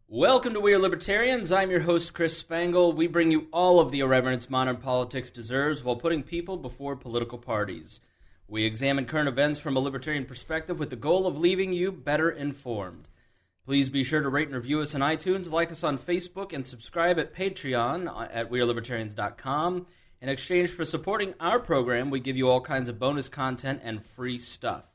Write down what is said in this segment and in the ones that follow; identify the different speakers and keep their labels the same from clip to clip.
Speaker 1: Welcome to We Are Libertarians. I'm your host, Chris Spangle. We bring you all of the irreverence modern politics deserves while putting people before political parties. We examine current events from a libertarian perspective with the goal of leaving you better informed. Please be sure to rate and review us on iTunes, like us on Facebook, and subscribe at Patreon at WeAreLibertarians.com. In exchange for supporting our program, we give you all kinds of bonus content and free stuff.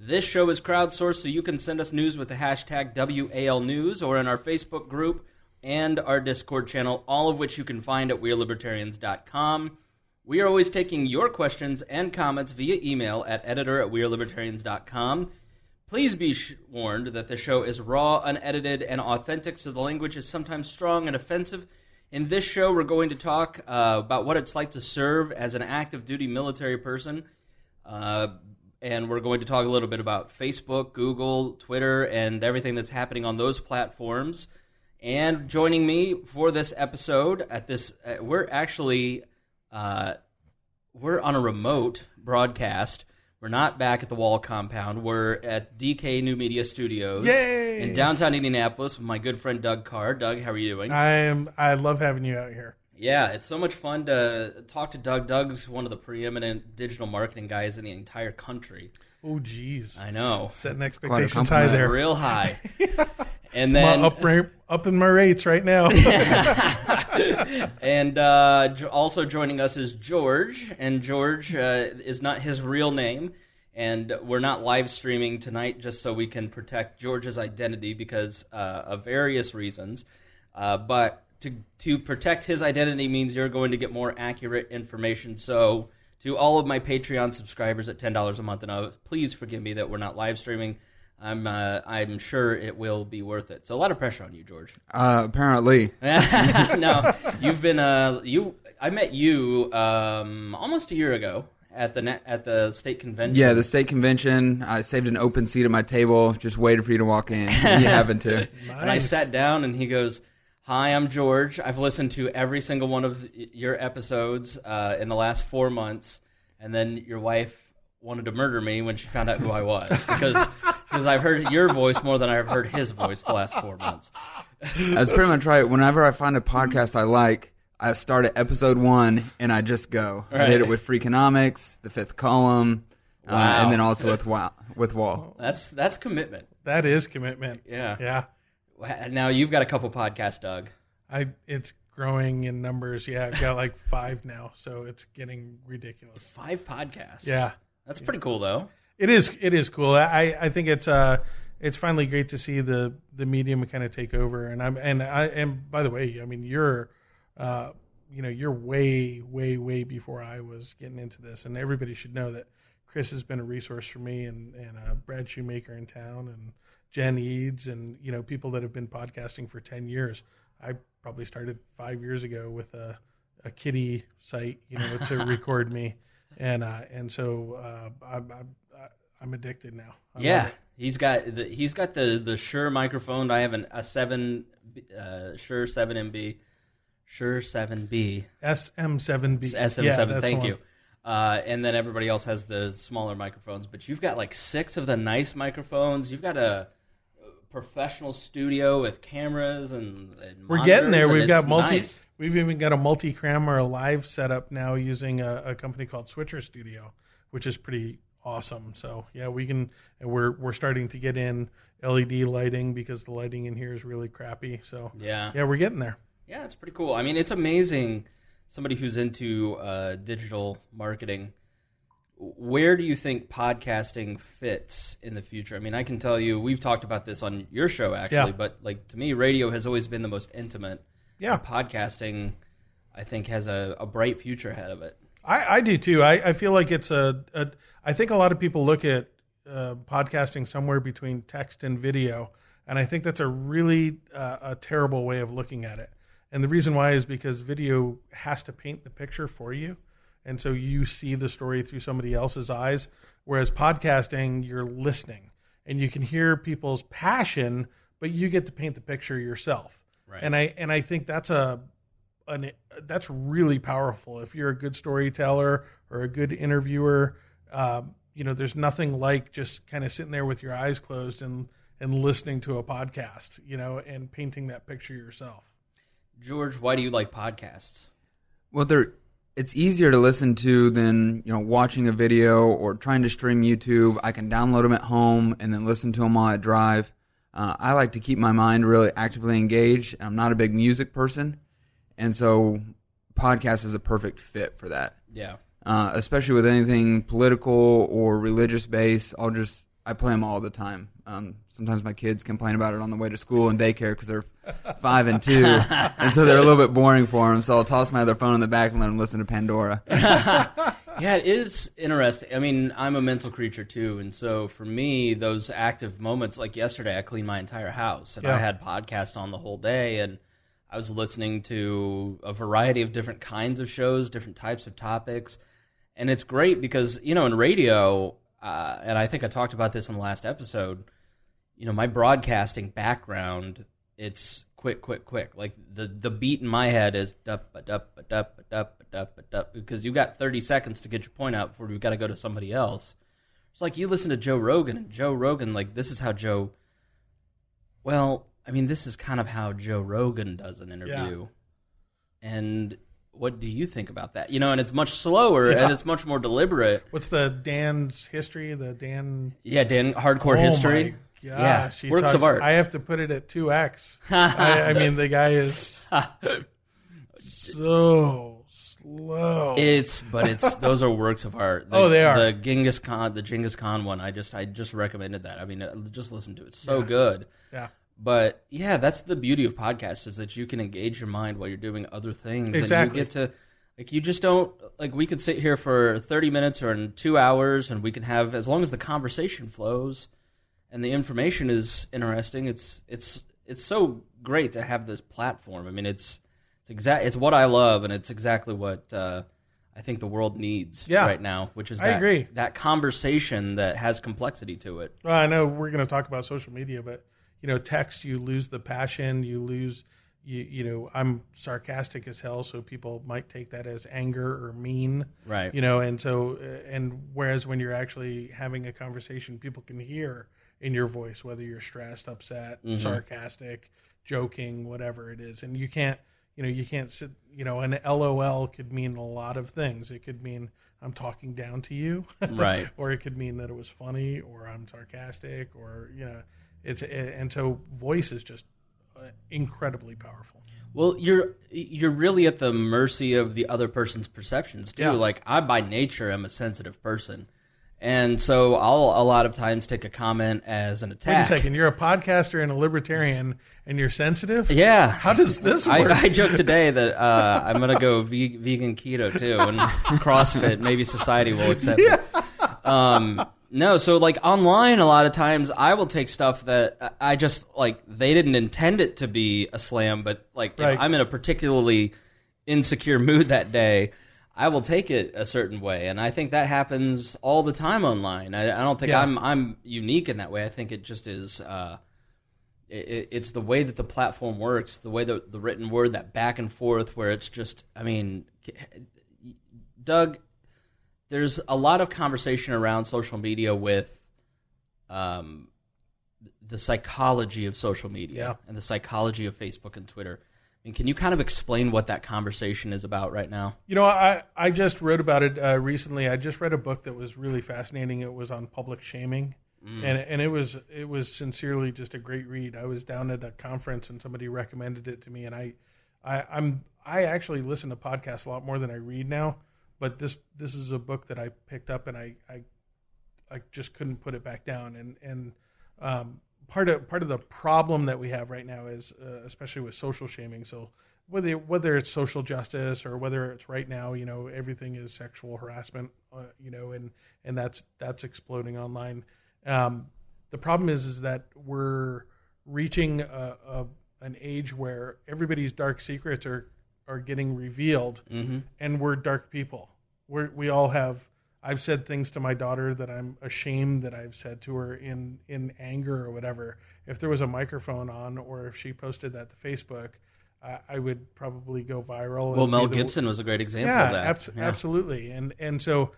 Speaker 1: This show is crowdsourced, so you can send us news with the hashtag WALNews or in our Facebook group and our Discord channel, all of which you can find at WeAreLibertarians.com. We are always taking your questions and comments via email at editor@WeAreLibertarians.com. Please be warned that the show is raw, unedited, and authentic, so the language is sometimes strong and offensive. In this show, we're going to talk about what it's like to serve as an active duty military person. And we're going to talk a little bit about Facebook, Google, Twitter, and everything that's happening on those platforms. And joining me for this episode, we're on a remote broadcast. We're not back at the Wall compound. We're at DK New Media Studios in downtown Indianapolis with my good friend Doug Karr. Doug, how are you doing?
Speaker 2: I love having you out here.
Speaker 1: Yeah, it's so much fun to talk to Doug. Doug's one of the preeminent digital marketing guys in the entire country.
Speaker 2: Oh, geez.
Speaker 1: I know.
Speaker 2: Setting expectations high there.
Speaker 1: Real high. And then
Speaker 2: up in my rates right now.
Speaker 1: And also joining us is George, and George is not his real name, and we're not live streaming tonight just so we can protect George's identity because of various reasons. But to protect his identity means you're going to get more accurate information. So to all of my Patreon subscribers at $10 a month and up, please forgive me that we're not live streaming. I'm sure it will be worth it. So a lot of pressure on you, George.
Speaker 3: Apparently.
Speaker 1: No, you've been I met you almost a year ago at the state convention.
Speaker 3: Yeah, the state convention. I saved an open seat at my table, just waited for you to walk in. You happened to.
Speaker 2: Nice.
Speaker 1: And I sat down, and he goes, "Hi, I'm George. I've listened to every single one of your episodes in the last 4 months, and then your wife wanted to murder me when she found out who I was because I've heard your voice more than I've heard his voice the last 4 months."
Speaker 3: That's pretty much right. Whenever I find a podcast I like, I start at episode 1 and I just go. Right. I did it with Freakonomics, The Fifth Column, and then also with Wall.
Speaker 1: That's commitment.
Speaker 2: That is commitment.
Speaker 1: Yeah. Now you've got a couple podcasts, Doug.
Speaker 2: It's growing in numbers. Yeah, I've got like 5 now, so it's getting ridiculous.
Speaker 1: 5 podcasts.
Speaker 2: Yeah,
Speaker 1: that's pretty cool, though.
Speaker 2: It is cool. I think it's finally great to see the medium kind of take over. And by the way, I mean you're way before I was getting into this, and everybody should know that Chris has been a resource for me, and Brad Shoemaker in town, and Jen Eads, and people that have been podcasting for 10 years. I probably started 5 years ago with a kiddie site, to record me, and so I'm addicted now.
Speaker 1: Yeah, he's got the Shure microphone. I have a Shure 7MB, Shure 7B,
Speaker 2: SM7B,
Speaker 1: SM7. Thank you. And then everybody else has the smaller microphones, but you've got like 6 of the nice microphones. You've got a professional studio with cameras and
Speaker 2: we're getting there. We've got
Speaker 1: nice.
Speaker 2: We've even got a multi-camera live setup now using a company called Switcher Studio, which is pretty awesome. So yeah, we can. And we're starting to get in LED lighting because the lighting in here is really crappy. So yeah, we're getting there.
Speaker 1: Yeah, it's pretty cool. I mean, it's amazing. Somebody who's into digital marketing, where do you think podcasting fits in the future? I mean, I can tell you, we've talked about this on your show, actually, but like to me, radio has always been the most intimate. Yeah. And podcasting, I think, has a bright future ahead of it.
Speaker 2: I do, too. I feel like it's I think a lot of people look at podcasting somewhere between text and video, and I think that's a really a terrible way of looking at it. And the reason why is because video has to paint the picture for you. And so you see the story through somebody else's eyes, whereas podcasting, you're listening. And you can hear people's passion, but you get to paint the picture yourself. Right. And I think that's that's really powerful. If you're a good storyteller or a good interviewer, there's nothing like just kind of sitting there with your eyes closed and and listening to a podcast, and painting that picture yourself.
Speaker 1: George, why do you like podcasts?
Speaker 3: Well, it's easier to listen to than watching a video or trying to stream YouTube. I can download them at home and then listen to them while I drive. I like to keep my mind really actively engaged. I'm not a big music person, and so podcast is a perfect fit for that.
Speaker 1: Yeah.
Speaker 3: Especially with anything political or religious based, I play them all the time. Sometimes my kids complain about it on the way to school and daycare because they're 5 and 2, and so they're a little bit boring for them. So I'll toss my other phone in the back and let them listen to Pandora.
Speaker 1: Yeah, it is interesting. I mean, I'm a mental creature too, and so for me, those active moments, like yesterday, I cleaned my entire house, and I had podcasts on the whole day, and I was listening to a variety of different kinds of shows, different types of topics, and it's great because, in radio, and I think I talked about this in the last episode, my broadcasting background, it's quick. Like the beat in my head is because you got 30 seconds to get your point out before you've got to go to somebody else. It's like you listen to Joe Rogan, and Joe Rogan, like, this is how this is kind of how Joe Rogan does an interview. Yeah. And what do you think about that? And it's much slower and it's much more deliberate.
Speaker 2: What's the Dan's history? The Dan?
Speaker 1: Yeah, Dan Hardcore History.
Speaker 2: Gosh,
Speaker 1: yeah, works of art.
Speaker 2: I have to put it at 2x. I mean, the guy is so slow.
Speaker 1: Those are works of art.
Speaker 2: They are.
Speaker 1: The Genghis Khan one. I just recommended that. I mean, just listen to it. It's so good.
Speaker 2: Yeah.
Speaker 1: But yeah, that's the beauty of podcasts, is that you can engage your mind while you're doing other things.
Speaker 2: Exactly.
Speaker 1: And you get to, you just don't, we could sit here for 30 minutes or in 2 hours, and we can have, as long as the conversation flows and the information is interesting, it's so great to have this platform. I mean, it's what I love, and it's exactly what I think the world needs right now, which is that conversation that has complexity to it.
Speaker 2: Well, I know we're going to talk about social media, but text, you lose the passion, you lose, I'm sarcastic as hell, so people might take that as anger or mean.
Speaker 1: Right.
Speaker 2: And whereas when you're actually having a conversation, people can hear in your voice whether you're stressed, upset, sarcastic, joking, whatever it is. And you can't sit, an LOL could mean a lot of things. It could mean I'm talking down to you.
Speaker 1: Right.
Speaker 2: Or it could mean that it was funny, or I'm sarcastic, or, and so voice is just incredibly powerful.
Speaker 1: Well, you're really at the mercy of the other person's perceptions too. Yeah. Like, I by nature am a sensitive person, and so I'll a lot of times take a comment as an attack.
Speaker 2: Wait a second, you're a podcaster and a libertarian, and you're sensitive?
Speaker 1: Yeah.
Speaker 2: How does this work?
Speaker 1: I joked today that I'm going to go vegan keto too, and CrossFit. Maybe society will accept it. No, so online, a lot of times I will take stuff that I just they didn't intend it to be a slam, but if I'm in a particularly insecure mood that day, I will take it a certain way, and I think that happens all the time online. I don't think I'm unique in that way. I think it just is. It's the way that the platform works, the way the written word, that back and forth, where it's just. I mean, Doug. There's a lot of conversation around social media with the psychology of social media and the psychology of Facebook and Twitter. I mean, can you kind of explain what that conversation is about right now?
Speaker 2: I just wrote about it recently. I just read a book that was really fascinating. It was on public shaming, and it was sincerely just a great read. I was down at a conference and somebody recommended it to me, and I actually listen to podcasts a lot more than I read now. But this is a book that I picked up, and I just couldn't put it back down. And part of the problem that we have right now is, especially with social shaming. So whether it's social justice or whether it's right now, everything is sexual harassment, and that's exploding online. The problem is that we're reaching an age where everybody's dark secrets are getting revealed, and we're dark people. We all have. I've said things to my daughter that I'm ashamed that I've said to her in anger or whatever. If there was a microphone on, or if she posted that to Facebook, I would probably go viral.
Speaker 1: Well, Mel Gibson was a great example of that.
Speaker 2: Absolutely. And so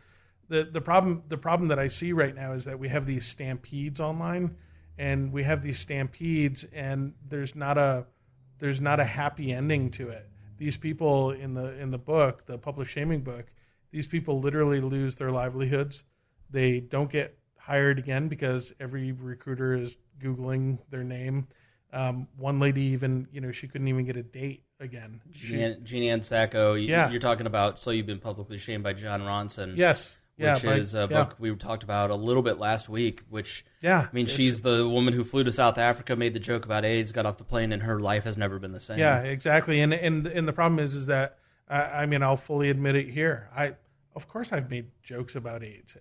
Speaker 2: the problem that I see right now is that we have these stampedes online, and we have these stampedes, and there's not a happy ending to it. These people in the book, the public shaming book, these people literally lose their livelihoods. They don't get hired again because every recruiter is Googling their name. One lady even, she couldn't even get a date again.
Speaker 1: Jeannie Ann Sacco, you're talking about So You've Been Publicly Shamed by John Ronson.
Speaker 2: Yes.
Speaker 1: Which is a book we talked about a little bit last week, she's the woman who flew to South Africa, made the joke about AIDS, got off the plane, and her life has never been the same.
Speaker 2: Yeah, exactly. And the problem is that, I'll fully admit it here. Of course I've made jokes about AIDS.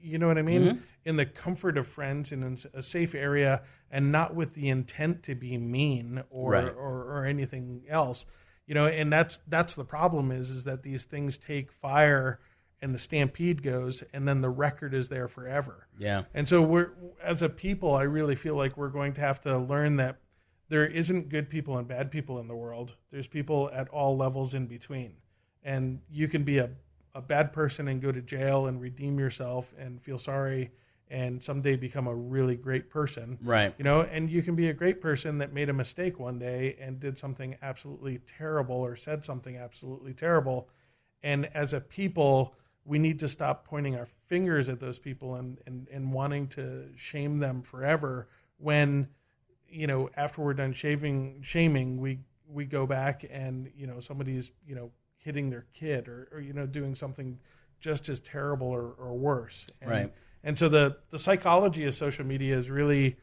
Speaker 2: You know what I mean? Mm-hmm. In the comfort of friends and in a safe area, and not with the intent to be mean or anything else. And that's the problem is that these things take fire and the stampede goes, and then the record is there forever.
Speaker 1: Yeah.
Speaker 2: And so as a people, I really feel like we're going to have to learn that there isn't good people and bad people in the world. There's people at all levels in between. And you can be a bad person and go to jail and redeem yourself and feel sorry and someday become a really great person.
Speaker 1: Right.
Speaker 2: And you can be a great person that made a mistake one day and did something absolutely terrible or said something absolutely terrible. And as a people, we need to stop pointing our fingers at those people and wanting to shame them forever when, after we're done shaming, we go back and, somebody's, hitting their kid or doing something just as terrible or worse. And so the psychology of social media is really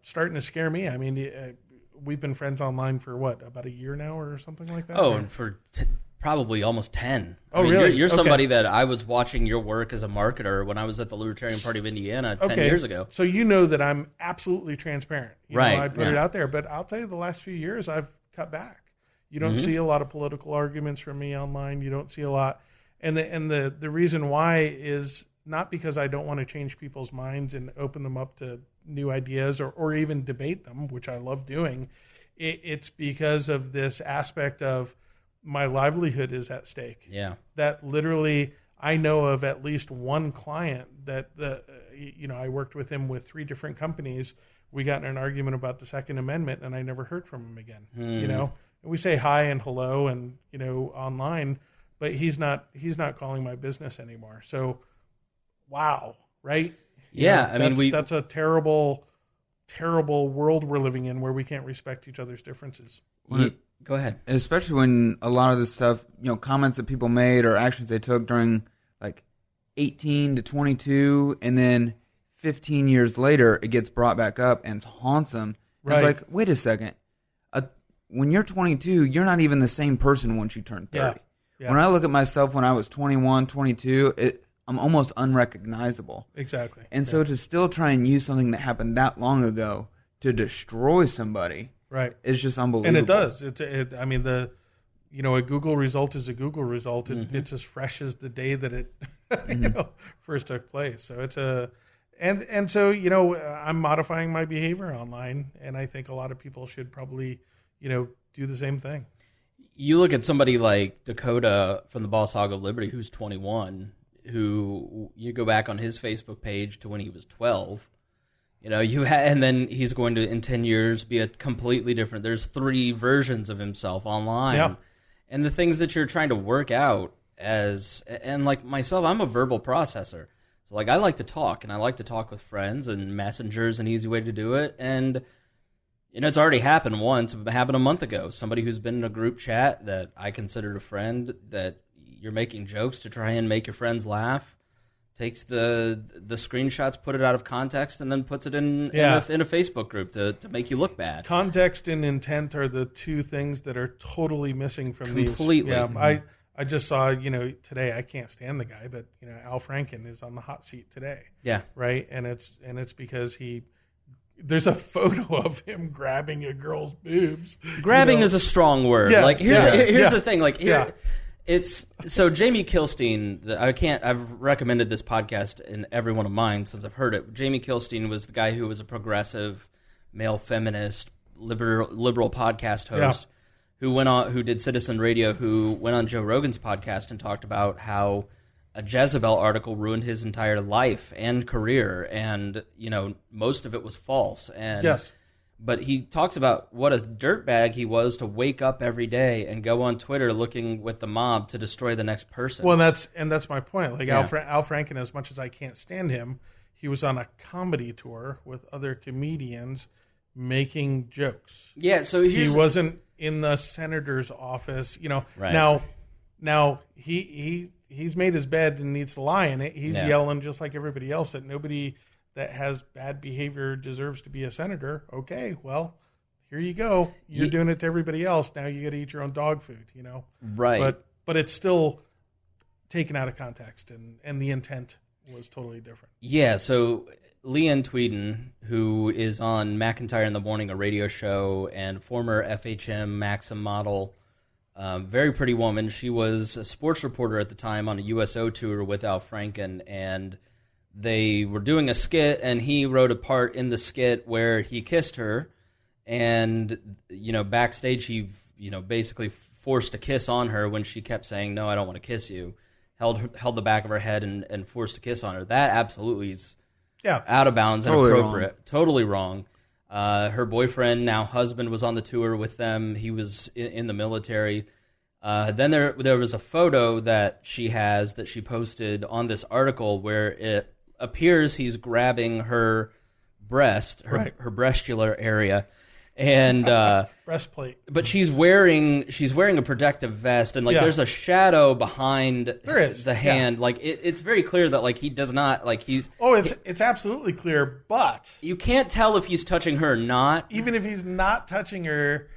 Speaker 2: starting to scare me. We've been friends online for about a year now or something like that?
Speaker 1: And for probably almost 10.
Speaker 2: Really?
Speaker 1: You're somebody that I was watching your work as a marketer when I was at the Libertarian Party of Indiana 10 years ago.
Speaker 2: So that I'm absolutely transparent. I put it
Speaker 1: Yeah.
Speaker 2: out there. But I'll tell you, the last few years, I've cut back. You don't see a lot of political arguments from me online. You don't see a lot. And the reason why is not because I don't want to change people's minds and open them up to new ideas or even debate them, which I love doing. It's because of this aspect of my livelihood is at stake.
Speaker 1: Yeah.
Speaker 2: That literally, I know of at least one client that I worked with him with 3 different companies. We got in an argument about the Second Amendment, and I never heard from him again. And we say hi and hello and online, but he's not calling my business anymore. So, wow, right?
Speaker 1: Yeah,
Speaker 2: that's a terrible, terrible world we're living in where we can't respect each other's differences.
Speaker 1: Go ahead.
Speaker 3: Especially when a lot of this stuff, comments that people made or actions they took during like 18 to 22, and then 15 years later, it gets brought back up and haunts them. Right. It's like, wait a second. When you're 22, you're not even the same person once you turn 30. Yeah. When I look at myself when I was 21, 22, I'm almost unrecognizable.
Speaker 2: Exactly.
Speaker 3: And so to still try and use something that happened that long ago to destroy somebody,
Speaker 2: right,
Speaker 3: it's just unbelievable.
Speaker 2: And it does. A Google result is a Google result. It's as fresh as the day that it first took place. So it's I'm modifying my behavior online, and I think a lot of people should probably do the same thing.
Speaker 1: You look at somebody like Dakota from the Boss Hog of Liberty, who's 21, who you go back on his Facebook page to when he was 12. And then he's going to, in 10 years, be a completely different. There's 3 versions of himself online.
Speaker 2: Yeah.
Speaker 1: And the things that you're trying to work out and like myself, I'm a verbal processor. So like I like to talk, and I like to talk with friends, and Messenger's an easy way to do it. And it's already happened once. It happened a month ago. Somebody who's been in a group chat that I considered a friend, that you're making jokes to try and make your friends laugh, takes the screenshots, put it out of context, and then puts it in a Facebook group to make you look bad.
Speaker 2: Context and intent are the 2 things that are totally missing from these.
Speaker 1: Completely.
Speaker 2: Yeah, I just saw, today, I can't stand the guy, but Al Franken is on the hot seat today.
Speaker 1: Yeah.
Speaker 2: Right? And it's because there's a photo of him grabbing a girl's boobs.
Speaker 1: Grabbing is a strong word.
Speaker 2: Yeah,
Speaker 1: like here's the thing. Like it's so Jamie Kilstein. I've recommended this podcast in every one of mine since I've heard it. Jamie Kilstein was the guy who was a progressive, male feminist, liberal podcast host who did Citizen Radio, who went on Joe Rogan's podcast and talked about how a Jezebel article ruined his entire life and career, and most of it was false. And
Speaker 2: yes.
Speaker 1: But he talks about what a dirtbag he was to wake up every day and go on Twitter looking with the mob to destroy the next person.
Speaker 2: Well, that's my point. Like Al Franken, as much as I can't stand him, he was on a comedy tour with other comedians making jokes.
Speaker 1: Yeah, so
Speaker 2: he wasn't in the senator's office.
Speaker 1: Right.
Speaker 2: Now he's made his bed and needs to lie in it. He's yelling just like everybody else that nobody that has bad behavior deserves to be a senator. Okay, well, here you go. You're doing it to everybody else. Now you got to eat your own dog food,
Speaker 1: Right.
Speaker 2: But it's still taken out of context, and the intent was totally different.
Speaker 1: Yeah, so Leanne Tweeden, who is on McIntyre in the Morning, a radio show, and former FHM Maxim model, very pretty woman. She was a sports reporter at the time on a USO tour with Al Franken, and they were doing a skit, and he wrote a part in the skit where he kissed her, and backstage he basically forced a kiss on her when she kept saying, "No, I don't want to kiss you." Held the back of her head and forced a kiss on her. That absolutely is out of bounds and inappropriate. Totally wrong. Her boyfriend, now husband, was on the tour with them. He was in the military. Then there was a photo that she posted on this article where it appears he's grabbing her breast, her breastular area, and
Speaker 2: breastplate.
Speaker 1: But she's wearing a protective vest, and there's a shadow behind the hand. Like it's very clear that he does not he's.
Speaker 2: Oh, it's absolutely clear, but
Speaker 1: you can't tell if he's touching her or not.
Speaker 2: Even if he's not touching her,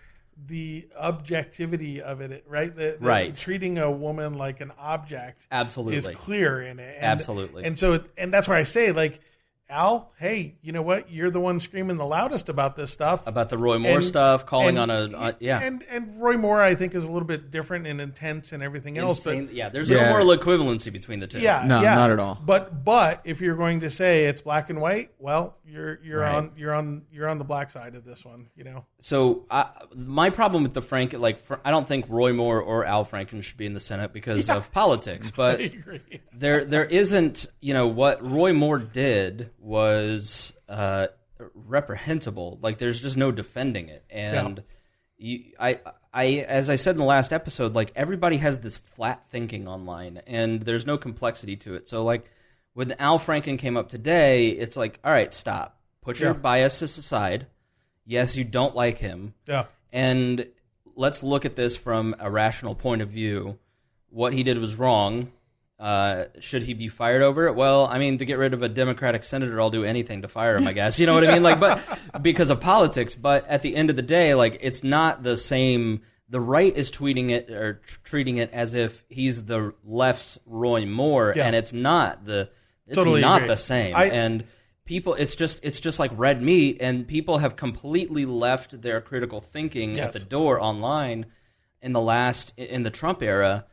Speaker 2: the objectivity of it, right?
Speaker 1: Right.
Speaker 2: Treating a woman like an object,
Speaker 1: absolutely,
Speaker 2: is clear in it.
Speaker 1: Absolutely,
Speaker 2: and that's where I say Al, hey, you know what? You're the one screaming the loudest about this stuff.
Speaker 1: About the Roy Moore stuff, calling on
Speaker 2: And Roy Moore, I think, is a little bit different and intense and everything else. But
Speaker 1: there's no moral equivalency between the two.
Speaker 3: Not at all.
Speaker 2: But if you're going to say it's black and white, well, you're on the black side of this one,
Speaker 1: So my problem with the Franken, I don't think Roy Moore or Al Franken should be in the Senate because of politics. But there isn't, what Roy Moore did was reprehensible. There's just no defending it. And I as I said in the last episode, everybody has this flat thinking online, and there's no complexity to it. So when Al Franken came up today, it's all right, stop. Put your biases aside. Yes, you don't like him.
Speaker 2: Yeah.
Speaker 1: And let's look at this from a rational point of view. What he did was wrong. Should he be fired over it? Well, to get rid of a Democratic senator, I'll do anything to fire him, I guess. You know what I mean? But because of politics. But at the end of the day, it's not the same. The right is treating it as if he's the left's Roy Moore, and it's not the same. And people, it's just like red meat, and people have completely left their critical thinking at the door online in the Trump era.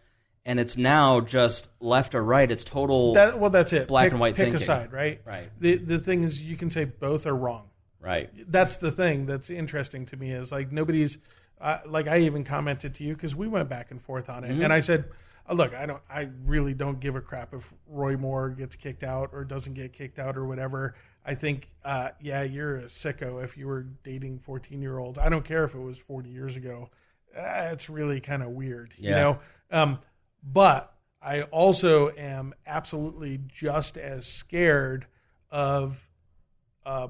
Speaker 1: And it's now just left or right. It's total.
Speaker 2: That's it.
Speaker 1: Black and white
Speaker 2: pick
Speaker 1: thinking.
Speaker 2: Pick a side, right?
Speaker 1: Right.
Speaker 2: The thing is, you can say both are wrong.
Speaker 1: Right.
Speaker 2: That's the thing that's interesting to me is nobody's. I even commented to you because we went back and forth on it, and I said, "Look, I really don't give a crap if Roy Moore gets kicked out or doesn't get kicked out or whatever. I think, you're a sicko if you were dating 14-year-olds. I don't care if it was 40 years ago. It's really kind of weird, But I also am absolutely just as scared of a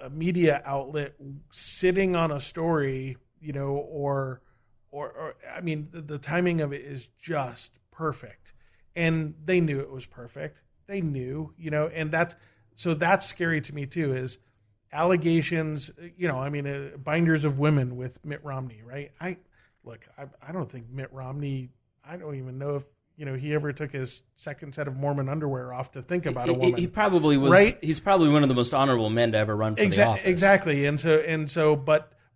Speaker 2: media outlet sitting on a story, or the timing of it is just perfect. And they knew it was perfect. They knew, and that's scary to me too, is allegations, binders of women with Mitt Romney, right? I don't think Mitt Romney, I don't even know if he ever took his second set of Mormon underwear off to think about a woman.
Speaker 1: He probably was. Right? He's probably one of the most honorable men to ever run for the office.
Speaker 2: Exactly,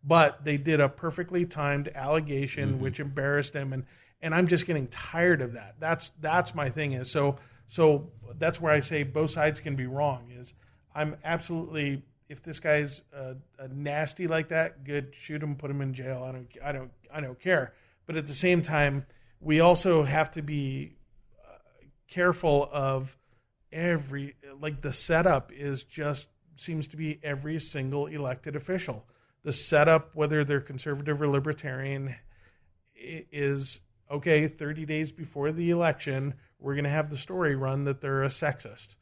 Speaker 2: but they did a perfectly timed allegation which embarrassed him, and I'm just getting tired of that. That's my thing is so that's where I say both sides can be wrong. Is I'm absolutely, if this guy's a nasty like that, good, shoot him, put him in jail. I don't care. But at the same time, we also have to be careful of the setup is just seems to be every single elected official. The setup, whether they're conservative or libertarian, is okay. 30 days before the election, we're going to have the story run that they're a sexist,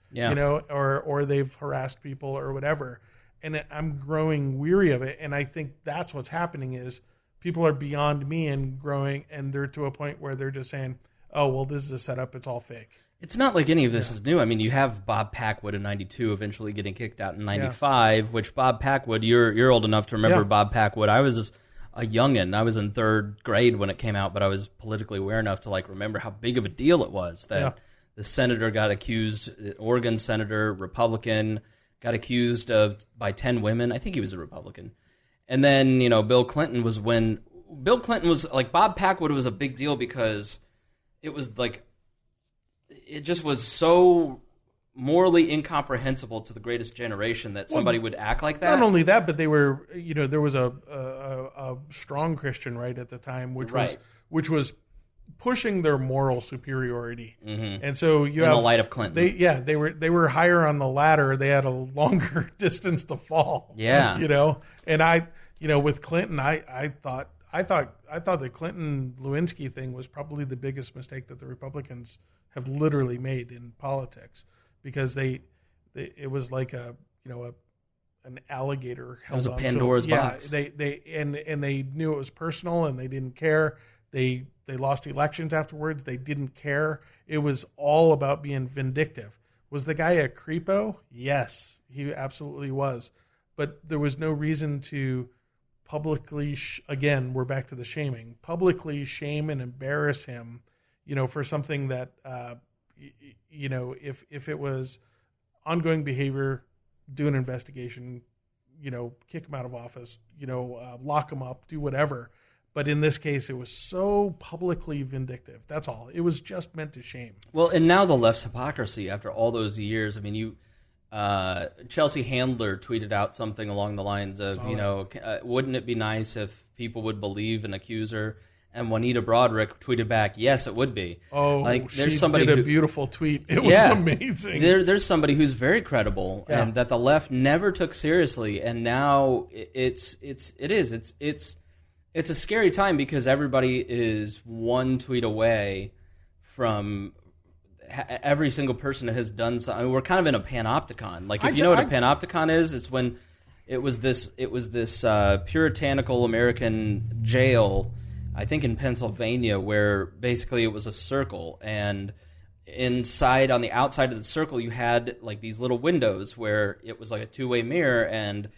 Speaker 2: or they've harassed people or whatever. And I'm growing weary of it. And I think that's what's happening is people are beyond me and growing, and they're to a point where they're just saying, oh, well, this is a setup. It's all fake.
Speaker 1: It's not like any of this is new. I mean, you have Bob Packwood in 92 eventually getting kicked out in 95, which Bob Packwood, you're old enough to remember Bob Packwood. I was a youngin'. I was in third grade when it came out, but I was politically aware enough to remember how big of a deal it was that the senator got accused, Oregon senator, Republican, got accused by 10 women. I think he was a Republican. And then, Bill Clinton was Bob Packwood was a big deal because it was it just was so morally incomprehensible to the greatest generation that somebody would act like that.
Speaker 2: Not only that, but they were, there was a strong Christian right at the time, which was pushing their moral superiority. Mm-hmm. And so in
Speaker 1: the light of Clinton,
Speaker 2: they were higher on the ladder. They had a longer distance to fall.
Speaker 1: Yeah,
Speaker 2: and I, with Clinton, I thought the Clinton Lewinsky thing was probably the biggest mistake that the Republicans have literally made in politics, because it was like an alligator.
Speaker 1: It was a Pandora's box.
Speaker 2: They knew it was personal and they didn't care. They lost elections afterwards. They didn't care. It was all about being vindictive. Was the guy a creepo? Yes, he absolutely was. But there was no reason to publicly, again, we're back to the shaming, publicly shame and embarrass him, for something that, if it was ongoing behavior, do an investigation, kick him out of office, lock him up, do whatever. But in this case, it was so publicly vindictive. That's all. It was just meant to shame.
Speaker 1: Well, and now the left's hypocrisy after all those years. I mean, Chelsea Handler tweeted out something along the lines of, wouldn't it be nice if people would believe an accuser? And Juanita Broderick tweeted back, yes, it would be.
Speaker 2: Oh, there's somebody did a beautiful tweet. It was amazing.
Speaker 1: There's somebody who's very credible and that the left never took seriously. And now it's a scary time because everybody is one tweet away from every single person that has done something. I mean, we're kind of in a panopticon. If you know what a panopticon is, it's when it was this puritanical American jail, I think in Pennsylvania, where basically it was a circle, and inside, on the outside of the circle, you had these little windows where it was like a two-way mirror, and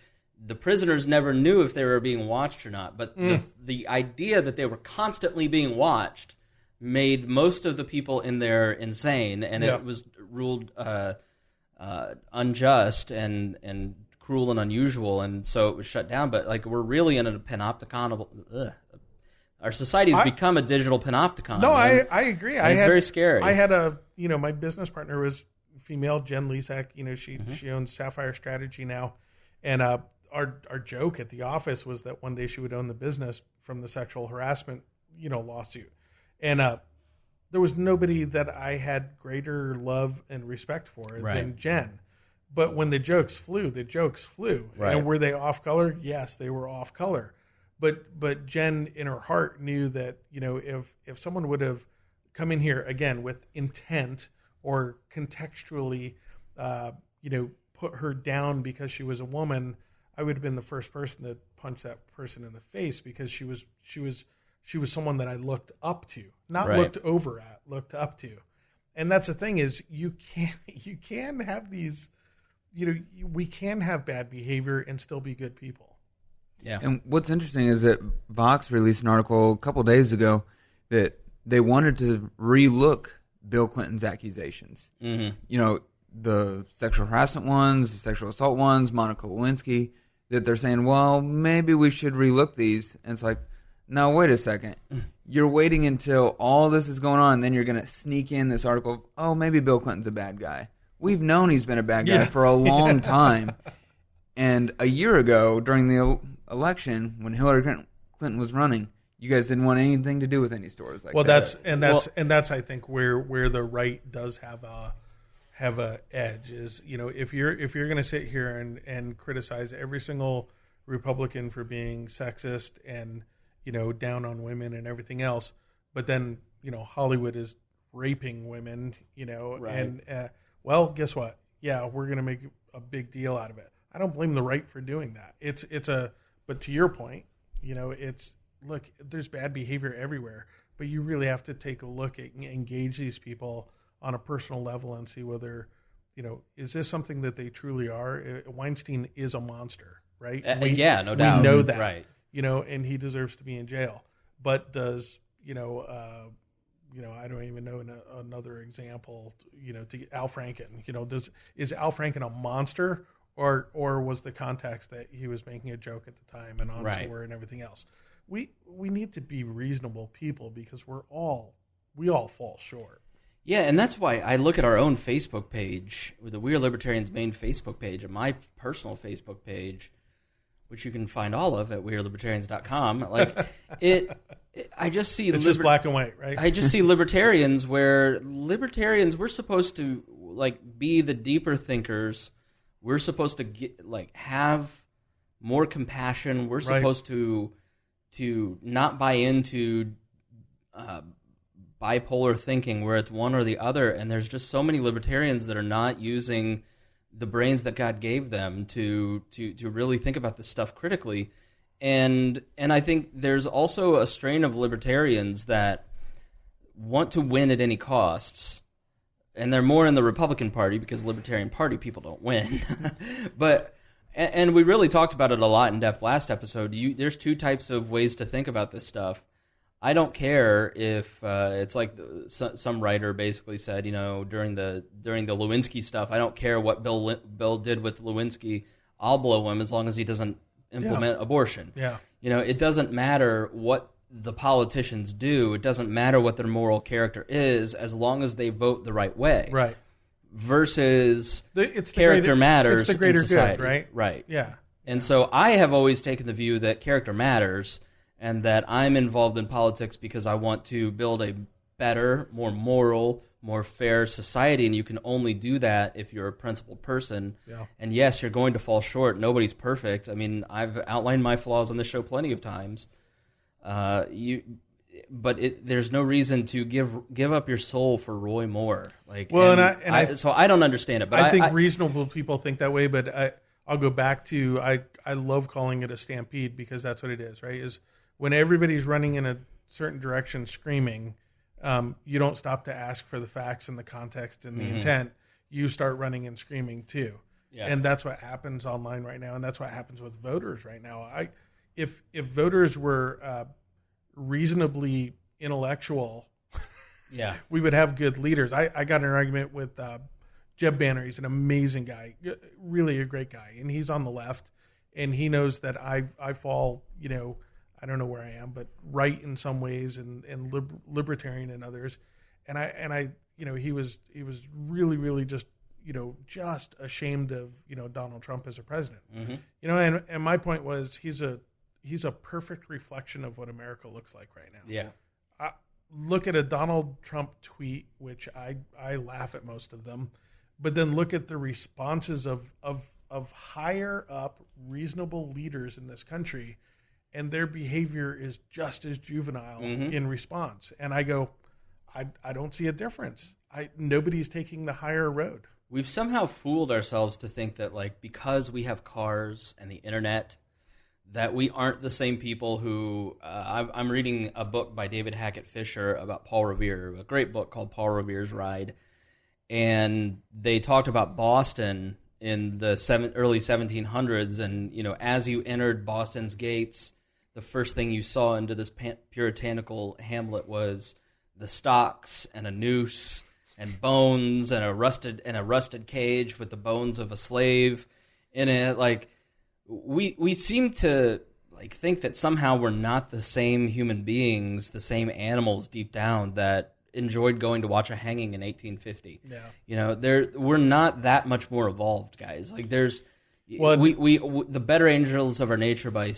Speaker 1: the prisoners never knew if they were being watched or not. But the idea that they were constantly being watched made most of the people in there insane, and it was ruled unjust and cruel and unusual, and so it was shut down. But we're really in a panopticon. Our society's become a digital panopticon.
Speaker 2: No, I agree.
Speaker 1: It's very scary.
Speaker 2: I had my business partner was female, Jen Lisak. She owns Sapphire Strategy now, and our joke at the office was that one day she would own the business from the sexual harassment lawsuit, and there was nobody that I had greater love and respect for than Jen. But when the jokes flew, Right. And were they off color? Yes, they were off color. But Jen, in her heart, knew that if someone would have come in here again with intent or contextually, put her down because she was a woman, I would have been the first person to punch that person in the face, because she was someone that I looked up to, not looked over at, looked up to. And that's the thing is you can have these, we can have bad behavior and still be good people.
Speaker 3: Yeah. And what's interesting is that Vox released an article a couple days ago that they wanted to relook Bill Clinton's accusations. Mm-hmm. The sexual harassment ones, the sexual assault ones, Monica Lewinsky, that they're saying, well, maybe we should relook these. And it's like, no, wait a second. You're waiting until all this is going on, and then you're going to sneak in this article, oh, maybe Bill Clinton's a bad guy. We've known he's been a bad guy for a long time. And a year ago, during the election, when Hillary Clinton was running, you guys didn't want anything to do with any stores like
Speaker 2: well,
Speaker 3: that.
Speaker 2: That's I think where the right does have a edge is, if you're going to sit here and criticize every single Republican for being sexist and down on women and everything else, but then Hollywood is raping women,
Speaker 1: right.
Speaker 2: And well, guess what? Yeah, we're going to make a big deal out of it. I don't blame the right for doing that. But to your point, look, there's bad behavior everywhere, but you really have to take a look at and engage these people on a personal level and see whether, is this something that they truly are? Weinstein is a monster, right?
Speaker 1: Yeah, no doubt.
Speaker 2: We know that,
Speaker 1: right?
Speaker 2: And he deserves to be in jail. But does I don't even know another example. To Al Franken, is Al Franken a monster, or was the context that he was making a joke at the time and on tour and everything else? We need to be reasonable people because we all fall short.
Speaker 1: Yeah, and that's why I look at our own Facebook page, the We Are Libertarians main Facebook page, and my personal Facebook page, which you can find all of at wearelibertarians.com. Like I just see
Speaker 2: it's just black and white, right?
Speaker 1: I just see libertarians where we're supposed to be the deeper thinkers. We're supposed to have more compassion. We're supposed to not buy into bipolar thinking where it's one or the other. And there's just so many libertarians that are not using the brains that God gave them to really think about this stuff critically. And I think there's also a strain of libertarians that want to win at any costs, and they're more in the Republican Party because Libertarian Party people don't win. And we really talked about it a lot in depth last episode. There's two types of ways to think about this stuff. I don't care if it's like some writer basically said, during the Lewinsky stuff, I don't care what Bill did with Lewinsky. I'll blow him as long as he doesn't implement abortion.
Speaker 2: Yeah.
Speaker 1: It doesn't matter what the politicians do. It doesn't matter what their moral character is as long as they vote the right way.
Speaker 2: Right.
Speaker 1: Versus
Speaker 2: it's
Speaker 1: character matters
Speaker 2: it's the greater
Speaker 1: in society.
Speaker 2: Good, right?
Speaker 1: Right.
Speaker 2: Yeah.
Speaker 1: And so I have always taken the view that character matters and that I'm involved in politics because I want to build a better, more moral, more fair society, and you can only do that if you're a principled person.
Speaker 2: Yeah.
Speaker 1: And yes, you're going to fall short. Nobody's perfect. I mean, I've outlined my flaws on this show plenty of times. But there's no reason to give up your soul for Roy Moore. So I don't understand it. But
Speaker 2: I think reasonable people think that way. But I'll go back to I love calling it a stampede because that's what it is. Right? Is when everybody's running in a certain direction, screaming. You don't stop to ask for the facts and the context and the intent. You start running and screaming too. Yeah. And that's what happens online right now, and that's what happens with voters right now. If voters were reasonably intellectual, we would have good leaders. I got in an argument with Jeb Banner. He's an amazing guy, really a great guy, and he's on the left, and he knows that I fall, I don't know where I am, but right in some ways and libertarian in others. And I he was really, really just ashamed of, Donald Trump as a president. Mm-hmm. And my point was he's a perfect reflection of what America looks like right now.
Speaker 1: Yeah.
Speaker 2: Look at a Donald Trump tweet, which I laugh at most of them, but then look at the responses of higher up reasonable leaders in this country. And their behavior is just as juvenile in response. And I go, I don't see a difference. Nobody's taking the higher road.
Speaker 1: We've somehow fooled ourselves to think that, because we have cars and the internet, that we aren't the same people who... I'm reading a book by David Hackett Fisher about Paul Revere, a great book called Paul Revere's Ride. And they talked about Boston in the early 1700s. And, as you entered Boston's gates... the first thing you saw into this puritanical hamlet was the stocks and a noose and bones and a rusted cage with the bones of a slave in it. We seem to think that somehow we're not the same human beings, the same animals deep down that enjoyed going to watch a hanging in 1850. Yeah. We're not that much more evolved, guys. The Better Angels of Our Nature by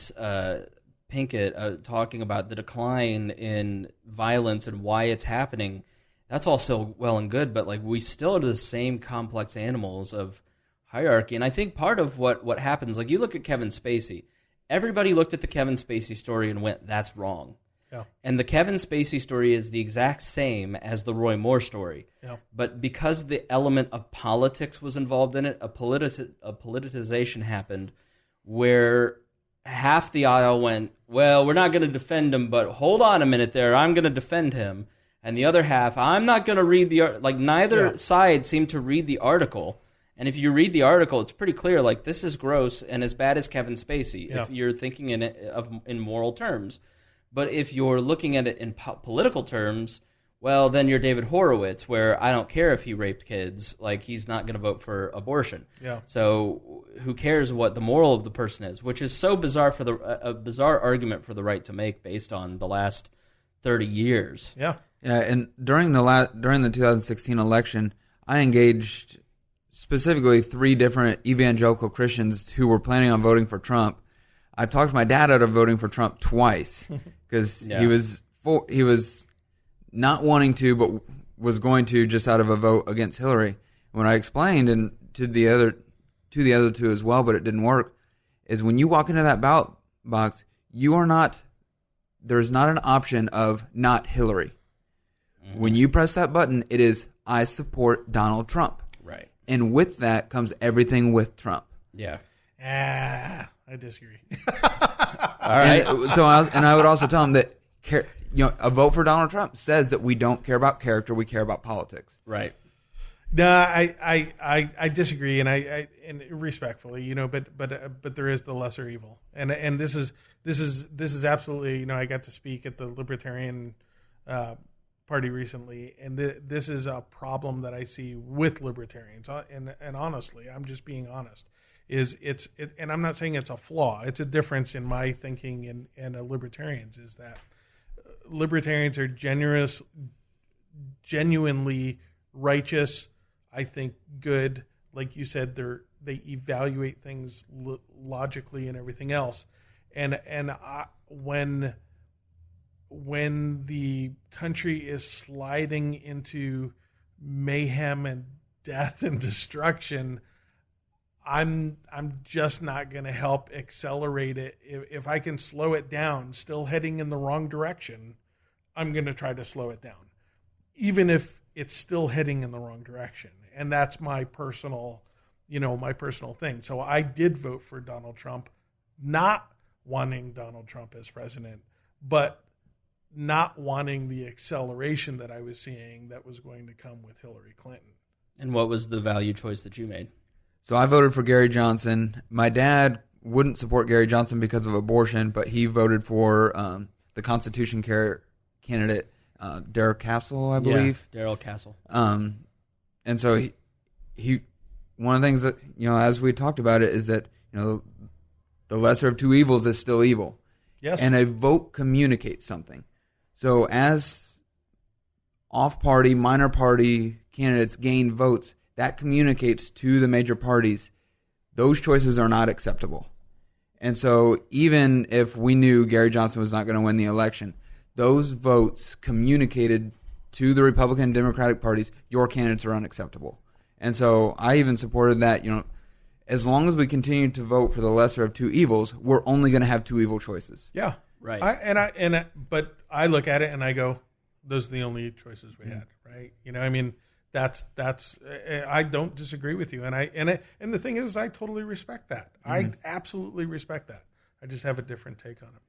Speaker 1: Pinkett talking about the decline in violence and why it's happening, that's all still well and good, but like we still are the same complex animals of hierarchy. And I think part of what happens, like you look at Kevin Spacey, everybody looked at the Kevin Spacey story and went, that's wrong.
Speaker 2: Yeah.
Speaker 1: And the Kevin Spacey story is the exact same as the Roy Moore story.
Speaker 2: Yeah.
Speaker 1: But because the element of politics was involved in it, a politicization happened where half the aisle went, well, we're not going to defend him, but hold on a minute there, I'm going to defend him. And the other half, I'm not going to read the article. Like, neither side seemed to read the article. And if you read the article, it's pretty clear, like, this is gross and as bad as Kevin Spacey, if you're thinking in moral terms. But if you're looking at it in political terms, well, then you're David Horowitz, where I don't care if he raped kids. Like, he's not going to vote for abortion.
Speaker 2: Yeah.
Speaker 1: So who cares what the moral of the person is, which is so bizarre for a bizarre argument for the right to make based on the last 30 years.
Speaker 2: Yeah.
Speaker 3: Yeah, and during the 2016 election, I engaged specifically 3 different evangelical Christians who were planning on voting for Trump. I talked my dad out of voting for Trump twice because he was not wanting to, but was going to just out of a vote against Hillary. When I explained, and to the other 2 as well, but it didn't work, is when you walk into that ballot box, there's not an option of not Hillary. When you press that button, it is, I support Donald Trump.
Speaker 1: Right.
Speaker 3: And with that comes everything with Trump.
Speaker 1: Yeah.
Speaker 2: I disagree.
Speaker 1: All right.
Speaker 3: And I would also tell him that a vote for Donald Trump says that we don't care about character, we care about politics.
Speaker 1: Right.
Speaker 2: No, I disagree, and I respectfully, but there is the lesser evil, and this is absolutely, I got to speak at the Libertarian Party recently, and this is a problem that I see with libertarians, and honestly, I'm just being honest. And I'm not saying it's a flaw. It's a difference in my thinking and libertarians is that libertarians are genuinely righteous. I think good, like you said, they evaluate things logically and everything else. When the country is sliding into mayhem and death and destruction, I'm just not going to help accelerate it. If I can slow it down, still heading in the wrong direction, I'm going to try to slow it down, even if it's still heading in the wrong direction. And that's my personal thing. So I did vote for Donald Trump, not wanting Donald Trump as president, but not wanting the acceleration that I was seeing that was going to come with Hillary Clinton.
Speaker 1: And what was the value choice that you made?
Speaker 3: So I voted for Gary Johnson. My dad wouldn't support Gary Johnson because of abortion, but he voted for the Constitution candidate, Darrell Castle, I believe.
Speaker 1: Yeah, Darrell Castle.
Speaker 3: And so he one of the things that, as we talked about it, is that, the lesser of 2 evils is still evil.
Speaker 2: Yes.
Speaker 3: And a vote communicates something. So as off-party, minor party candidates gain votes, that communicates to the major parties, those choices are not acceptable. And so even if we knew Gary Johnson was not going to win the election, those votes communicated to the Republican and Democratic parties, your candidates are unacceptable. And so I even supported that, as long as we continue to vote for the lesser of 2 evils, we're only going to have 2 evil choices.
Speaker 2: Yeah.
Speaker 1: Right.
Speaker 2: But I look at it and I go, those are the only choices we had, right? That's I don't disagree with you, and the thing is, I totally respect that. I absolutely respect that. I just have a different take on it.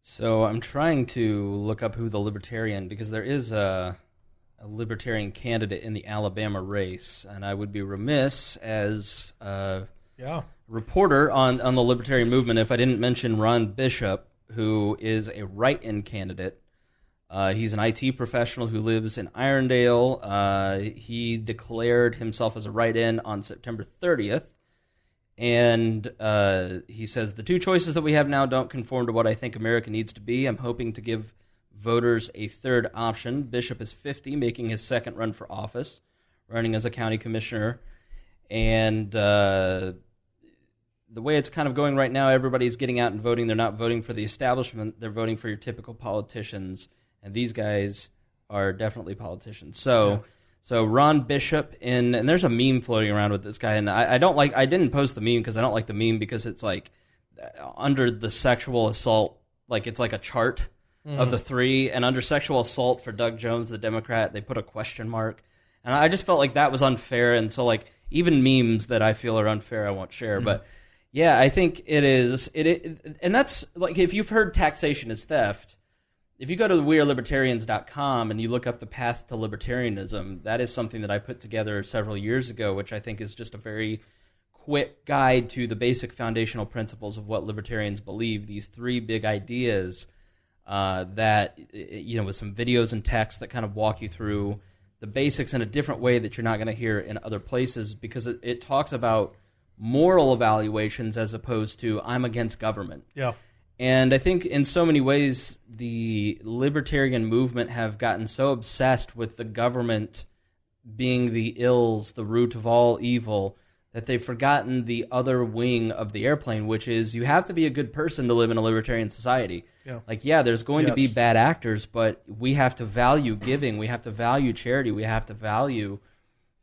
Speaker 1: So I'm trying to look up who the Libertarian, because there is a Libertarian candidate in the Alabama race, and I would be remiss as a reporter on the Libertarian movement if I didn't mention Ron Bishop, who is a write-in candidate. He's an IT professional who lives in Irondale. He declared himself as a write-in on September 30th. And he says, the 2 choices that we have now don't conform to what I think America needs to be. I'm hoping to give voters a third option. Bishop is 50, making his second run for office, running as a county commissioner. And the way it's kind of going right now, everybody's getting out and voting. They're not voting for the establishment. They're voting for your typical politicians. And these guys are definitely politicians. So Ron Bishop, and there's a meme floating around with this guy. And I didn't post the meme because I don't like the meme because it's like under the sexual assault, like it's like a chart of the three. And under sexual assault for Doug Jones, the Democrat, they put a question mark. And I just felt like that was unfair. And so like even memes that I feel are unfair, I won't share. But yeah, I think it is. And that's like if you've heard taxation is theft, if you go to wearelibertarians.com and you look up the path to libertarianism, that is something that I put together several years ago, which I think is just a very quick guide to the basic foundational principles of what libertarians believe. These three big ideas that, with some videos and text that kind of walk you through the basics in a different way that you're not going to hear in other places, because it talks about moral evaluations as opposed to I'm against government.
Speaker 2: Yeah.
Speaker 1: And I think in so many ways the libertarian movement have gotten so obsessed with the government being the ills, the root of all evil, that they've forgotten the other wing of the airplane, which is you have to be a good person to live in a libertarian society.
Speaker 2: Yeah.
Speaker 1: Like, yeah, there's going to be bad actors, but we have to value giving. We have to value charity. We have to value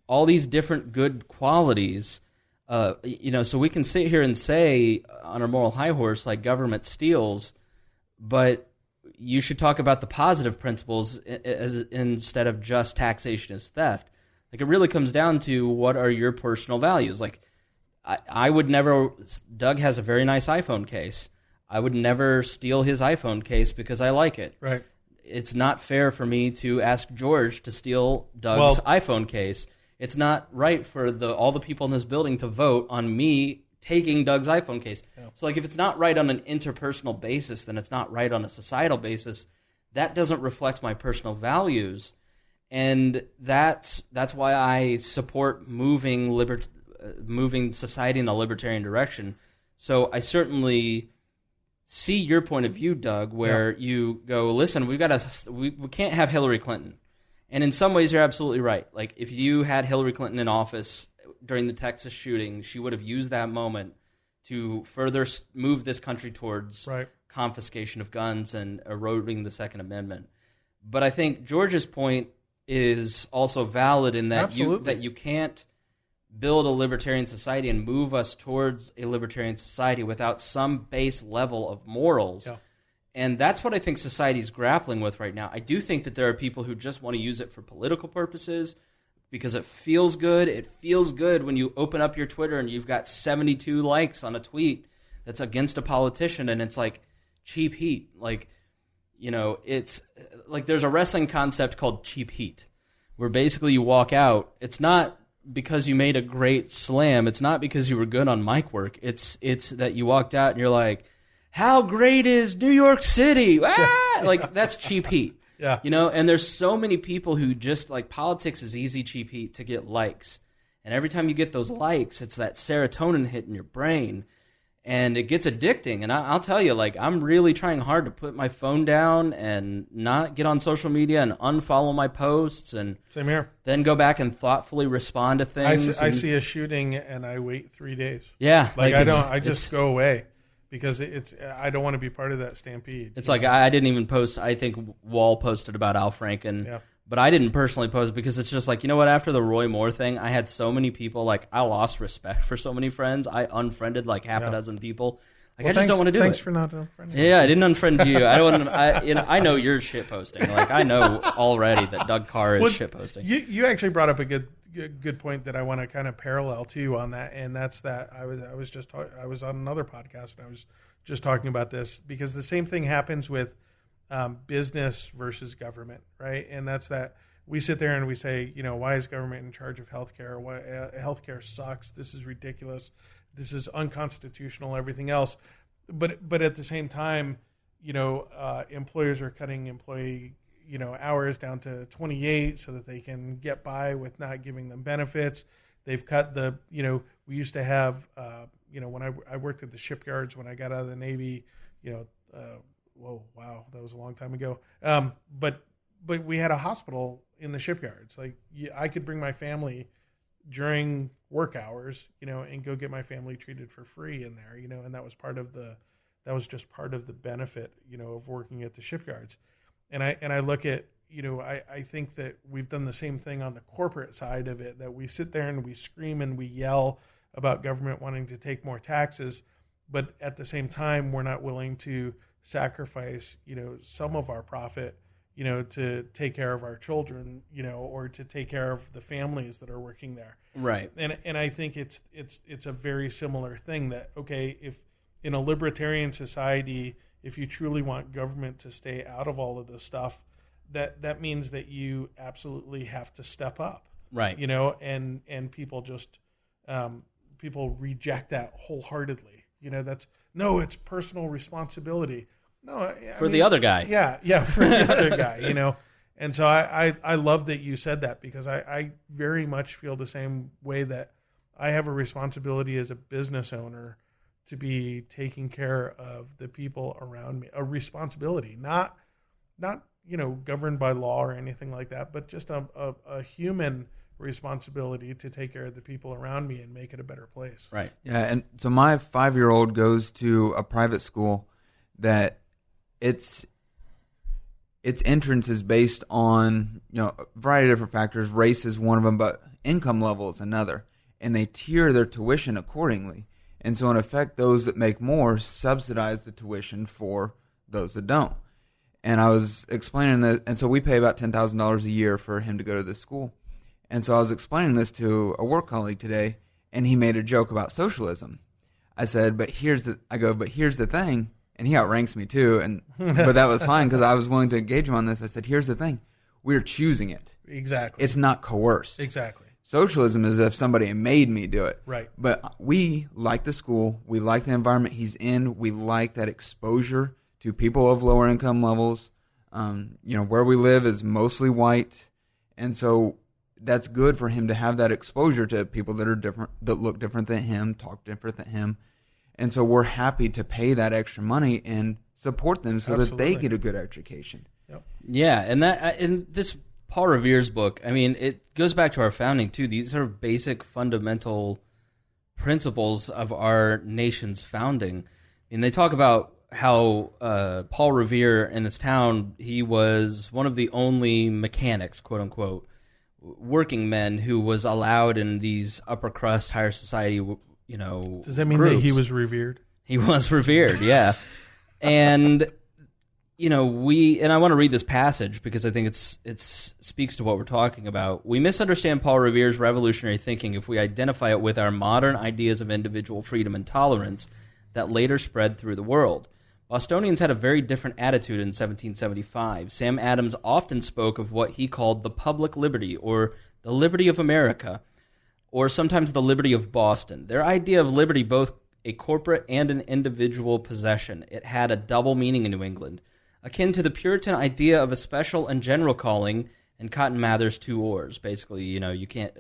Speaker 1: all these different good qualities. So we can sit here and say on our moral high horse, like government steals, but you should talk about the positive principles instead of just taxation as theft. Like it really comes down to what are your personal values. Like I would never, Doug has a very nice iPhone case. I would never steal his iPhone case because I like it.
Speaker 2: Right.
Speaker 1: It's not fair for me to ask George to steal Doug's iPhone case. It's not right for all the people in this building to vote on me taking Doug's iPhone case. Yeah. So like if it's not right on an interpersonal basis, then it's not right on a societal basis. That doesn't reflect my personal values. And that's why I support moving society in a libertarian direction. So I certainly see your point of view, Doug, where you go, listen, we can't have Hillary Clinton. And in some ways, you're absolutely right. Like, if you had Hillary Clinton in office during the Texas shooting, she would have used that moment to further move this country towards confiscation of guns and eroding the Second Amendment. But I think George's point is also valid in that you can't build a libertarian society and move us towards a libertarian society without some base level of morals. Yeah. And that's what I think society's grappling with right now. I do think that there are people who just want to use it for political purposes because it feels good. It feels good when you open up your Twitter and you've got 72 likes on a tweet that's against a politician, and it's like cheap heat. Like, it's like there's a wrestling concept called cheap heat, where basically you walk out. It's not because you made a great slam. It's not because you were good on mic work. It's that you walked out and you're like, how great is New York City? Ah! Like, that's cheap heat.
Speaker 2: Yeah.
Speaker 1: And there's so many people who just, like, politics is easy cheap heat to get likes. And every time you get those likes, it's that serotonin hit in your brain. And it gets addicting. And I'll tell you, like, I'm really trying hard to put my phone down and not get on social media and unfollow my posts. And
Speaker 2: same here.
Speaker 1: Then go back and thoughtfully respond to things.
Speaker 2: I see a shooting and I wait 3 days.
Speaker 1: Yeah.
Speaker 2: I just go away. Because I don't want to be part of that stampede.
Speaker 1: It's like I didn't even post. I think Wall posted about Al Franken, but I didn't personally post because it's just like, you know what? After the Roy Moore thing, I had so many people. Like, I lost respect for so many friends. I unfriended like half a dozen people. Like, I just don't want to do it.
Speaker 2: Thanks for not unfriending.
Speaker 1: Yeah, I didn't unfriend you. I don't. I know you're shit posting. Like, I know already that Doug Karr is shit posting.
Speaker 2: You actually brought up a good point that I want to kind of parallel to you on that, and that's that I was on another podcast and I was just talking about this because the same thing happens with business versus government, right? And that's that we sit there and we say, why is government in charge of healthcare? Why healthcare sucks? This is ridiculous. This is unconstitutional. Everything else, but at the same time, employers are cutting employee hours down to 28 so that they can get by with not giving them benefits. They've cut we used to have, when I worked at the shipyards when I got out of the Navy, whoa, wow, that was a long time ago. But we had a hospital in the shipyards. Like I could bring my family during work hours, and go get my family treated for free in there, and that was just part of the benefit, of working at the shipyards. And I look at, I think that we've done the same thing on the corporate side of it, that we sit there and we scream and we yell about government wanting to take more taxes, but at the same time, we're not willing to sacrifice, some of our profit, to take care of our children, or to take care of the families that are working there.
Speaker 1: Right.
Speaker 2: And I think it's a very similar thing that, okay, if in a libertarian society, if you truly want government to stay out of all of this stuff, that means that you absolutely have to step up.
Speaker 1: Right.
Speaker 2: And people just, people reject that wholeheartedly. It's personal responsibility. No,
Speaker 1: for the other guy.
Speaker 2: Yeah, for the other guy, And so I love that you said that, because I very much feel the same way, that I have a responsibility as a business owner to be taking care of the people around me. A responsibility, not governed by law or anything like that, but just a human responsibility to take care of the people around me and make it a better place.
Speaker 1: Right.
Speaker 3: Yeah, and so my 5-year-old goes to a private school that its entrance is based on a variety of different factors. Race is one of them, but income level is another, and they tier their tuition accordingly. And so in effect, those that make more subsidize the tuition for those that don't. And I was explaining that, and so we pay about $10,000 a year for him to go to this school. And so I was explaining this to a work colleague today, and he made a joke about socialism. I said, but here's the thing. And he outranks me too, but that was fine because I was willing to engage him on this. I said, here's the thing. We're choosing it.
Speaker 2: Exactly.
Speaker 3: It's not coerced.
Speaker 2: Exactly.
Speaker 3: Socialism is if somebody made me do it.
Speaker 2: Right.
Speaker 3: But we like the school. We like the environment he's in. We like that exposure to people of lower income levels. Where we live is mostly white. And so that's good for him to have that exposure to people that are different, that look different than him, talk different than him. And so we're happy to pay that extra money and support them so that they get a good education.
Speaker 2: Yep.
Speaker 1: Yeah, and that in this Paul Revere's book, I mean, it goes back to our founding too. These are basic fundamental principles of our nation's founding. And they talk about how Paul Revere in this town, he was one of the only mechanics, quote unquote, working men who was allowed in these upper crust, higher society,
Speaker 2: Does that mean
Speaker 1: groups.
Speaker 2: that he was revered?
Speaker 1: He was revered, yeah. And I want to read this passage because I think it speaks to what we're talking about. We misunderstand Paul Revere's revolutionary thinking if we identify it with our modern ideas of individual freedom and tolerance that later spread through the world. Bostonians had a very different attitude in 1775. Sam Adams often spoke of what he called the public liberty, or the liberty of America, or sometimes the liberty of Boston. Their idea of liberty, both a corporate and an individual possession, it had a double meaning in New England, akin to the Puritan idea of a special and general calling in Cotton Mather's Two Oars. Basically, you can't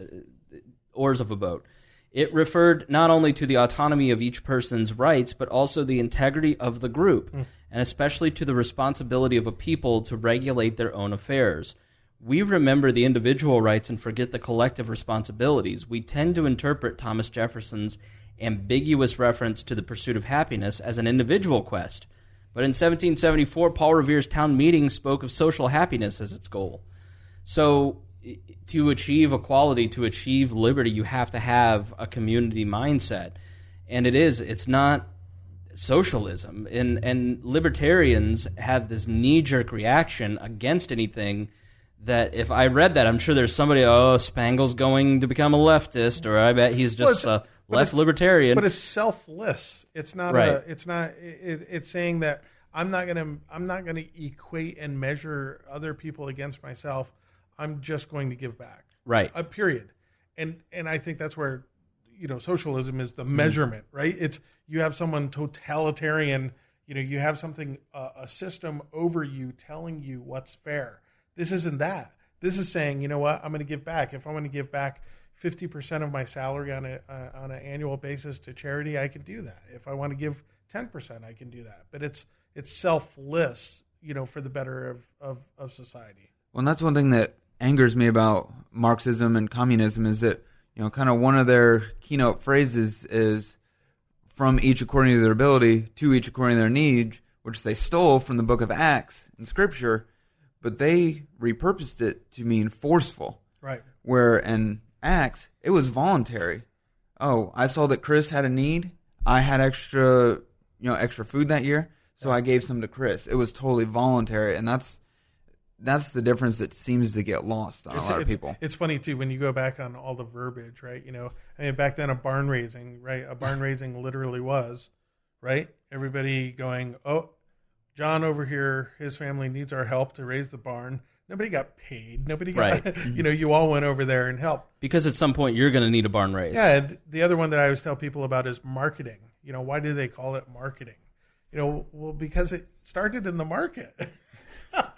Speaker 1: oars of a boat. It referred not only to the autonomy of each person's rights, but also the integrity of the group, and especially to the responsibility of a people to regulate their own affairs. We remember the individual rights and forget the collective responsibilities. We tend to interpret Thomas Jefferson's ambiguous reference to the pursuit of happiness as an individual quest. But in 1774, Paul Revere's town meeting spoke of social happiness as its goal. So to achieve equality, to achieve liberty, you have to have a community mindset. And it's not socialism. And libertarians have this knee-jerk reaction against anything that if I read that, I'm sure there's somebody, Spangle's going to become a leftist, or I bet he's just a left libertarian.
Speaker 2: But it's selfless. It's not
Speaker 1: right.
Speaker 2: It's saying that I'm not gonna equate and measure other people against myself. I'm just going to give back.
Speaker 1: Right.
Speaker 2: Period. And I think that's where socialism is the measurement, right? It's you have someone totalitarian, you have something a system over you telling you what's fair. This isn't that. This is saying, you know what, I'm going to give back. If I want to give back 50% of my salary on an annual basis to charity, I can do that. If I want to give 10%, I can do that. But it's selfless, for the better of society.
Speaker 3: Well, and that's one thing that angers me about Marxism and communism is that kind of one of their keynote phrases is from each according to their ability, to each according to their need, which they stole from the book of Acts in Scripture, but they repurposed it to mean forceful.
Speaker 2: Right.
Speaker 3: Where in Acts, it was voluntary. Oh, I saw that Chris had a need. I had extra food that year, so I gave some to Chris. It was totally voluntary, and that's the difference that seems to get lost on a lot of people.
Speaker 2: It's funny, too, when you go back on all the verbiage, right? Back then a barn raising, right? A barn raising literally was, right? Everybody going, oh, John over here, his family needs our help to raise the barn. Nobody got paid. Nobody got, you all went over there and helped.
Speaker 1: Because at some point you're going to need a barn raised.
Speaker 2: Yeah, the other one that I always tell people about is marketing. Why do they call it marketing? Well, because it started in the market.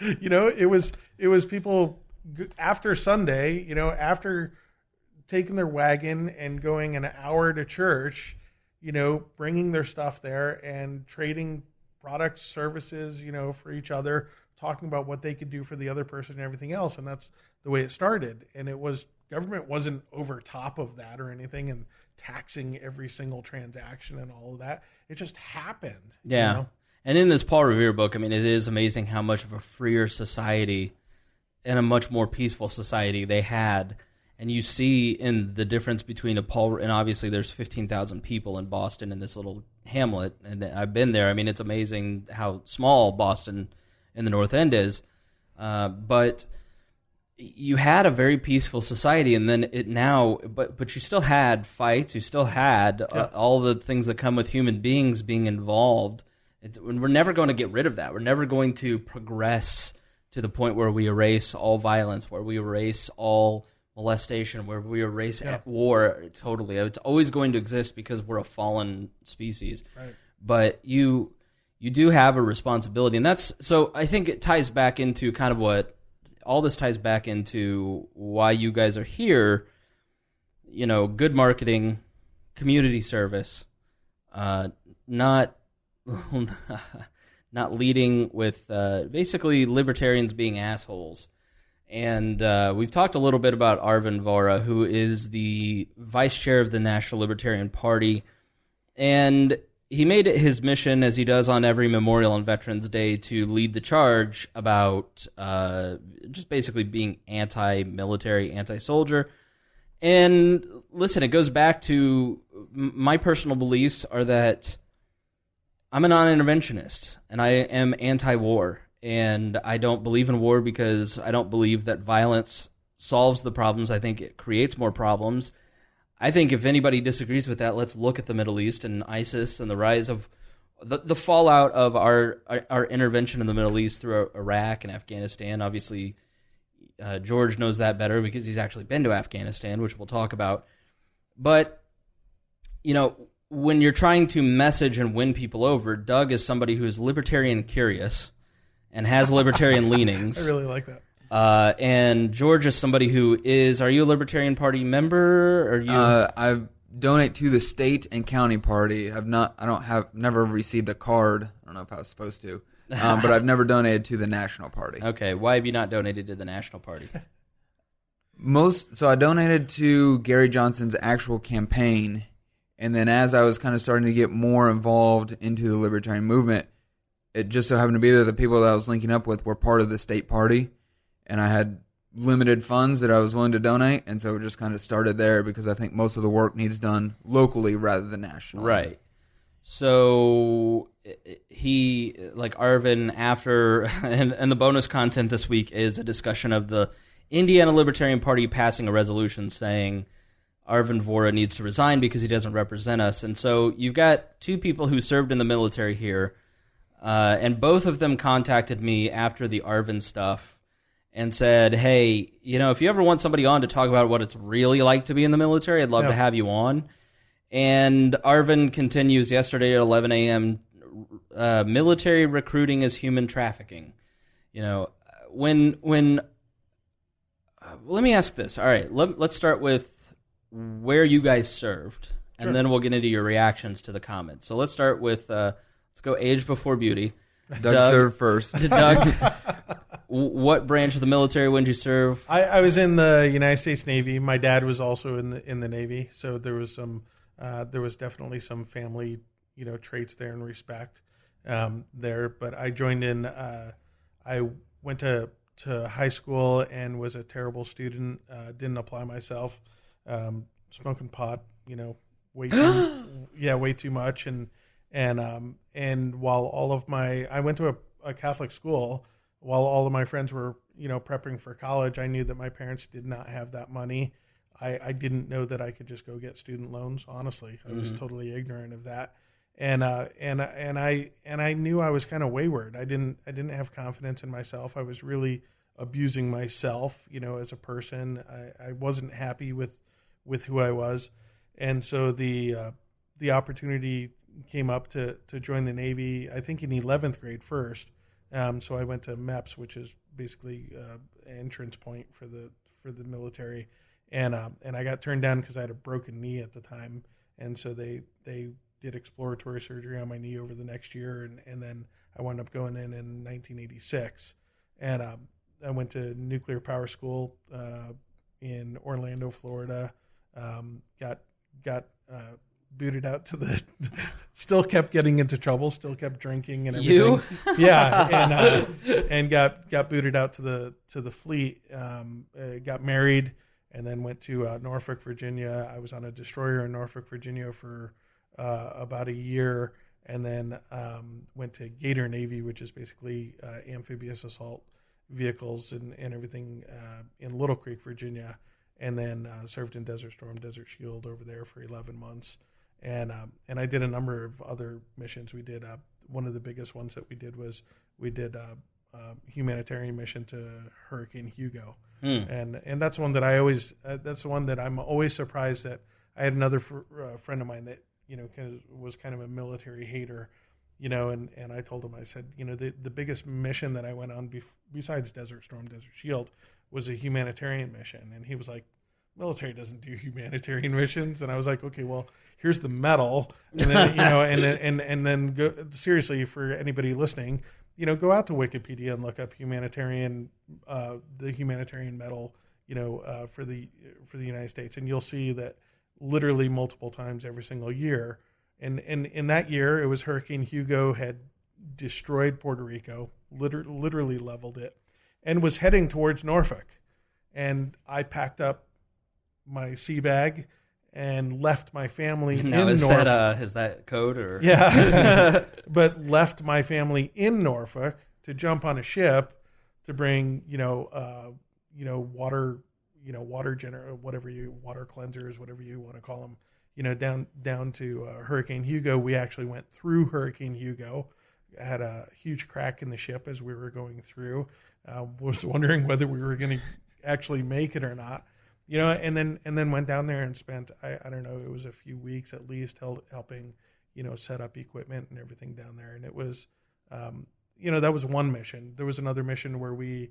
Speaker 2: It was people after Sunday, after taking their wagon and going an hour to church, bringing their stuff there and trading products, services, for each other, talking about what they could do for the other person and everything else. And that's the way it started. And government wasn't over top of that or anything and taxing every single transaction and all of that. It just happened.
Speaker 1: Yeah. And in this Paul Revere book, it is amazing how much of a freer society and a much more peaceful society they had. And you see in the difference between and obviously there's 15,000 people in Boston in this little hamlet, and I've been there. It's amazing how small Boston in the North End is. But you had a very peaceful society, and then but you still had fights, you still had all the things that come with human beings being involved. We're never going to get rid of that. We're never going to progress to the point where we erase all violence, where we erase all molestation, where we erase war totally. It's always going to exist because we're a fallen species.
Speaker 2: Right.
Speaker 1: But you do have a responsibility, and so I think it ties back into kind of what all this ties back into why you guys are here. Good marketing, community service, not leading with basically libertarians being assholes. And we've talked a little bit about Arvind Vora, who is the vice chair of the National Libertarian Party. And he made it his mission, as he does on every Memorial and Veterans Day, to lead the charge about just basically being anti-military, anti-soldier. And listen, it goes back to my personal beliefs are that I'm a non-interventionist, and I am anti-war. And I don't believe in war because I don't believe that violence solves the problems. I think it creates more problems. I think if anybody disagrees with that, let's look at the Middle East and ISIS and the rise of the fallout of our intervention in the Middle East through Iraq and Afghanistan. Obviously, George knows that better because he's actually been to Afghanistan, which we'll talk about. But, when you're trying to message and win people over, Doug is somebody who is libertarian curious and has libertarian leanings.
Speaker 2: I really like that.
Speaker 3: And
Speaker 1: George is somebody who is. Are you a Libertarian Party member? Or you?
Speaker 3: I donate to the state and county party. Never received a card. I don't know if I was supposed to, but I've never donated to the national party.
Speaker 1: Okay, why have you not donated to the national party?
Speaker 3: So I donated to Gary Johnson's actual campaign, and then as I was kind of starting to get more involved into the libertarian movement, it just so happened to be that the people that I was linking up with were part of the state party, and I had limited funds that I was willing to donate, and so it just kind of started there because I think most of the work needs done locally rather than nationally.
Speaker 1: Right. So he, like Arvin, after, and the bonus content this week is a discussion of the Indiana Libertarian Party passing a resolution saying Arvind Vora needs to resign because he doesn't represent us. And so you've got two people who served in the military here, and both of them contacted me after the Arvind stuff and said, hey, if you ever want somebody on to talk about what it's really like to be in the military, I'd love to have you on. And Arvind continues yesterday at 11 a.m., military recruiting is human trafficking. Let me ask this. All right, let's start with where you guys served, and then we'll get into your reactions to the comments. So let's start with, let's go age before beauty.
Speaker 3: Doug served first.
Speaker 1: Doug, What branch of the military? When did you serve?
Speaker 2: I was in the United States Navy. My dad was also in the Navy, so there was definitely some family traits there and respect there. But I joined in. I went to high school and was a terrible student. Didn't apply myself. Smoking pot, way too much. And while all of I went to a Catholic school, while all of my friends were, prepping for college, I knew that my parents did not have that money. I didn't know that I could just go get student loans. Honestly, I was totally ignorant of that. And I knew I was kind of wayward. I didn't have confidence in myself. I was really abusing myself, as a person. I wasn't happy with who I was. And so the opportunity came up to join the Navy, I think in 11th grade first. So I went to MEPS, which is basically an entrance point for the military. And I got turned down because I had a broken knee at the time. And so they did exploratory surgery on my knee over the next year. And then I wound up going in 1986. And I went to nuclear power school in Orlando, Florida. Got booted out to the still kept getting into trouble, still kept drinking and everything.
Speaker 1: You?
Speaker 2: Yeah. And got booted out to the fleet, got married, and then went to Norfolk, Virginia. I was on a destroyer in Norfolk, Virginia for about a year, and then went to Gator Navy, which is basically amphibious assault vehicles and everything in Little Creek, Virginia, and then served in Desert Storm, Desert Shield over there for 11 months. And I did a number of other missions. We did one of the biggest ones that we did was a humanitarian mission to Hurricane Hugo, and that's one that that's the one that I'm always surprised that I had another friend of mine that was kind of a military hater, and I told him, I said, the biggest mission that I went on besides Desert Storm, Desert Shield was a humanitarian mission, and he was like, military doesn't do humanitarian missions. And I was like, okay, well, here's the medal. And then, and then go, seriously, for anybody listening, go out to Wikipedia and look up the humanitarian medal, for the United States. And you'll see that literally multiple times every single year. And in that year, it was Hurricane Hugo had destroyed Puerto Rico, literally leveled it, and was heading towards Norfolk. And I packed up my sea bag and left my family in Norfolk.
Speaker 1: Is that code or?
Speaker 2: Yeah. But left my family in Norfolk to jump on a ship to bring, water, water cleansers, whatever you want to call them, down to Hurricane Hugo. We actually went through Hurricane Hugo. I had a huge crack in the ship as we were going through. Was wondering whether we were going to actually make it or not. And then went down there and spent, I don't know, it was a few weeks at least helping, set up equipment and everything down there. And it was, that was one mission. There was another mission where we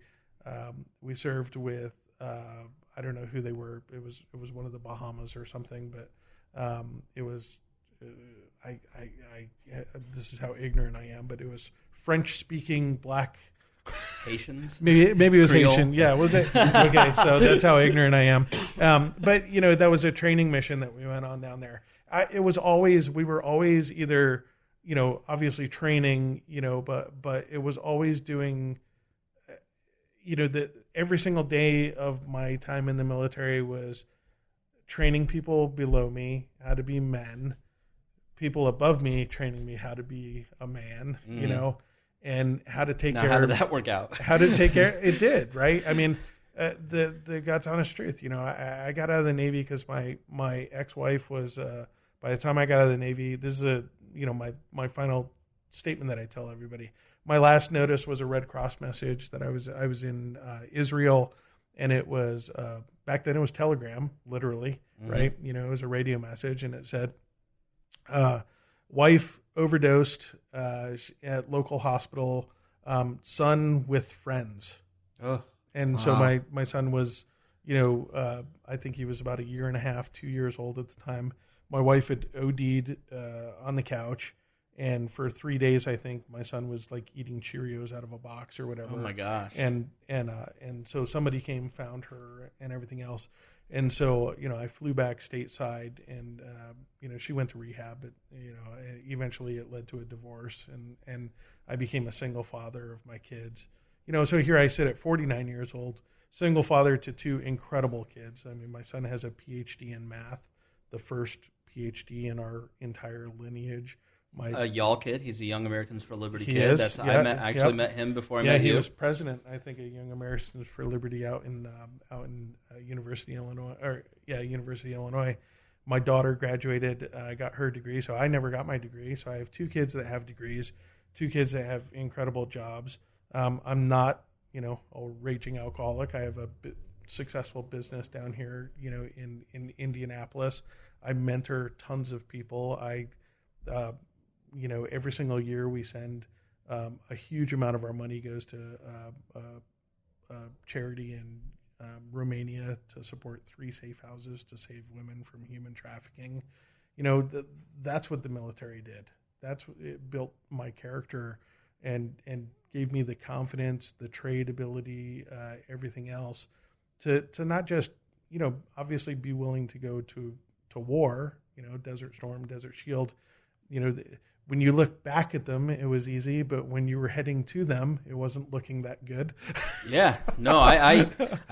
Speaker 2: served with, I don't know who they were. It was one of the Bahamas or something, but it was, this is how ignorant I am, but it was French speaking black
Speaker 1: Haitians?
Speaker 2: Maybe it was
Speaker 1: Creole?
Speaker 2: Haitian. Yeah, was it? Okay, so that's how ignorant I am. But that was a training mission that we went on down there. We were always either, obviously training, but it was always doing, every single day of my time in the military was training people below me how to be men, people above me training me how to be a man, and how to take care.
Speaker 1: How did that work out?
Speaker 2: How to take care. It did, right? I mean, the God's honest truth. I got out of the Navy because my ex-wife was. By the time I got out of the Navy, this is my final statement that I tell everybody. My last notice was a Red Cross message that I was in Israel, and it was back then it was telegram, literally, right? It was a radio message, and it said, "Wife overdosed at local hospital, son with friends."
Speaker 1: Oh,
Speaker 2: and
Speaker 3: wow.
Speaker 2: So my son was, I think he was about 1.5 years, 2 years old at the time. My wife had OD'd on the couch, And for 3 days, I think my son was like eating Cheerios out of a box or whatever.
Speaker 1: Oh my gosh!
Speaker 2: And so somebody came, found her, and everything else. And so I flew back stateside, and she went to rehab. But eventually it led to a divorce, and I became a single father of my kids. So here I sit at 49 years old, single father to 2 incredible kids. I mean, my son has a PhD in math, the first PhD in our entire lineage.
Speaker 1: Y'all kid, he's a Young Americans for Liberty
Speaker 2: He
Speaker 1: kid.
Speaker 2: is,
Speaker 1: I met him before I met you.
Speaker 2: Yeah, he was president, I think, of Young Americans for Liberty out in University, Illinois. My daughter graduated, got her degree, so I never got my degree. So I have 2 kids that have degrees, 2 kids that have incredible jobs. I'm not, a raging alcoholic. I have a successful business down here, in Indianapolis. I mentor tons of people. Every single year we send a huge amount of our money goes to charity in Romania to support 3 safe houses to save women from human trafficking. That's what the military did. It built my character and gave me the confidence, the trade ability, everything else to not just, obviously be willing to go to war, Desert Storm, Desert Shield, when you look back at them, it was easy, but when you were heading to them, it wasn't looking that good.
Speaker 1: Yeah, no, I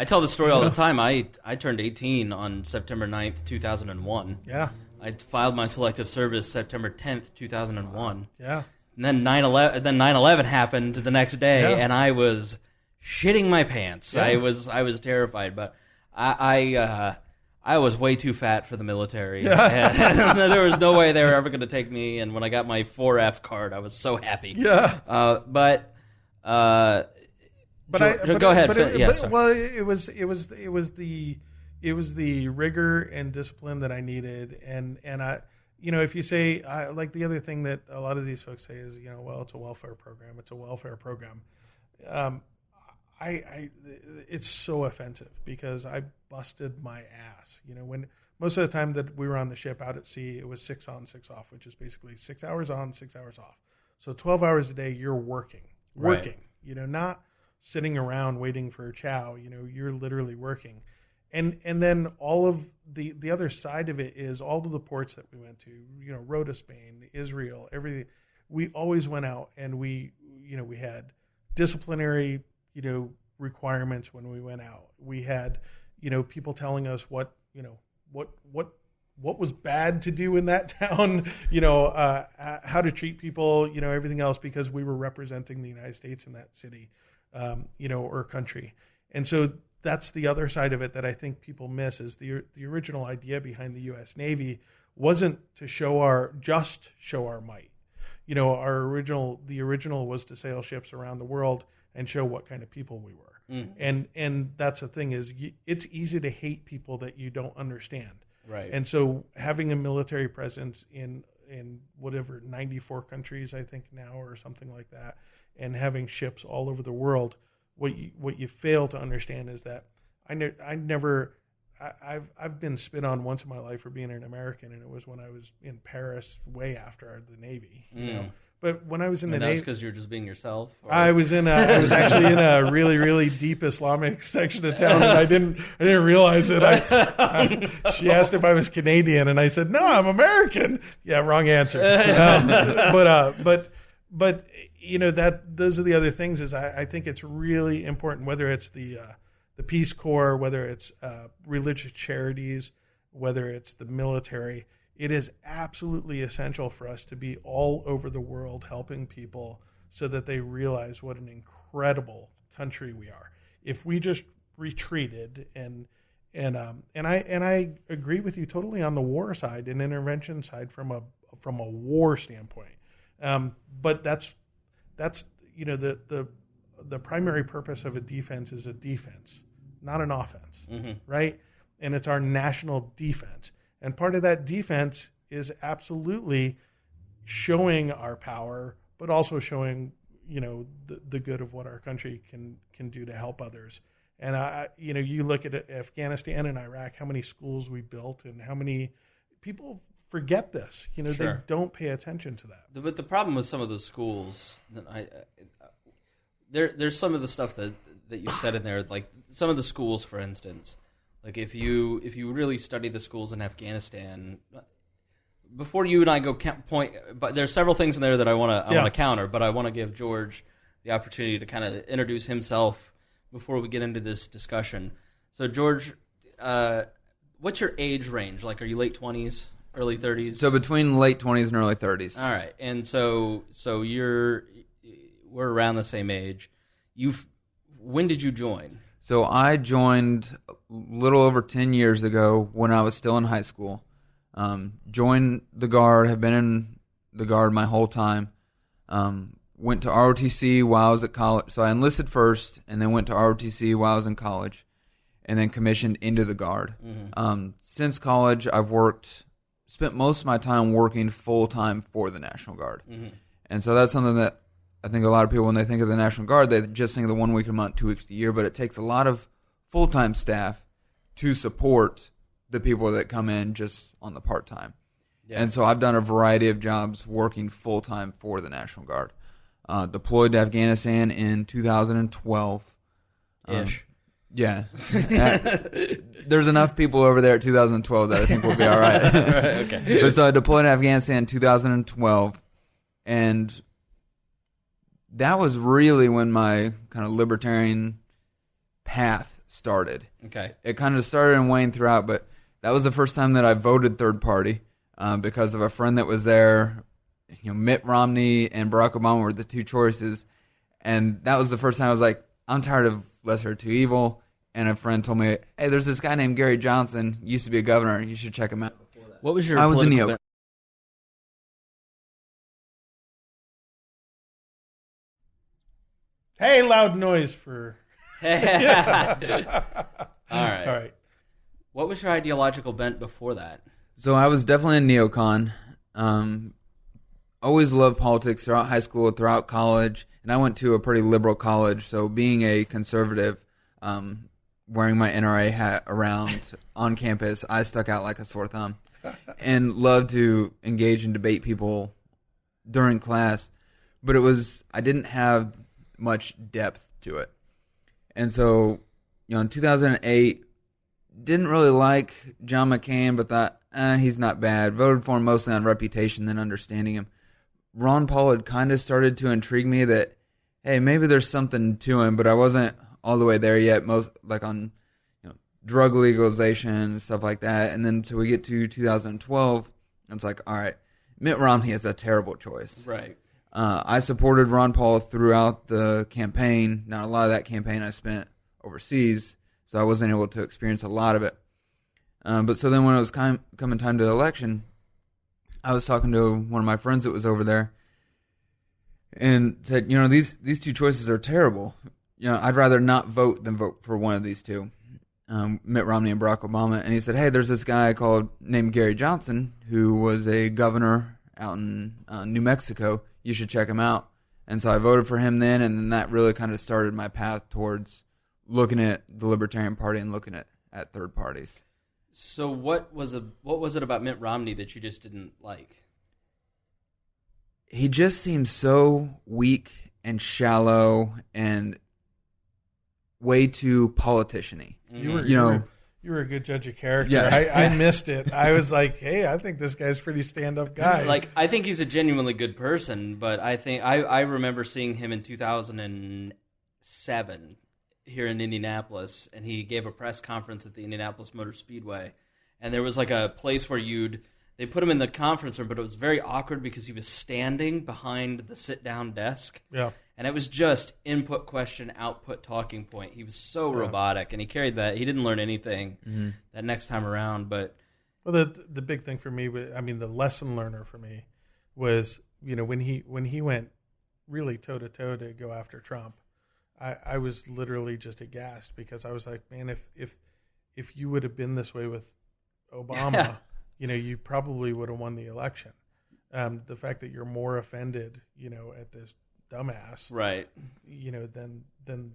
Speaker 1: tell the story all the time. I turned 18 on September 9th, 2001.
Speaker 2: Yeah.
Speaker 1: I filed my selective service September 10th, 2001.
Speaker 2: Yeah.
Speaker 1: And then 9/11 happened the next day, and I was shitting my pants.
Speaker 2: Yeah.
Speaker 1: I was terrified, but I was way too fat for the military. And there was no way they were ever going to take me. And when I got my 4F card, I was so happy.
Speaker 2: Yeah.
Speaker 1: Go ahead.
Speaker 2: It was the rigor and discipline that I needed. And I, if you say, like the other thing that a lot of these folks say is, well, it's a welfare program. It's a welfare program. It's so offensive because I busted my ass. When most of the time that we were on the ship out at sea, it was 6 on, 6 off, which is basically 6 hours on, 6 hours off. So 12 hours a day, you're working,
Speaker 1: Right.
Speaker 2: Not sitting around waiting for a chow. You're literally working. And then all of the other side of it is all of the ports that we went to, Rhoda, Spain, Israel, everything. We always went out and we had disciplinary, requirements when we went out. We had, people telling us what was bad to do in that town, how to treat people, everything else, because we were representing the United States in that city, or country. And so that's the other side of it that I think people miss is the original idea behind the U.S. Navy wasn't to show our might. The original was to sail ships around the world and show what kind of people we were. Mm. And that's the thing is it's easy to hate people that you don't understand.
Speaker 1: Right.
Speaker 2: And so having a military presence in whatever 94 countries, I think now, or something like that, and having ships all over the world, what you fail to understand is that I've been spit on once in my life for being an American, and it was when I was in Paris way after the Navy, But when I was in the Navy,
Speaker 1: that's because you're just being yourself. Or?
Speaker 2: I was actually in a really, really deep Islamic section of town, and I didn't realize it. She asked if I was Canadian, and I said, "No, I'm American." Yeah, wrong answer. But those are the other things. Is I think it's really important, whether it's the Peace Corps, whether it's religious charities, whether it's the military. It is absolutely essential for us to be all over the world helping people so that they realize what an incredible country we are. If we just retreated and I agree with you totally on the war side and intervention side from a war standpoint. But that's the primary purpose of a defense is a defense, not an offense, right? And it's our national defense. And part of that defense is absolutely showing our power, but also showing, the good of what our country can do to help others. And you look at Afghanistan and Iraq, how many schools we built and how many people forget this. You know,
Speaker 1: Sure.
Speaker 2: they don't pay attention to that.
Speaker 1: But the problem with some of those schools, there's some of the stuff that you said in there, like some of the schools, for instance, like if you really study the schools in Afghanistan, before you and I go point, but there's several things in there that I want to counter, but I want to give George the opportunity to kind of introduce himself before we get into this discussion. So George, what's your age range? Like, are you late 20s, early 30s?
Speaker 3: So between late 20s and early 30s.
Speaker 1: All right, and so we're around the same age. When did you join?
Speaker 3: So I joined a little over 10 years ago when I was still in high school. Joined the Guard, have been in the Guard my whole time. Went to ROTC while I was at college. So I enlisted first and then went to ROTC while I was in college and then commissioned into the Guard. Mm-hmm. Since college, I've spent most of my time working full-time for the National Guard. Mm-hmm. And so that's something that I think a lot of people, when they think of the National Guard, they just think of the 1 week a month, 2 weeks a year, but it takes a lot of full-time staff to support the people that come in just on the part-time. Yeah. And so I've done a variety of jobs working full-time for the National Guard. Deployed to Afghanistan in 2012.
Speaker 1: Ish.
Speaker 3: Yeah. There's enough people over there at 2012 that I think we'll be all right.
Speaker 1: Right, okay.
Speaker 3: But so I deployed to Afghanistan in 2012, and that was really when my kind of libertarian path started.
Speaker 1: Okay.
Speaker 3: It kind of started and waned throughout, but that was the first time that I voted third party because of a friend that was there. You know, Mitt Romney and Barack Obama were the two choices, and that was the first time I was like, I'm tired of lesser of two evil. And a friend told me, hey, there's this guy named Gary Johnson, used to be a governor, you should check him out.
Speaker 1: What was your
Speaker 3: I was in
Speaker 1: political
Speaker 3: Neo.
Speaker 2: Hey, loud noise for...
Speaker 1: All right.
Speaker 2: All right.
Speaker 1: What was your ideological bent before that?
Speaker 3: So I was definitely a neocon. Always loved politics throughout high school, throughout college, and I went to a pretty liberal college, so being a conservative, wearing my NRA hat around on campus, I stuck out like a sore thumb and loved to engage and debate people during class, but I didn't have much depth to it. And so, you know, in 2008, didn't really like John McCain, but thought, he's not bad. Voted for him mostly on reputation than understanding him. Ron Paul had kind of started to intrigue me that, hey, maybe there's something to him, but I wasn't all the way there yet, most like on drug legalization and stuff like that. And then so we get to 2012, and it's like, all right, Mitt Romney is a terrible choice.
Speaker 1: Right.
Speaker 3: I supported Ron Paul throughout the campaign. Now, a lot of that campaign I spent overseas, so I wasn't able to experience a lot of it. But so then when it was coming time to the election, I was talking to one of my friends that was over there and said, you know, these two choices are terrible. You know, I'd rather not vote than vote for one of these two, Mitt Romney and Barack Obama. And he said, hey, there's this guy named Gary Johnson who was a governor out in New Mexico. You should check him out. And so I voted for him then, and then that really kind of started my path towards looking at the Libertarian Party and looking at third parties.
Speaker 1: So what was it about Mitt Romney that you just didn't like?
Speaker 3: He just seemed so weak and shallow and way too politician-y.
Speaker 2: You were a good judge of character. Yeah. I missed it. I was like, hey, I think this guy's a pretty stand-up guy.
Speaker 1: Like, I think he's a genuinely good person, but I think I remember seeing him in 2007 here in Indianapolis, and he gave a press conference at the Indianapolis Motor Speedway, and there was like a place where they put him in the conference room, but it was very awkward because he was standing behind the sit-down desk.
Speaker 2: Yeah.
Speaker 1: And it was just input, question, output, talking point. He was so robotic, and he carried that. He didn't learn anything that next time around. But
Speaker 2: well, the big thing for me, the lesson learner for me was, when he went really toe to toe to go after Trump, I was literally just aghast because I was like, man, if you would have been this way with Obama, you probably would have won the election. The fact that you're more offended, at this dumbass,
Speaker 1: right?
Speaker 2: Than than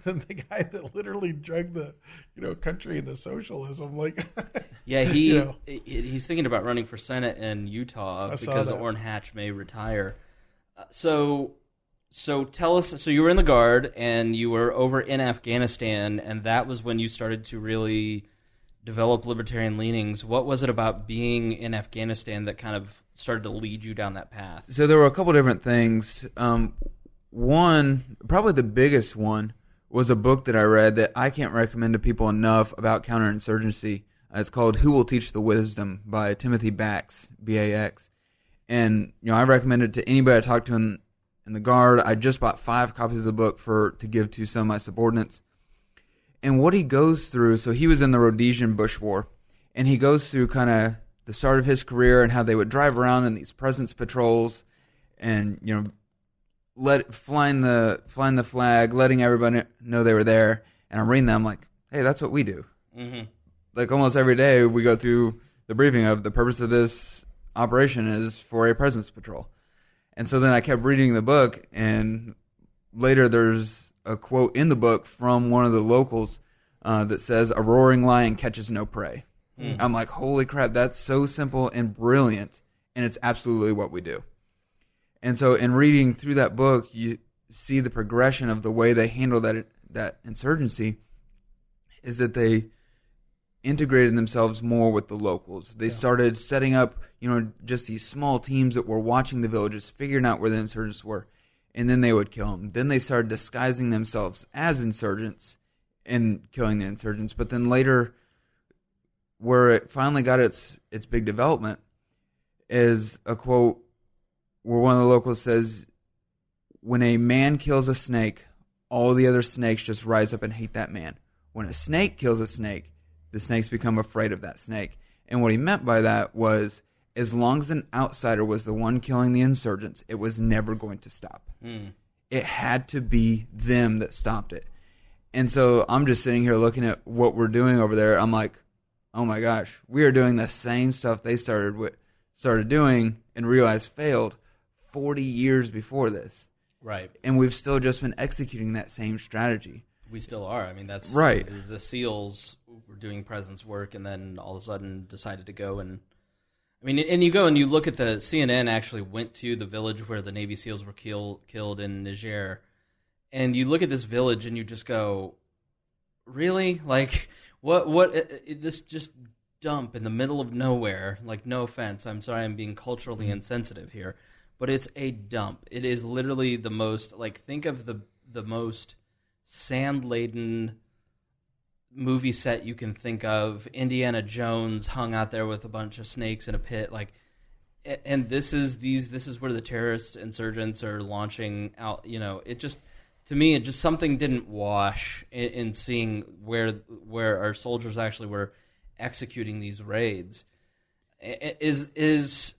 Speaker 2: the guy that literally dragged the country into socialism. Like,
Speaker 1: Yeah, he's thinking about running for Senate in Utah because Orrin Hatch may retire. So tell us. So you were in the Guard and you were over in Afghanistan, and that was when you started to really develop libertarian leanings. What was it about being in Afghanistan that kind of started to lead you down that path?
Speaker 3: So there were a couple different things. One, probably the biggest one, was a book that I read that I can't recommend to people enough about counterinsurgency. It's called Who Will Teach the Wisdom by Timothy Bax, B-A-X. And I recommend it to anybody I talk to in the Guard. I just bought 5 copies of the book to give to some of my subordinates. And what he goes through, so he was in the Rhodesian Bush War, and he goes through kind of the start of his career and how they would drive around in these presence patrols and, flying the flag, letting everybody know they were there. And I'm reading that, I'm like, hey, that's what we do. Mm-hmm. Like almost every day we go through the briefing of the purpose of this operation is for a presence patrol. And so then I kept reading the book, and later there's a quote in the book from one of the locals that says, "A roaring lion catches no prey." Mm. I'm like, holy crap, that's so simple and brilliant, and it's absolutely what we do. And so in reading through that book, you see the progression of the way they handle that insurgency is that they integrated themselves more with the locals. They started setting up, just these small teams that were watching the villages, figuring out where the insurgents were, and then they would kill them. Then they started disguising themselves as insurgents and killing the insurgents. But then later, where it finally got its big development, is a quote where one of the locals says, "When a man kills a snake, all the other snakes just rise up and hate that man. When a snake kills a snake, the snakes become afraid of that snake." And what he meant by that was, as long as an outsider was the one killing the insurgents, it was never going to stop. Mm. It had to be them that stopped it. And so I'm just sitting here looking at what we're doing over there. I'm like, oh my gosh, we are doing the same stuff they started doing and realized failed 40 years before this.
Speaker 1: Right.
Speaker 3: And we've still just been executing that same strategy.
Speaker 1: We still are. I mean, that's
Speaker 3: right.
Speaker 1: The SEALs were doing presence work and then all of a sudden decided to go and you go and you look at the CNN actually went to the village where the Navy SEALs were killed in Niger. And you look at this village and you just go, really? Like, what this just dump in the middle of nowhere, like, no offense, I'm sorry I'm being culturally insensitive here, but it's a dump. It is literally the most, like, think of the most sand-laden movie set you can think of. Indiana Jones hung out there with a bunch of snakes in a pit, like, and this is where the terrorist insurgents are launching out. It just, to me, it just something didn't wash in seeing where our soldiers actually were executing these raids. Is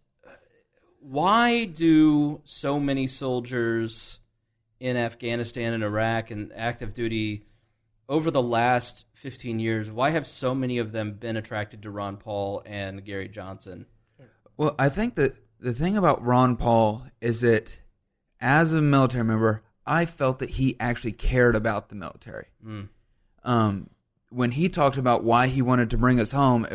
Speaker 1: why do so many soldiers in Afghanistan and Iraq and active duty over the last 15 years, why have so many of them been attracted to Ron Paul and Gary Johnson?
Speaker 3: Well, I think that the thing about Ron Paul is that as a military member, I felt that he actually cared about the military. Mm. When he talked about why he wanted to bring us home,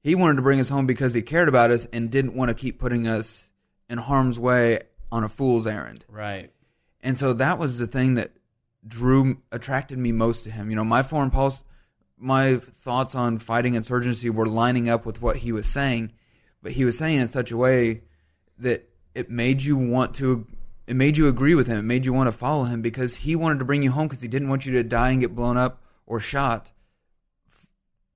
Speaker 3: he wanted to bring us home because he cared about us and didn't want to keep putting us in harm's way on a fool's errand.
Speaker 1: Right.
Speaker 3: And so that was the thing that attracted me most to him. My foreign policy, my thoughts on fighting insurgency were lining up with what he was saying, but he was saying it in such a way that it made you agree with him. It made you want to follow him because he wanted to bring you home because he didn't want you to die and get blown up or shot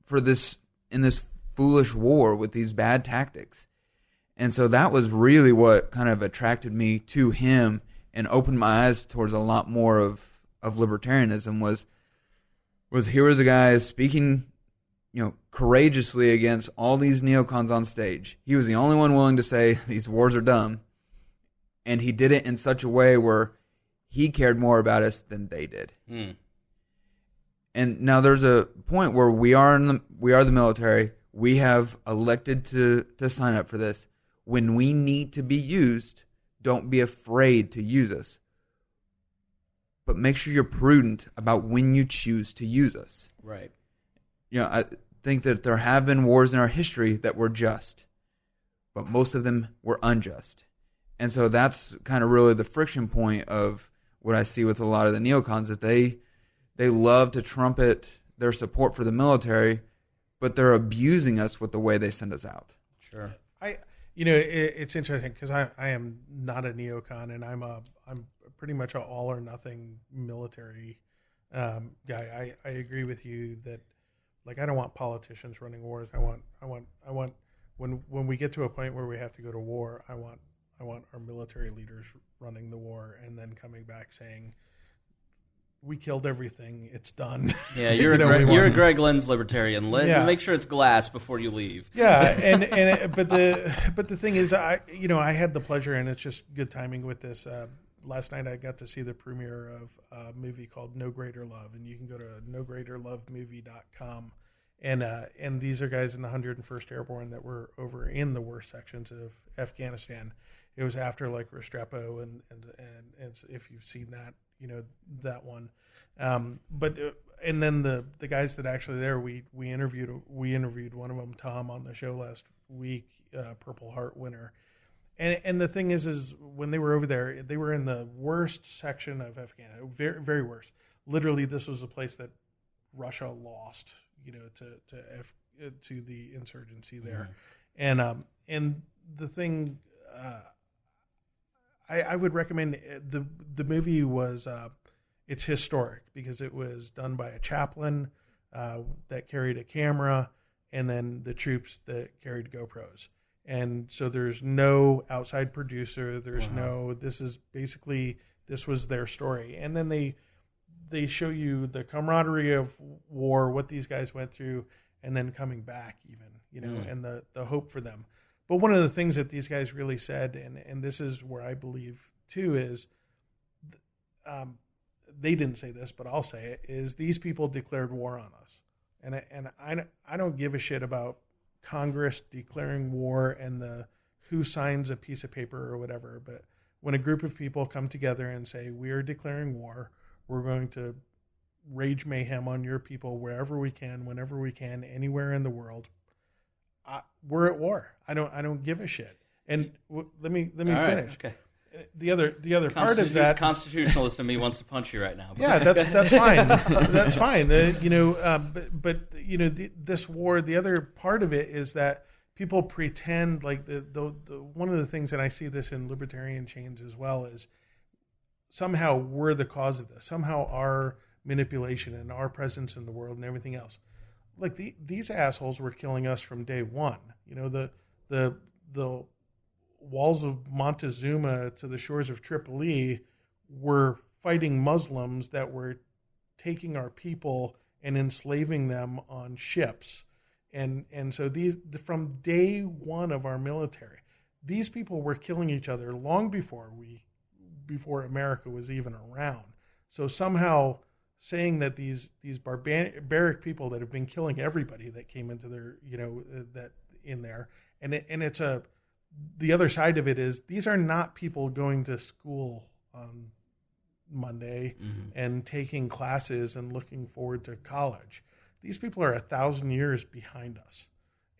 Speaker 3: in this foolish war with these bad tactics. And so that was really what kind of attracted me to him and opened my eyes towards a lot more of libertarianism was here was a guy speaking, courageously against all these neocons on stage. He was the only one willing to say these wars are dumb. And he did it in such a way where he cared more about us than they did. Mm. And now there's a point where we are the military. We have elected to sign up for this. When we need to be used, don't be afraid to use us. But make sure you're prudent about when you choose to use us.
Speaker 1: Right.
Speaker 3: The think that there have been wars in our history that were just, but most of them were unjust. And so that's kind of really the friction point of what I see with a lot of the neocons, that they love to trumpet their support for the military, but they're abusing us with the way they send us out.
Speaker 1: Sure.
Speaker 2: It's interesting because I am not a neocon, and I'm pretty much an all or nothing military guy. I agree with you that, like, I don't want politicians running wars. I want when we get to a point where we have to go to war, I want our military leaders running the war and then coming back saying, we killed everything. It's done.
Speaker 1: Yeah, you're a Greg Lynn's libertarian. Make sure it's glass before you leave.
Speaker 2: Yeah, but the thing is, I had the pleasure, and it's just good timing with this. Last night I got to see the premiere of a movie called No Greater Love, and you can go to nogreaterlovemovie.com. And these are guys in the 101st Airborne that were over in the worst sections of Afghanistan. It was after like Restrepo, and if you've seen that, that one. And then the guys that actually there, we interviewed one of them, Tom, on the show last week, Purple Heart winner. And the thing is when they were over there, they were in the worst section of Afghanistan, very, very worst. Literally, this was a place that Russia lost, to the insurgency there. Mm-hmm. And the thing, I would recommend the movie was it's historic because it was done by a chaplain that carried a camera, and then the troops that carried GoPros. And so there's no outside producer. There's this was their story. And then they show you the camaraderie of war, what these guys went through, and then coming back even, and the hope for them. But one of the things that these guys really said, and this is where I believe too, is they didn't say this, but I'll say it, is these people declared war on us. And I don't give a shit about Congress declaring war and who signs a piece of paper or whatever. But when a group of people come together and say, we are declaring war, we're going to rage mayhem on your people wherever we can, whenever we can, anywhere in the world, we're at war. I don't give a shit. And let me finish.
Speaker 1: Right, okay.
Speaker 2: The other part of that,
Speaker 1: constitutionalist in me wants to punch you right now.
Speaker 2: Yeah, that's fine. That's fine. This war. The other part of it is that people pretend like the one of the things, and I see this in libertarian chains as well, is somehow we're the cause of this. Somehow our manipulation and our presence in the world and everything else. Like these assholes were killing us from day one. The walls of Montezuma to the shores of Tripoli were fighting Muslims that were taking our people and enslaving them on ships. And so from day one of our military, these people were killing each other long before America was even around. So somehow saying that these barbaric people that have been killing everybody that came into their, that in there, and it's the other side of it is these are not people going to school on Monday and taking classes and looking forward to college. These people are 1,000 years behind us,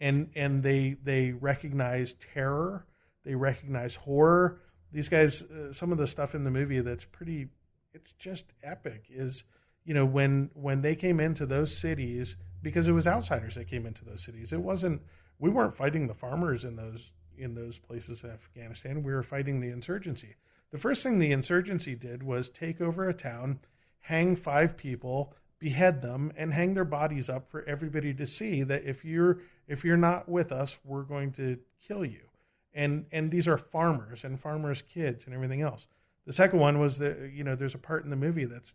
Speaker 2: and they recognize terror, they recognize horror. These guys, some of the stuff in the movie that's it's just epic. Is when they came into those cities, because it was outsiders that came into those cities. We weren't fighting the farmers in those places in Afghanistan. We were fighting the insurgency. The first thing the insurgency did was take over a town, hang 5 people, behead them, and hang their bodies up for everybody to see that if you're not with us, we're going to kill you. And these are farmers and farmers' kids and everything else. The second one was that, there's a part in the movie that's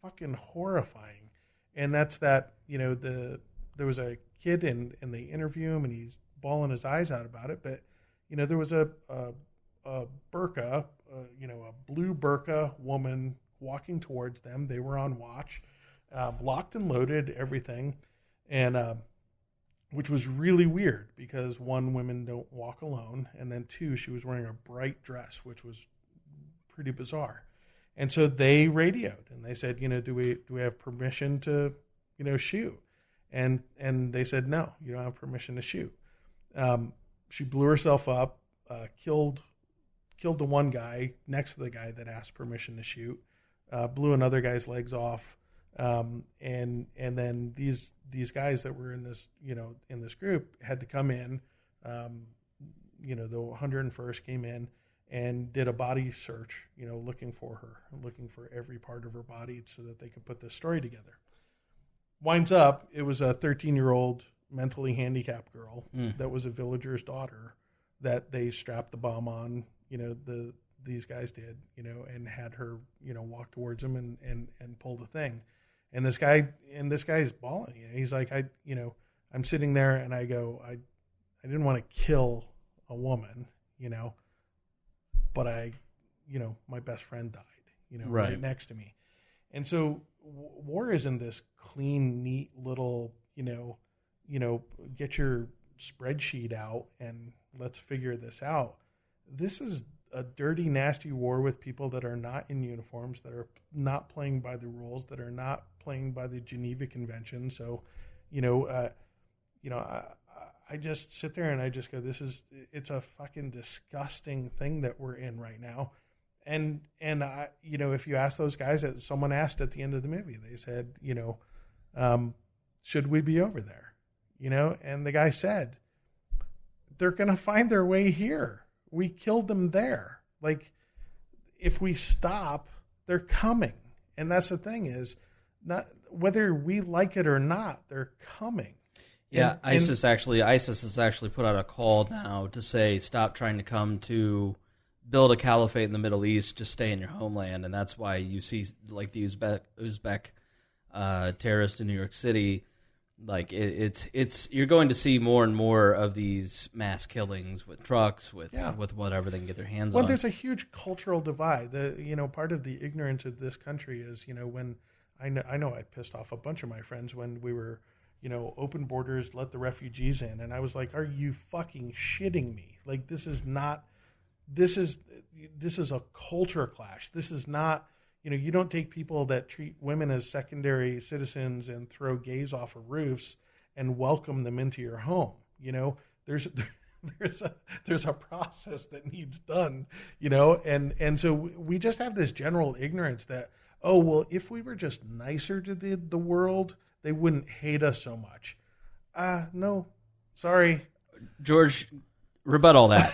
Speaker 2: fucking horrifying. And that's that, there was a kid and they interview him and he's bawling his eyes out about it. But, there was a burqa, a blue burqa woman walking towards them. They were on watch, locked and loaded, everything. And, which was really weird because 1, women don't walk alone. And then 2, she was wearing a bright dress, which was pretty bizarre. And so they radioed and they said, do we have permission to, shoot? And they said, no, you don't have permission to shoot. She blew herself up, killed the one guy next to the guy that asked permission to shoot, blew another guy's legs off. And then these guys that were in this, in this group had to come in, the 101st came in and did a body search, looking for her, looking for every part of her body so that they could put this story together. Winds up, it was a 13-year-old mentally handicapped girl that was a villager's daughter that they strapped the bomb on, these guys did, and had her, walk towards him and pull the thing. And this guy's bawling. He's like, I'm sitting there and I go, I didn't want to kill a woman, but my best friend died, right next to me. And so war isn't this clean, neat little, get your spreadsheet out and let's figure this out. This is a dirty, nasty war with people that are not in uniforms, that are not playing by the rules, that are not playing by the Geneva Convention. So, I just sit there and I just go, it's a fucking disgusting thing that we're in right now. And I, if you ask those guys, someone asked at the end of the movie, they said, should we be over there? And the guy said, they're going to find their way here. We killed them there. Like, if we stop, they're coming. And that's the thing is, not whether we like it or not, they're coming.
Speaker 1: Yeah, ISIS has actually put out a call now to say stop trying to come to build a caliphate in the Middle East, just stay in your homeland. And that's why you see like the Uzbek terrorist in New York City. Like it's you're going to see more and more of these mass killings with trucks, with whatever they can get their hands on.
Speaker 2: Well, there's a huge cultural divide. Part of the ignorance of this country is, when I know I pissed off a bunch of my friends when we were, open borders, let the refugees in, and I was like, are you fucking shitting me? Like, this is a culture clash. This is not. You don't take people that treat women as secondary citizens and throw gays off of roofs and welcome them into your home. There's a process that needs done, and so we just have this general ignorance that, oh, well, if we were just nicer to the world, they wouldn't hate us so much. No, sorry.
Speaker 1: George, rebut all that.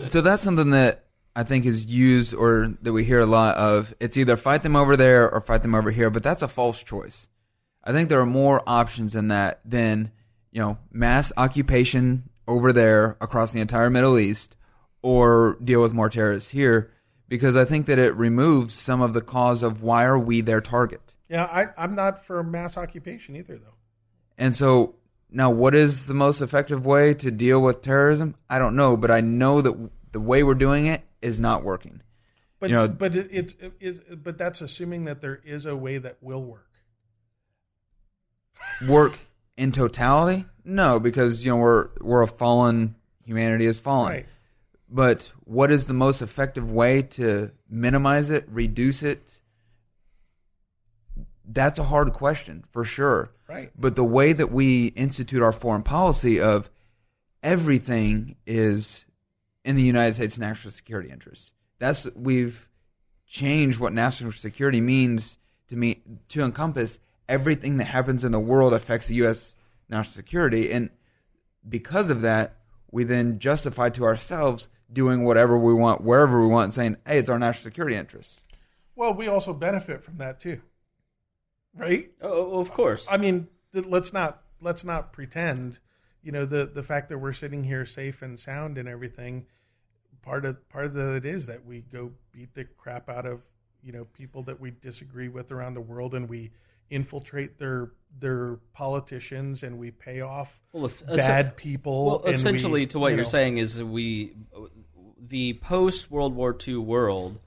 Speaker 3: So that's something that I think is used, or that we hear a lot of. It's either fight them over there or fight them over here, but that's a false choice. I think there are more options than that than, mass occupation over there across the entire Middle East, or deal with more terrorists here, because I think that it removes some of the cause of why are we their target.
Speaker 2: Yeah, I'm not for mass occupation either, though.
Speaker 3: And so now, what is the most effective way to deal with terrorism? I don't know, but I know that the way we're doing it is not working.
Speaker 2: But but that's assuming that there is a way that will work.
Speaker 3: Work in totality? No, because we're a fallen, humanity is fallen.
Speaker 2: Right.
Speaker 3: But what is the most effective way to minimize it, reduce it? That's a hard question, for sure.
Speaker 2: Right.
Speaker 3: But the way that we institute our foreign policy of everything is in the United States national security interests. We've changed what national security means to encompass everything that happens in the world affects the U.S. national security. And because of that, we then justify to ourselves doing whatever we want, wherever we want, and saying, hey, it's our national security interests.
Speaker 2: Well, we also benefit from that too. Right?
Speaker 1: Oh, of course.
Speaker 2: I mean, let's not pretend, the fact that we're sitting here safe and sound and everything, part of it is that we go beat the crap out of, people that we disagree with around the world, and we infiltrate their politicians, and we pay off bad people.
Speaker 1: Well, essentially, to what you're saying is the post World War II world,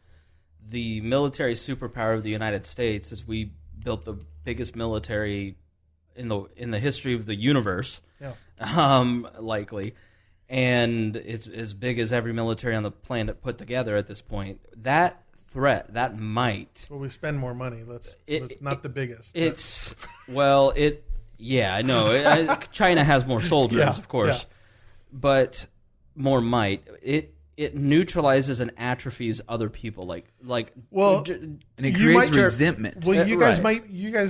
Speaker 1: the military superpower of the United States is we built the biggest military in the history of the universe, likely, and it's as big as every military on the planet put together at this point. That threat, that might.
Speaker 2: Well, we spend more money. Let's not the biggest.
Speaker 1: It's Well, I know. China has more soldiers, of course, but more might. It neutralizes and atrophies other people, and
Speaker 3: it creates resentment.
Speaker 2: Well, you guys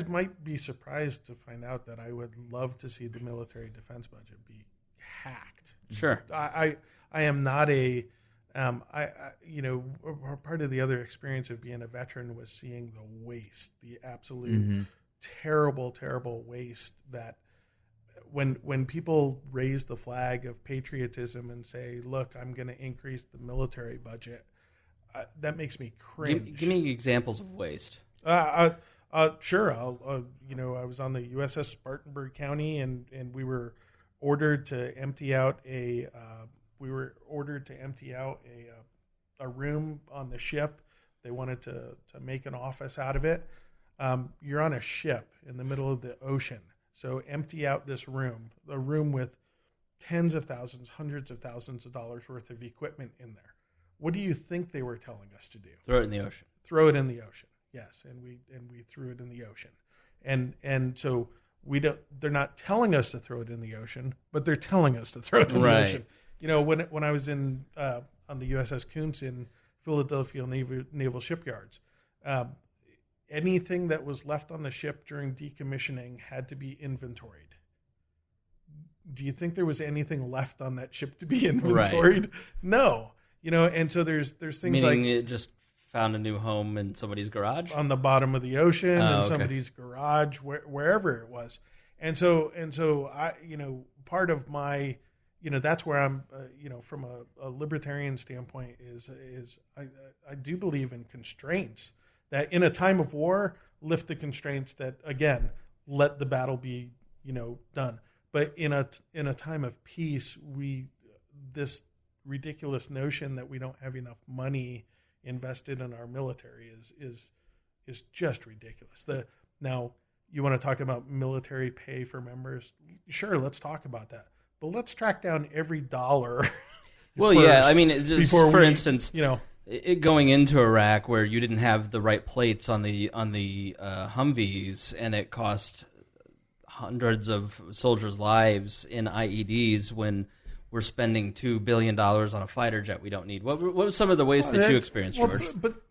Speaker 2: might be surprised to find out that I would love to see the military defense budget be hacked.
Speaker 1: Sure,
Speaker 2: I am not a. Part of the other experience of being a veteran was seeing the waste, the absolute terrible, terrible waste that. When people raise the flag of patriotism and say, "Look, I'm going to increase the military budget," that makes me cringe.
Speaker 1: Give me examples of waste.
Speaker 2: Sure. I was on the USS Spartanburg County, and we were ordered to empty out a room on the ship. They wanted to make an office out of it. You're on a ship in the middle of the ocean. So empty out this room, a room with tens of thousands, hundreds of thousands of dollars worth of equipment in there. What do you think they were telling us to do?
Speaker 1: Throw it in the ocean.
Speaker 2: Throw it in the ocean. Yes, and we threw it in the ocean. And so they're not telling us to throw it in the ocean, but they're telling us to throw it in the ocean. When I was on the USS Kuntz in Philadelphia Naval Shipyards, anything that was left on the ship during decommissioning had to be inventoried. Do you think there was anything left on that ship to be inventoried? Right. No. And so there's things
Speaker 1: Meaning it just found a new home in somebody's garage?
Speaker 2: On the bottom of the ocean, in somebody's garage, wherever it was. And so I, part of my, that's where I'm, from a libertarian standpoint is I do believe in constraints. That in a time of war, lift the constraints that, again, let the battle be, done. But in a time of peace, this ridiculous notion that we don't have enough money invested in our military is just ridiculous. Now, you want to talk about military pay for members? Sure, let's talk about that. But let's track down every dollar.
Speaker 1: Well, yeah, I mean, just for instance, going into Iraq, where you didn't have the right plates on the Humvees, and it cost hundreds of soldiers' lives in IEDs when we're spending $2 billion on a fighter jet we don't need. What were some of the ways that you experienced, George?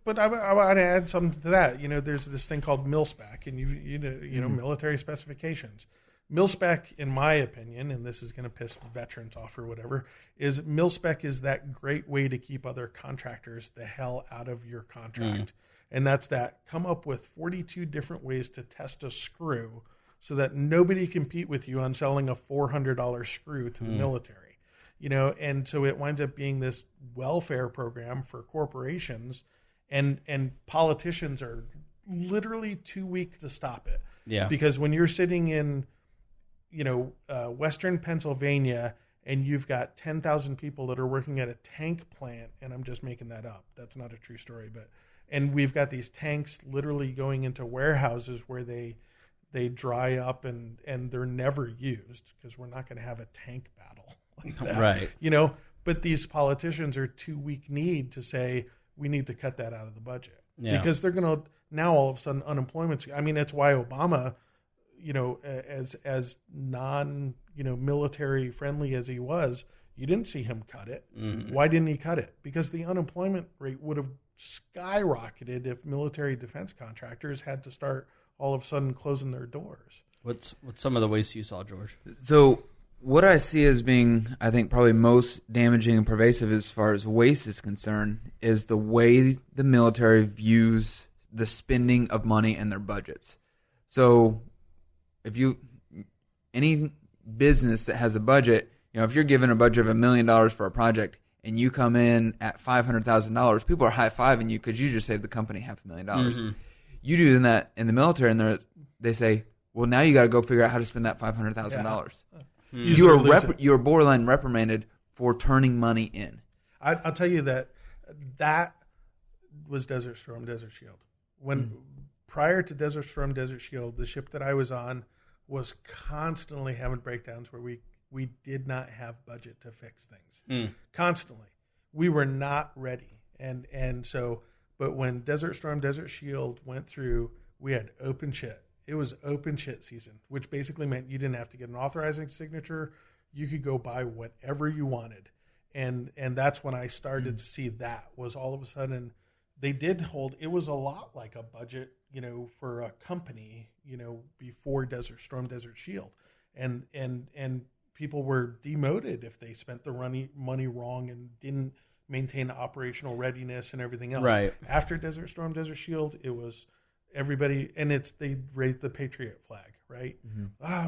Speaker 2: But I want to add something to that. There's this thing called mil-spec, and military specifications. Mil-spec, in my opinion, and this is going to piss veterans off or whatever, is mil-spec is that great way to keep other contractors the hell out of your contract. And that's that. Come up with 42 different ways to test a screw so that nobody compete with you on selling a $400 screw to the military. And so it winds up being this welfare program for corporations, and politicians are literally too weak to stop it.
Speaker 1: Yeah.
Speaker 2: Because when you're sitting in Western Pennsylvania, and you've got 10,000 people that are working at a tank plant, and I'm just making that up. That's not a true story, and we've got these tanks literally going into warehouses where they dry up and they're never used because we're not going to have a tank battle like that.
Speaker 1: Right.
Speaker 2: But these politicians are too weak-kneed to say we need to cut that out of the budget because they're going to now all of a sudden unemployment's. I mean, that's why Obama, as non, military friendly as he was, you didn't see him cut it. Mm-hmm. Why didn't he cut it? Because the unemployment rate would have skyrocketed if military defense contractors had to start all of a sudden closing their doors.
Speaker 1: What's some of the ways you saw, George?
Speaker 3: So what I see as being, I think, probably most damaging and pervasive as far as waste is concerned is the way the military views the spending of money in their budgets. So any business that has a budget, if you're given a budget of $1 million for a project and you come in at $500,000, people are high-fiving you because you just saved the company $500,000. Mm-hmm. You do that in the military, and they say, well, now you got to go figure out how to spend that $500,000. Yeah. You are borderline reprimanded for turning money in.
Speaker 2: I'll tell you that was Desert Storm, Desert Shield. Prior to Desert Storm, Desert Shield, the ship that I was on was constantly having breakdowns where we did not have budget to fix things. Constantly. We were not ready. And so, but when Desert Storm, Desert Shield went through, we had open shit. It was open shit season, which basically meant you didn't have to get an authorizing signature. You could go buy whatever you wanted. And that's when I started to see that was all of a sudden they did hold. It was a lot like a budget, for a company, before Desert Storm, Desert Shield. And people were demoted if they spent the money wrong and didn't maintain operational readiness and everything else.
Speaker 1: Right.
Speaker 2: After Desert Storm, Desert Shield, it was everybody, and they raised the Patriot flag, right?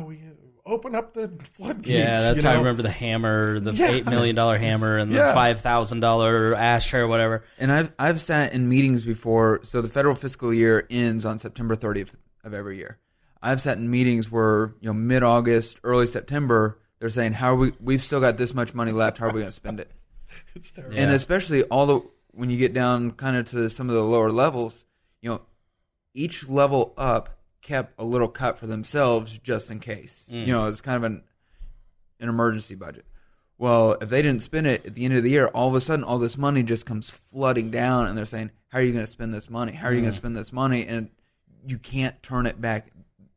Speaker 2: We open up the floodgates.
Speaker 1: Yeah, that's how I remember the hammer, the $8 million hammer, and the $5,000 ashtray or whatever.
Speaker 3: And I've sat in meetings before. So the federal fiscal year ends on September 30th of every year. I've sat in meetings where mid-August, early September, they're saying, we've still got this much money left. How are we going to spend it?
Speaker 2: It's terrible.
Speaker 3: And especially when you get down kind of to some of the lower levels, each level up kept a little cut for themselves just in case. It's kind of an emergency budget. Well, if they didn't spend it at the end of the year, all of a sudden all this money just comes flooding down, and they're saying, how are you going to spend this money? How are you going to spend this money? And you can't turn it back.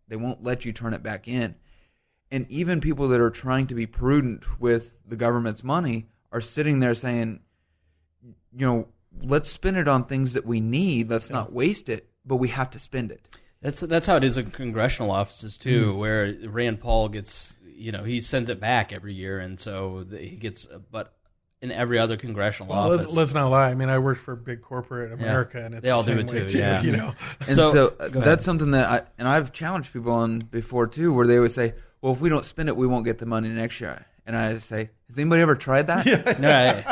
Speaker 3: They won't let you turn it back in. And even people that are trying to be prudent with the government's money are sitting there saying, let's spend it on things that we need. Let's not waste it, but we have to spend it.
Speaker 1: That's how it is in congressional offices too, where Rand Paul gets, he sends it back every year, and so he gets, but in every other congressional office.
Speaker 2: Let's not lie. I mean, I worked for big corporate America, and it's
Speaker 1: they all
Speaker 2: the
Speaker 1: do
Speaker 2: same
Speaker 1: it
Speaker 2: way
Speaker 1: too. Yeah.
Speaker 3: And so that's something that I've challenged people on before too, where they would say, well, if we don't spend it, we won't get the money next year. And I say, has anybody ever tried that?
Speaker 1: Right.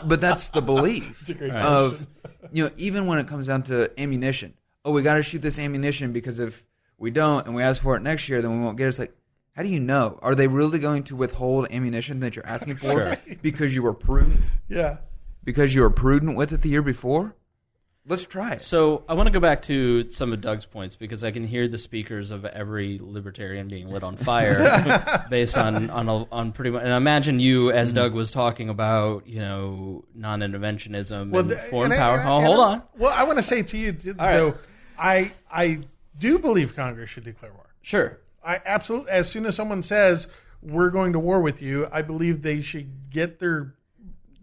Speaker 3: But that's the belief
Speaker 2: It's a great
Speaker 3: of, even when it comes down to ammunition. Oh, we got to shoot this ammunition because if we don't and we ask for it next year, then we won't get it. It's like, how do you know? Are they really going to withhold ammunition that you're asking for because you were prudent?
Speaker 2: Yeah.
Speaker 3: Because you were prudent with it the year before? Let's try it.
Speaker 1: So I want to go back to some of Doug's points because I can hear the speakers of every libertarian being lit on fire based on pretty much. And I imagine you, as Doug was talking about, non-interventionism and foreign power. Hold on.
Speaker 2: Well, I want to say to you, though, I do believe Congress should declare war.
Speaker 1: Sure.
Speaker 2: I absolutely. As soon as someone says we're going to war with you, I believe they should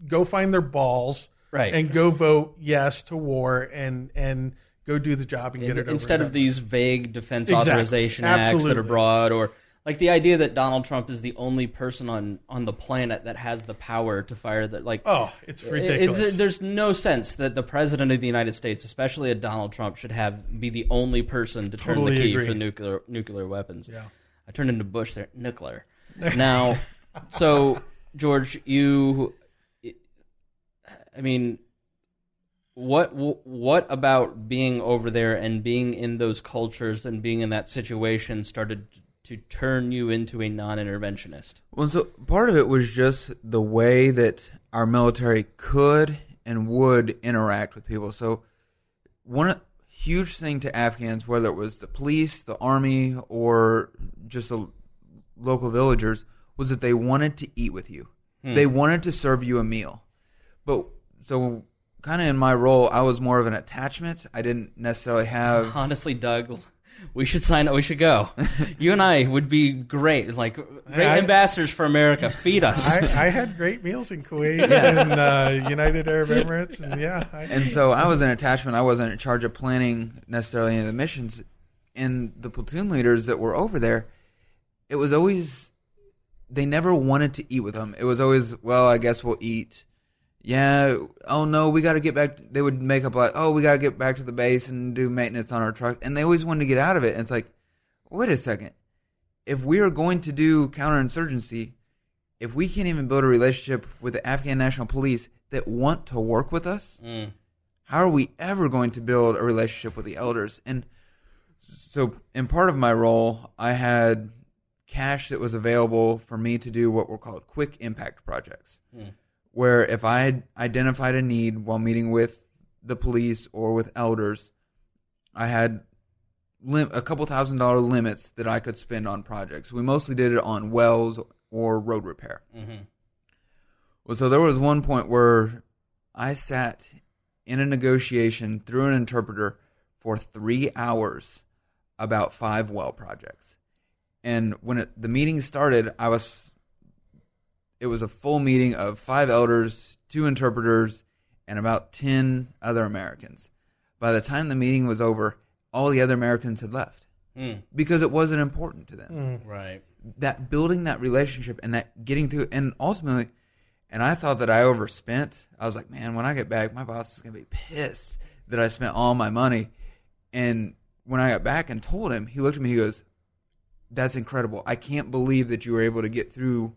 Speaker 2: go find their balls. Right. And go vote yes to war and go do the job and get it over.
Speaker 1: Instead of these vague defense authorization acts that are broad, or like the idea that Donald Trump is the only person on the planet that has the power to fire that. Like,
Speaker 2: it's ridiculous.
Speaker 1: There's no sense that the president of the United States, especially a Donald Trump, should be the only person to turn the key for nuclear weapons. Yeah. I turned into Bush there. Nuclear. Now, so George, what about being over there and being in those cultures and being in that situation started to turn you into a non-interventionist?
Speaker 3: Well, so part of it was just the way that our military could and would interact with people. So one huge thing to Afghans, whether it was the police, the army, or just the local villagers, was that they wanted to eat with you. They wanted to serve you a meal. But so kind of in my role, I was more of an attachment. I didn't necessarily have...
Speaker 1: Honestly, Doug, we should sign up. We should go. You and I would be great, ambassadors for America. Feed us.
Speaker 2: I had great meals in Kuwait and United Arab Emirates. And
Speaker 3: so I was an attachment. I wasn't in charge of planning necessarily any of the missions. And the platoon leaders that were over there, it was always... They never wanted to eat with them. It was always, well, I guess we'll eat. Yeah, oh no, we got to get back. They would make up like, oh, we got to get back to the base and do maintenance on our truck. And they always wanted to get out of it. And it's like, wait a second. If we are going to do counterinsurgency, if we can't even build a relationship with the Afghan National Police that want to work with us, how are we ever going to build a relationship with the elders? And so in part of my role, I had cash that was available for me to do what were called quick impact projects. Where if I had identified a need while meeting with the police or with elders, I had a couple $1,000 limits that I could spend on projects. We mostly did it on wells or road repair. Well, so there was one point where I sat in a negotiation through an interpreter for 3 hours about 5 well projects. And when the meeting started, it was a full meeting of 5 elders, 2 interpreters, and about 10 other Americans. By the time the meeting was over, all the other Americans had left because it wasn't important to them.
Speaker 1: Right.
Speaker 3: That building that relationship and that getting to, and ultimately, and I thought that I overspent. I was like, man, when I get back, my boss is going to be pissed that I spent all my money. And when I got back and told him, he looked at me, he goes, that's incredible. I can't believe that you were able to get through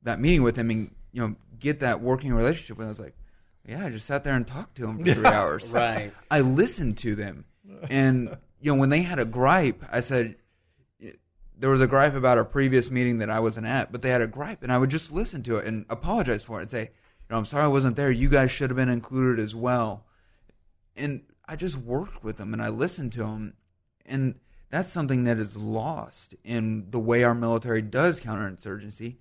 Speaker 3: that meeting with him and, get that working relationship. And I was like, yeah, I just sat there and talked to him for 3 hours.
Speaker 1: Right.
Speaker 3: I listened to them. And, when they had a gripe, I said, there was a gripe about a previous meeting that I wasn't at, but they had a gripe, and I would just listen to it and apologize for it and say, I'm sorry I wasn't there. You guys should have been included as well. And I just worked with them, and I listened to them. And that's something that is lost in the way our military does counterinsurgency.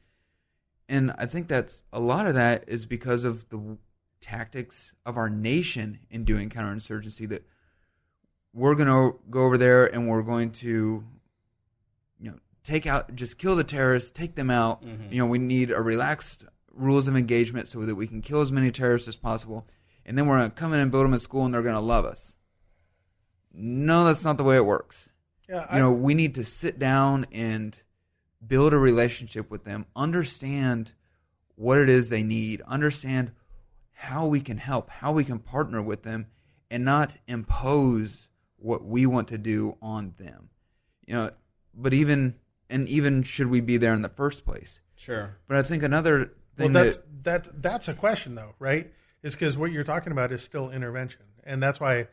Speaker 3: And I think that's a lot of that is because of the tactics of our nation in doing counterinsurgency, that we're going to go over there and we're going to, just kill the terrorists, take them out.
Speaker 1: Mm-hmm.
Speaker 3: We need a relaxed rules of engagement so that we can kill as many terrorists as possible. And then we're going to come in and build them a school and they're going to love us. No, that's not the way it works.
Speaker 2: Yeah,
Speaker 3: We need to sit down and build a relationship with them, understand what it is they need, understand how we can help, how we can partner with them, and not impose what we want to do on them. But even should we be there in the first place?
Speaker 1: Sure.
Speaker 3: But I think another thing
Speaker 2: that's a question though, right? Is because what you're talking about is still intervention, and that's why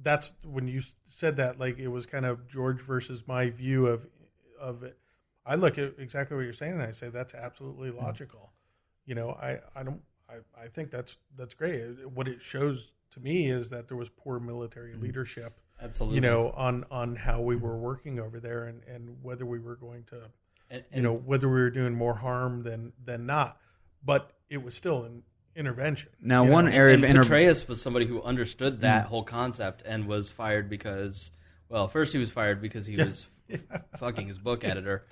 Speaker 2: that's when you said that, like, it was kind of George versus my view of it. I look at exactly what you're saying, and I say that's absolutely logical. I think that's great. What it shows to me is that there was poor military leadership.
Speaker 1: Absolutely.
Speaker 2: On how we were working over there, and whether we were going to, whether we were doing more harm than not. But it was still an intervention.
Speaker 3: Now, one area of
Speaker 1: Petraeus was somebody who understood that whole concept and was fired because, first he was fired because he was fucking his book editor.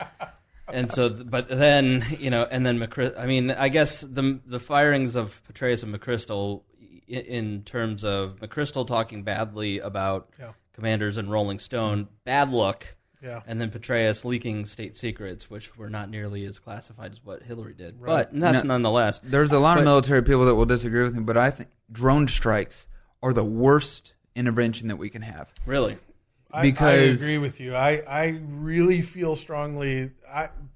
Speaker 1: And so, but then, and then McChrystal, I guess the firings of Petraeus and McChrystal, in terms of McChrystal talking badly about commanders in Rolling Stone, bad look.
Speaker 2: Yeah.
Speaker 1: And then Petraeus leaking state secrets, which were not nearly as classified as what Hillary did. Right. But that's nonetheless.
Speaker 3: There's a lot of military people that will disagree with me, but I think drone strikes are the worst intervention that we can have.
Speaker 1: Really?
Speaker 2: Because I agree with you. I really feel strongly.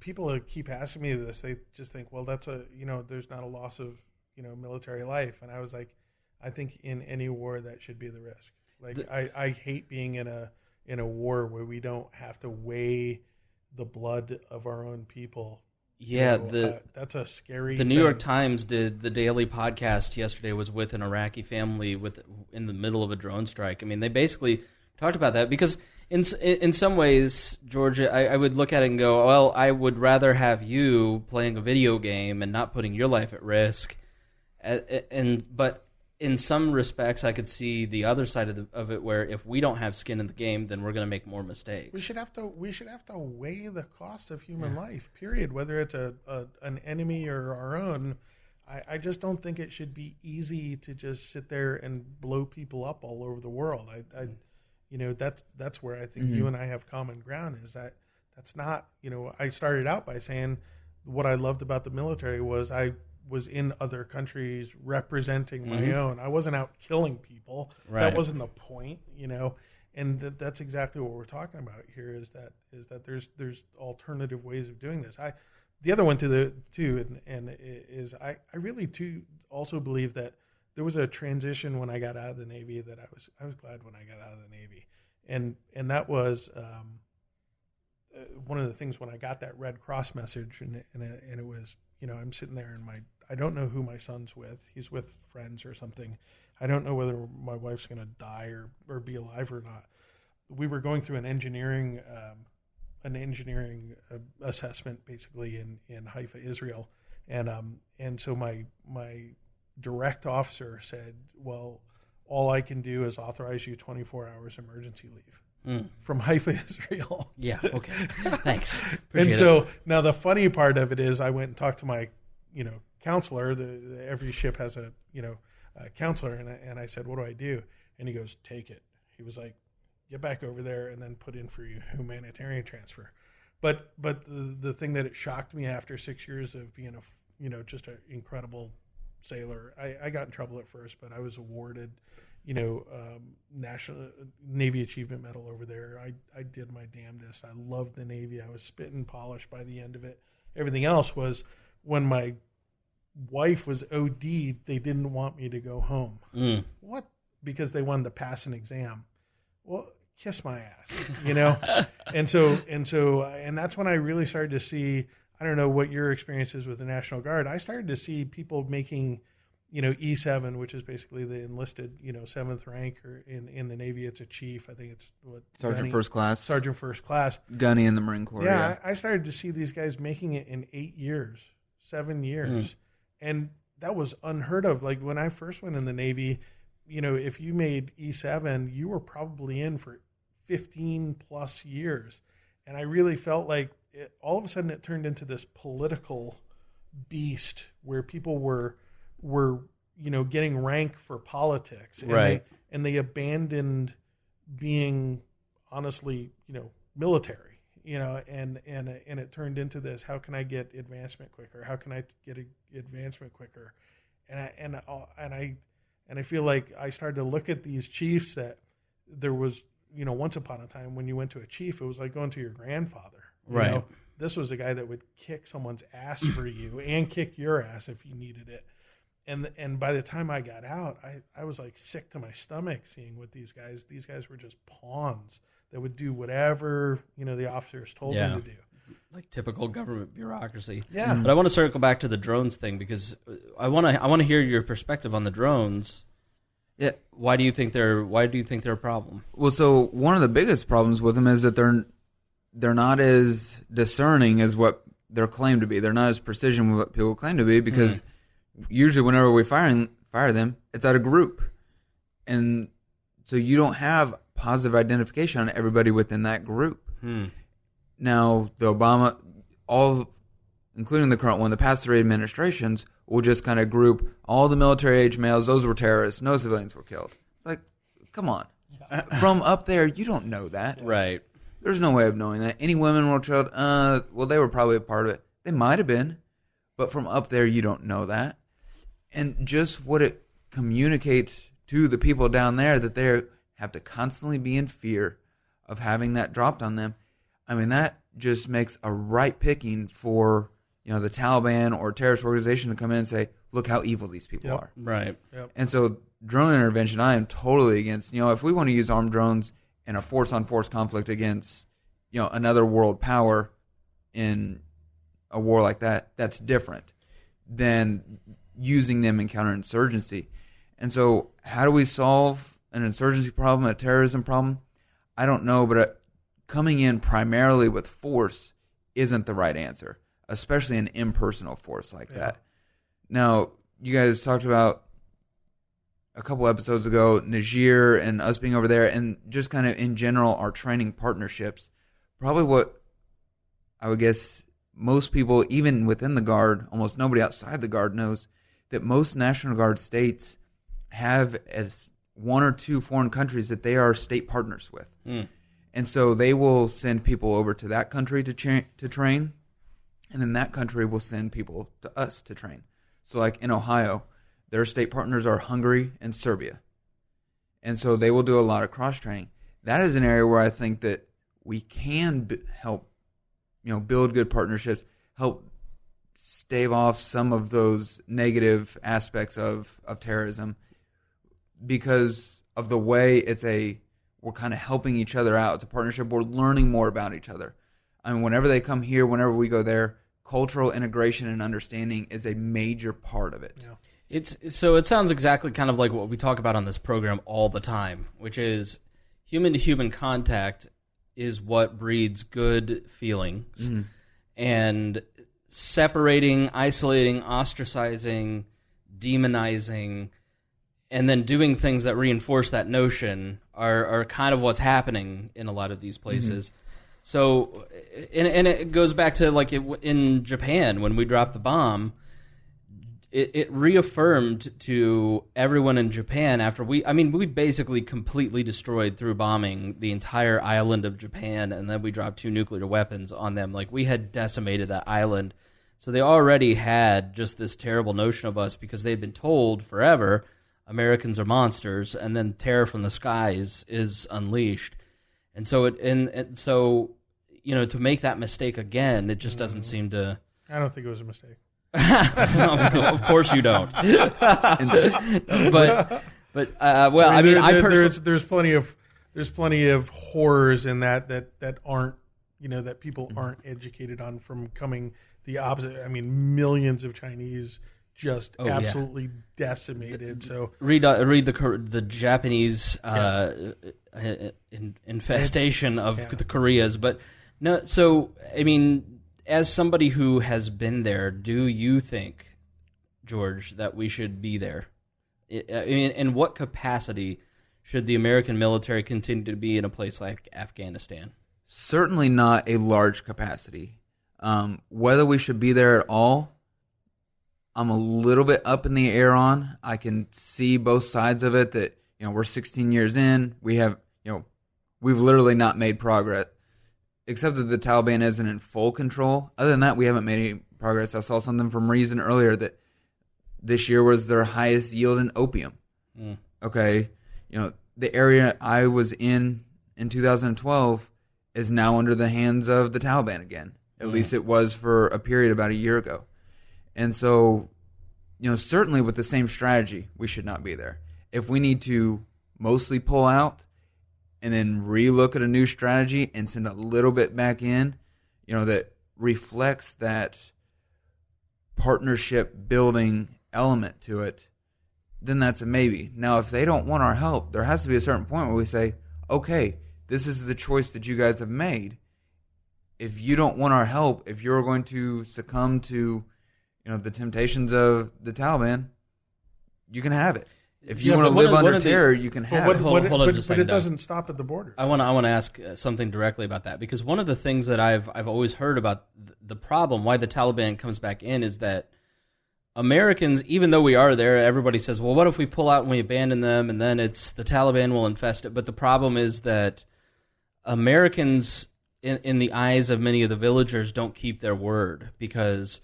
Speaker 2: People keep asking me this. They just think, well, that's there's not a loss of military life, and I was like, I think in any war that should be the risk. Like I hate being in a war where we don't have to weigh the blood of our own people.
Speaker 1: Yeah,
Speaker 2: that's a scary.
Speaker 1: The New York Times did the daily podcast yesterday. Was with an Iraqi family in the middle of a drone strike. They basically talked about that because in some ways, Georgia, I would look at it and go, well, I would rather have you playing a video game and not putting your life at risk. But in some respects, I could see the other side of it, where if we don't have skin in the game, then we're going to make more mistakes.
Speaker 2: We should have to weigh the cost of human life. Period. Whether it's an enemy or our own, I just don't think it should be easy to just sit there and blow people up all over the world. That's where I think you and I have common ground. Is that's not. I started out by saying what I loved about the military was I was in other countries representing my own. I wasn't out killing people.
Speaker 1: Right.
Speaker 2: That wasn't the point, And that's exactly what we're talking about here. Is that there's alternative ways of doing this. The other one is I really too also believe that there was a transition when I got out of the Navy that I was glad when I got out of the Navy, and that was one of the things when I got that Red Cross message, and it was, I'm sitting there and I don't know who my son's with. He's with friends or something. I don't know whether my wife's going to die or be alive or not. We were going through an engineering assessment basically in Haifa, Israel, and so my direct officer said, well, all I can do is authorize you 24 hours emergency leave. from Haifa, Israel.
Speaker 1: Yeah, okay. Thanks.
Speaker 2: And so now the funny part of it is I went and talked to my, counselor. Every ship has a, a counselor. And I said, what do I do? And he goes, take it. He was like, get back over there and then put in for your humanitarian transfer. But the thing that it shocked me after 6 years of being just an incredible sailor, I got in trouble at first, but I was awarded, National Navy Achievement Medal over there. I did my damnedest. I loved the Navy. I was spit and polished by the end of it. Everything else was when my wife was OD'd, they didn't want me to go home. What? Because they wanted to pass an exam. Well, kiss my ass, and that's when I really started to see, I don't know what your experience is with the National Guard. I started to see people making, E7, which is basically the enlisted, 7th rank, or in the Navy, it's a chief. I think it's
Speaker 3: Sergeant First Class. Gunny in the Marine Corps.
Speaker 2: Yeah. I started to see these guys making it in 8 years, 7 years. And that was unheard of. Like when I first went in the Navy, if you made E7, you were probably in for 15 plus years. And I really felt like all of a sudden it turned into this political beast where people were getting rank for politics. And and they abandoned being honestly, military, and it turned into this, how can I get advancement quicker? How can I get advancement quicker? And I feel like I started to look at these chiefs that there was, once upon a time when you went to a chief, it was like going to your grandfather.
Speaker 1: Right.
Speaker 2: This was a guy that would kick someone's ass for you and kick your ass if you needed it. And by the time I got out, I was like sick to my stomach seeing what these guys were just pawns that would do whatever, the officers told them to do.
Speaker 1: Like typical government bureaucracy.
Speaker 2: Yeah.
Speaker 1: But I want to circle back to the drones thing because I want to hear your perspective on the drones.
Speaker 3: Yeah.
Speaker 1: Why do you think they're a problem?
Speaker 3: Well, so one of the biggest problems with them is that they're not as discerning as what they're claimed to be. They're not as precision with what people claim to be because usually whenever we fire them, it's at a group. And so you don't have positive identification on everybody within that group. Now, the Obama, including the current one, the past 3 administrations will just kind of group all the military-age males. Those were terrorists. No civilians were killed. It's like, come on. From up there, you don't know that.
Speaker 1: Right.
Speaker 3: There's no way of knowing that. Any women were killed? Well, they were probably a part of it. They might have been. But from up there, you don't know that. And just what it communicates to the people down there that they have to constantly be in fear of having that dropped on them. I mean, that just makes a right picking for, the Taliban or terrorist organization to come in and say, look how evil these people are.
Speaker 1: Right.
Speaker 2: Yep.
Speaker 3: And so drone intervention, I am totally against. If we want to use armed drones in a force-on-force conflict against, another world power in a war like that, that's different than using them in counterinsurgency. And so how do we solve an insurgency problem, a terrorism problem? I don't know, but coming in primarily with force isn't the right answer, especially an impersonal force like that. Now, you guys talked about a couple episodes ago, Niger and us being over there, and just kind of in general, our training partnerships. Probably what I would guess most people, even within the Guard, almost nobody outside the Guard knows that most National Guard states have as 1 or 2 foreign countries that they are state partners with. And so they will send people over to that country to train, and then that country will send people to us to train. So like in Ohio, their state partners are Hungary and Serbia. And so they will do a lot of cross-training. That is an area where I think that we can help, build good partnerships, help stave off some of those negative aspects of terrorism because of the way we're kind of helping each other out. It's a partnership. We're learning more about each other. I mean, whenever they come here, whenever we go there, cultural integration and understanding is a major part of it.
Speaker 2: Yeah.
Speaker 1: So it sounds exactly kind of like what we talk about on this program all the time, which is human-to-human contact is what breeds good feelings. And separating, isolating, ostracizing, demonizing, and then doing things that reinforce that notion are kind of what's happening in a lot of these places. So, and it goes back to like in Japan when we dropped the bomb. It reaffirmed to everyone in Japan after we basically completely destroyed through bombing the entire island of Japan, and then we dropped 2 nuclear weapons on them. Like, we had decimated that island. So they already had just this terrible notion of us because they'd been told forever Americans are monsters, and then terror from the skies is unleashed. And so so to make that mistake again, it just doesn't seem to.
Speaker 2: I don't think it was a mistake.
Speaker 1: Of course you don't. There's
Speaker 2: plenty of horrors in that aren't that people aren't educated on from coming the opposite. I mean, millions of Chinese just absolutely decimated. So
Speaker 1: read the Japanese infestation of the Koreas, but no. So I mean, as somebody who has been there, do you think, George, that we should be there? I mean, in what capacity should the American military continue to be in a place like Afghanistan?
Speaker 3: Certainly not a large capacity. Whether we should be there at all, I'm a little bit up in the air on. I can see both sides of it. That we're 16 years in. We have we've literally not made progress. Except that the Taliban isn't in full control. Other than that, we haven't made any progress. I saw something from Reason earlier that this year was their highest yield in opium. Okay, the area I was in 2012 is now under the hands of the Taliban again. At least it was for a period about a year ago. And so, certainly with the same strategy, we should not be there. If we need to mostly pull out and then relook at a new strategy and send a little bit back in, that reflects that partnership building element to it, then that's a maybe. Now, if they don't want our help, there has to be a certain point where we say, okay, this is the choice that you guys have made. If you don't want our help, if you're going to succumb to, the temptations of the Taliban, you can have it. If you want to live under terror, you can have it.
Speaker 2: Hold on just a second. But it doesn't stop at the borders.
Speaker 1: I want to ask something directly about that, because one of the things that I've always heard about the problem, why the Taliban comes back in, is that Americans, even though we are there, everybody says, well, what if we pull out and we abandon them, and then it's the Taliban will infest it. But the problem is that Americans, in the eyes of many of the villagers, don't keep their word, because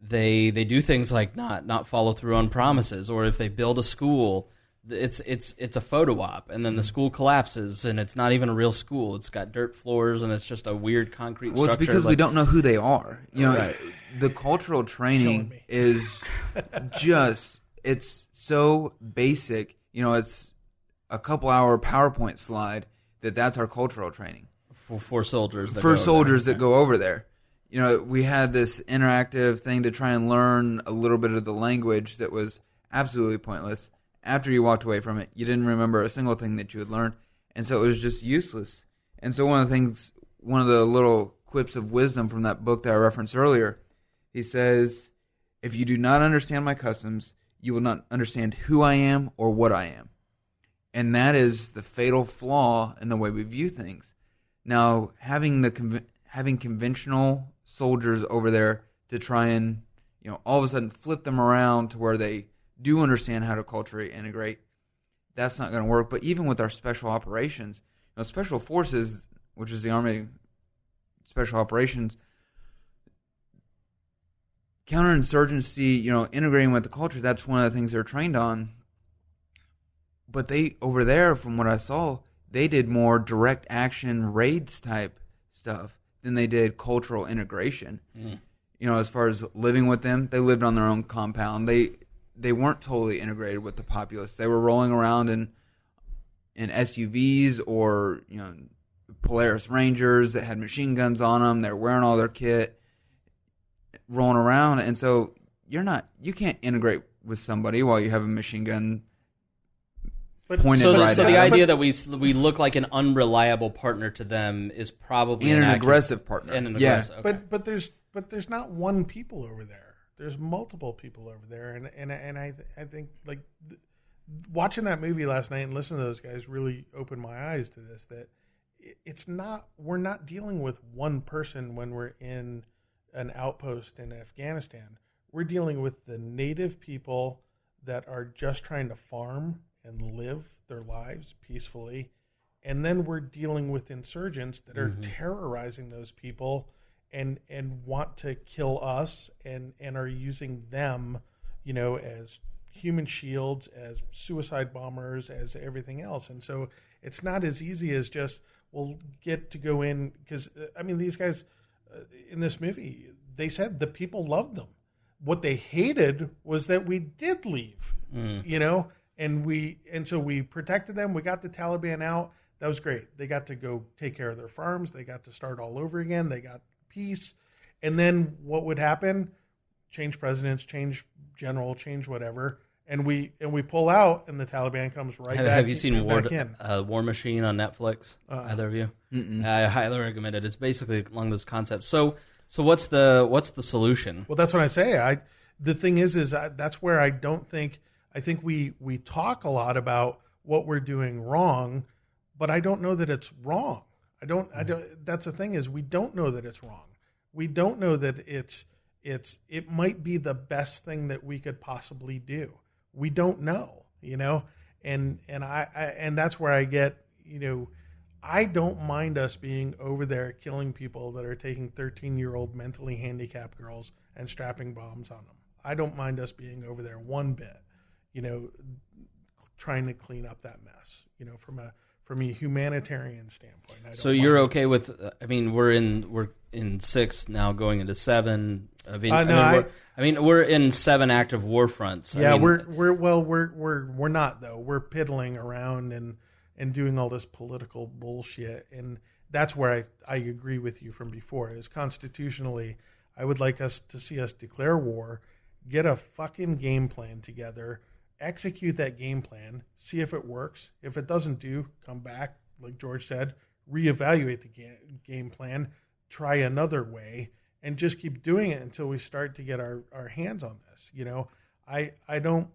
Speaker 1: they do things like not follow through on promises, or if they build a school, it's a photo op, and then the school collapses, and it's not even a real school. It's got dirt floors, and it's just a weird concrete structure.
Speaker 3: Well, it's because we don't know who they are. Right. The cultural training is just, it's so basic. It's a couple-hour PowerPoint slide that's our cultural training.
Speaker 1: For soldiers that
Speaker 3: go over there. We had this interactive thing to try and learn a little bit of the language that was absolutely pointless. After you walked away from it, you didn't remember a single thing that you had learned, and so it was just useless. And so one of the little quips of wisdom from that book that I referenced earlier, he says, if you do not understand my customs, you will not understand who I am or what I am. And that is the fatal flaw in the way we view things. Now, having conventional soldiers over there to try and, all of a sudden flip them around to where they do understand how to culturally integrate, that's not going to work. But even with our special operations, special forces, which is the Army Special Operations, counterinsurgency, integrating with the culture, that's one of the things they're trained on. But they, over there, from what I saw, they did more direct action raids type stuff than they did cultural integration. As far as living with them, they lived on their own compound. They weren't totally integrated with the populace. They were rolling around in SUVs or Polaris Rangers that had machine guns on them. They're wearing all their kit, rolling around, and so you can't integrate with somebody while you have a machine gun.
Speaker 1: So the idea that we look like an unreliable partner to them is probably
Speaker 3: an aggressive partner.
Speaker 1: Aggressive, okay.
Speaker 2: But there's not one people over there. There's multiple people over there, and I think like watching that movie last night and listening to those guys really opened my eyes to this, that we're not dealing with one person when we're in an outpost in Afghanistan. We're dealing with the native people that are just trying to farm and live their lives peacefully. And then we're dealing with insurgents that are terrorizing those people and want to kill us and are using them, as human shields, as suicide bombers, as everything else. And so it's not as easy as just, we'll get to go in, because, these guys in this movie, they said the people loved them. What they hated was that we did leave, and so we protected them. We got the Taliban out. That was great. They got to go take care of their farms. They got to start all over again. They got peace. And then what would happen? Change presidents, change general, change whatever. And we pull out, and the Taliban comes right back.
Speaker 1: Have you seen
Speaker 2: in.
Speaker 1: War Machine on Netflix? Either of you? I highly recommend it. It's basically along those concepts. So what's the solution?
Speaker 2: Well, that's what I say. The thing is that's where I think we talk a lot about what we're doing wrong, but I don't know that it's wrong. I don't. That's the thing, is we don't know that it's wrong. We don't know that it might be the best thing that we could possibly do. We don't know, and that's where I get, I don't mind us being over there killing people that are taking 13-year-old mentally handicapped girls and strapping bombs on them. I don't mind us being over there one bit, trying to clean up that mess, from a humanitarian standpoint.
Speaker 1: So you're okay with? We're in 6 now, going into 7. We're in 7 active war fronts.
Speaker 2: Yeah, we're not though. We're piddling around and doing all this political bullshit, and that's where I agree with you from before. Is constitutionally, I would like us to see us declare war, get a fucking game plan together, execute that game plan, see if it works. If it doesn't come back, like George said, reevaluate the game plan, try another way, and just keep doing it until we start to get our hands on this. I don't,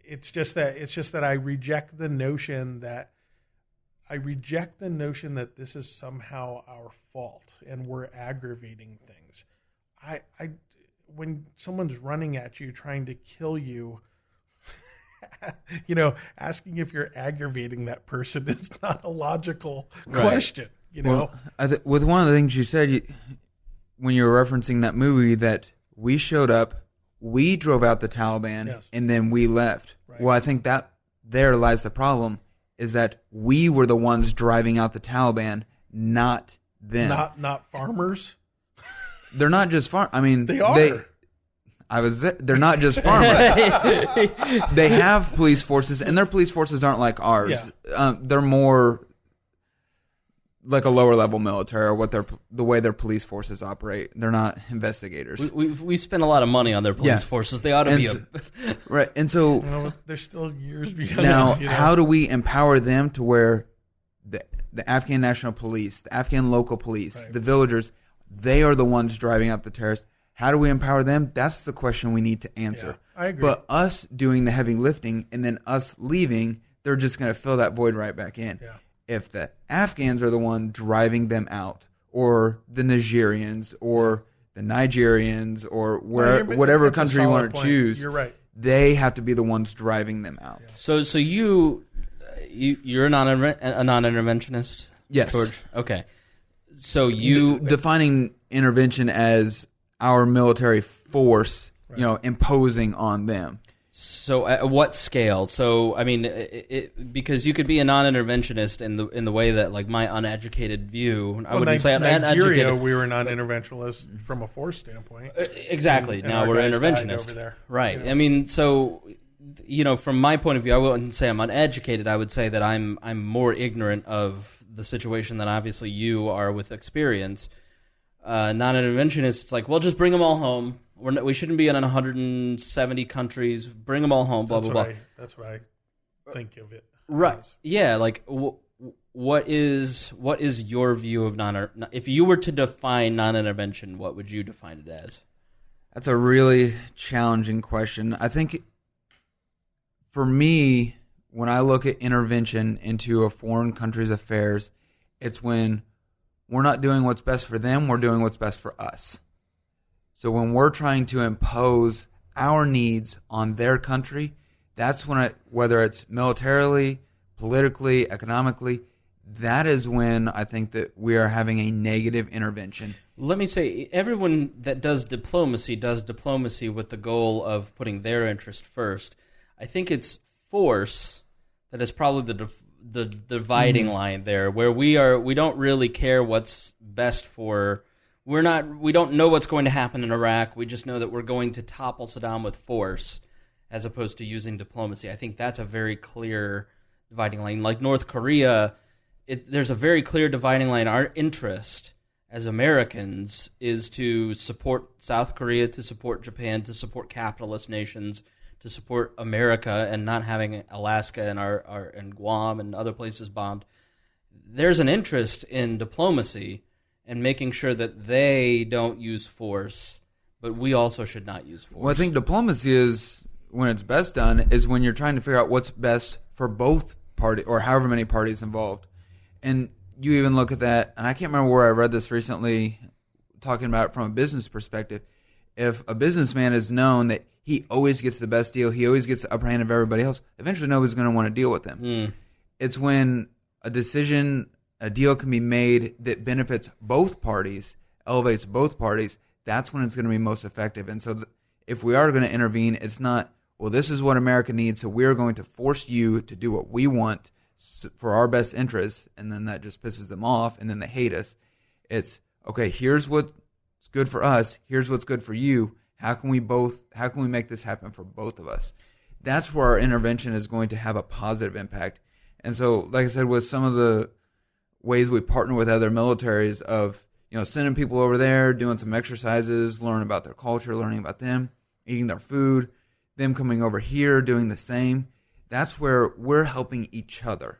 Speaker 2: it's just that I reject the notion that this is somehow our fault and we're aggravating things. When someone's running at you trying to kill you, asking if you're aggravating that person is not a logical question.
Speaker 3: Well, with one of the things you said when you were referencing that movie, that we showed up, we drove out the Taliban, yes, and then we left. Right. Well, I think that there lies the problem, is that we were the ones driving out the Taliban, not them.
Speaker 2: Not farmers.
Speaker 3: They're not just
Speaker 2: they are.
Speaker 3: They're not just farmers. They have police forces, and their police forces aren't like ours. Yeah. They're more like a lower level military, or the way their police forces operate. They're not investigators.
Speaker 1: We spend a lot of money on their police forces. They ought to be
Speaker 3: right. And so
Speaker 2: they're still years behind.
Speaker 3: Now, how do we empower them to where the Afghan National Police, the Afghan local police, right, the villagers, they are the ones driving out the terrorists? How do we empower them? That's the question we need to answer.
Speaker 2: Yeah, I agree.
Speaker 3: But us doing the heavy lifting and then us leaving, they're just going to fill that void right back in.
Speaker 2: Yeah.
Speaker 3: If the Afghans are the one driving them out, or the Nigerians, or the Nigerians, or whatever country you want to choose,
Speaker 2: you're right,
Speaker 3: they have to be the ones driving them out.
Speaker 1: Yeah. So you're a non-interventionist?
Speaker 3: Yes.
Speaker 1: George? Okay. So you...
Speaker 3: Defining intervention as our military force, right, imposing on them.
Speaker 1: So at what scale? So because you could be a non-interventionist in the way that, like, my uneducated view, I wouldn't say uneducated.
Speaker 2: We were non-interventionalists from a force standpoint.
Speaker 1: Exactly.
Speaker 2: And
Speaker 1: now we're interventionists
Speaker 2: over there.
Speaker 1: Right. So from my point of view, I wouldn't say I'm uneducated. I would say that I'm more ignorant of the situation than obviously you are with experience. Non-interventionists, it's like, well, just bring them all home. We shouldn't be in 170 countries. Bring them all home. Blah, blah, blah.
Speaker 2: That's what I think of it.
Speaker 1: Right. Yeah. Like, what is your view of if you were to define non-intervention, what would you define it as?
Speaker 3: That's a really challenging question. I think for me, when I look at intervention into a foreign country's affairs, it's when we're not doing what's best for them, we're doing what's best for us. So when we're trying to impose our needs on their country, that's when, whether it's militarily, politically, economically, that is when I think that we are having a negative intervention.
Speaker 1: Let me say, everyone that does diplomacy with the goal of putting their interest first. I think it's force that is probably the dividing line there, where we don't really care what's best for. We don't know what's going to happen in Iraq. We just know that we're going to topple Saddam with force, as opposed to using diplomacy. I think that's a very clear dividing line. Like North Korea, there's a very clear dividing line. Our interest as Americans is to support South Korea, to support Japan, to support capitalist nations, to support America, and not having Alaska and Guam and other places bombed. There's an interest in diplomacy and making sure that they don't use force, but we also should not use force.
Speaker 3: Well, I think diplomacy is, when it's best done, is when you're trying to figure out what's best for both parties, or however many parties involved. And you even look at that, and I can't remember where I read this recently, talking about it from a business perspective. If a businessman is known that he always gets the best deal, he always gets the upper hand of everybody else, eventually nobody's going to want to deal with him. It's when a deal can be made that benefits both parties, elevates both parties, that's when it's going to be most effective. And so if we are going to intervene, it's not, well, this is what America needs, so we're going to force you to do what we want for our best interests, and then that just pisses them off, and then they hate us. It's, okay, here's what's good for us, here's what's good for you. How can we make this happen for both of us? That's where our intervention is going to have a positive impact. And so, like I said, with some of the ways we partner with other militaries of, sending people over there, doing some exercises, learning about their culture, learning about them, eating their food, them coming over here, doing the same. That's where we're helping each other.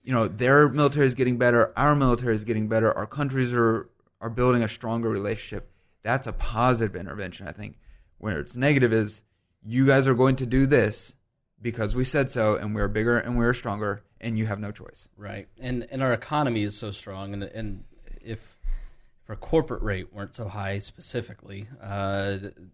Speaker 3: Their military is getting better, our military is getting better, our countries are building a stronger relationship. That's a positive intervention, I think. Where it's negative is, you guys are going to do this because we said so, and we're bigger and we're stronger, and you have no choice.
Speaker 1: Right. And our economy is so strong, and if our corporate rate weren't so high specifically,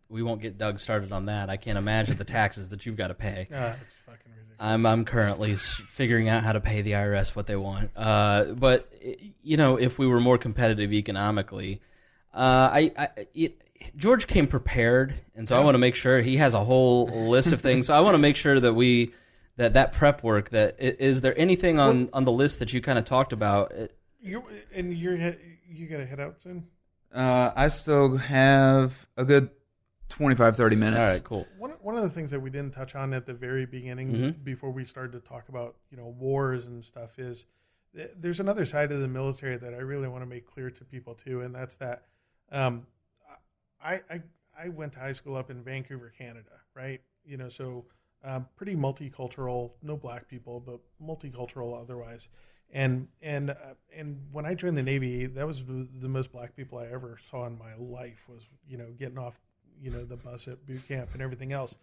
Speaker 1: we won't get Doug started on that. I can't imagine the taxes that you've got to pay.
Speaker 2: It's fucking ridiculous.
Speaker 1: I'm currently figuring out how to pay the IRS what they want. But if we were more competitive economically, George came prepared, and so I want to make sure he has a whole list of things. So I want to make sure that that prep work. Is there anything on the list that you kind of talked about?
Speaker 2: You got to head out soon?
Speaker 3: I still have a good 25, 30 minutes.
Speaker 1: All right, cool.
Speaker 2: One of the things that we didn't touch on at the very beginning, before we started to talk about wars and stuff, is there's another side of the military that I really want to make clear to people too, and that's that I went to high school up in Vancouver, Canada, right? So pretty multicultural, no black people, but multicultural otherwise. And when I joined the Navy, that was the most black people I ever saw in my life, was getting off the bus at boot camp and everything else.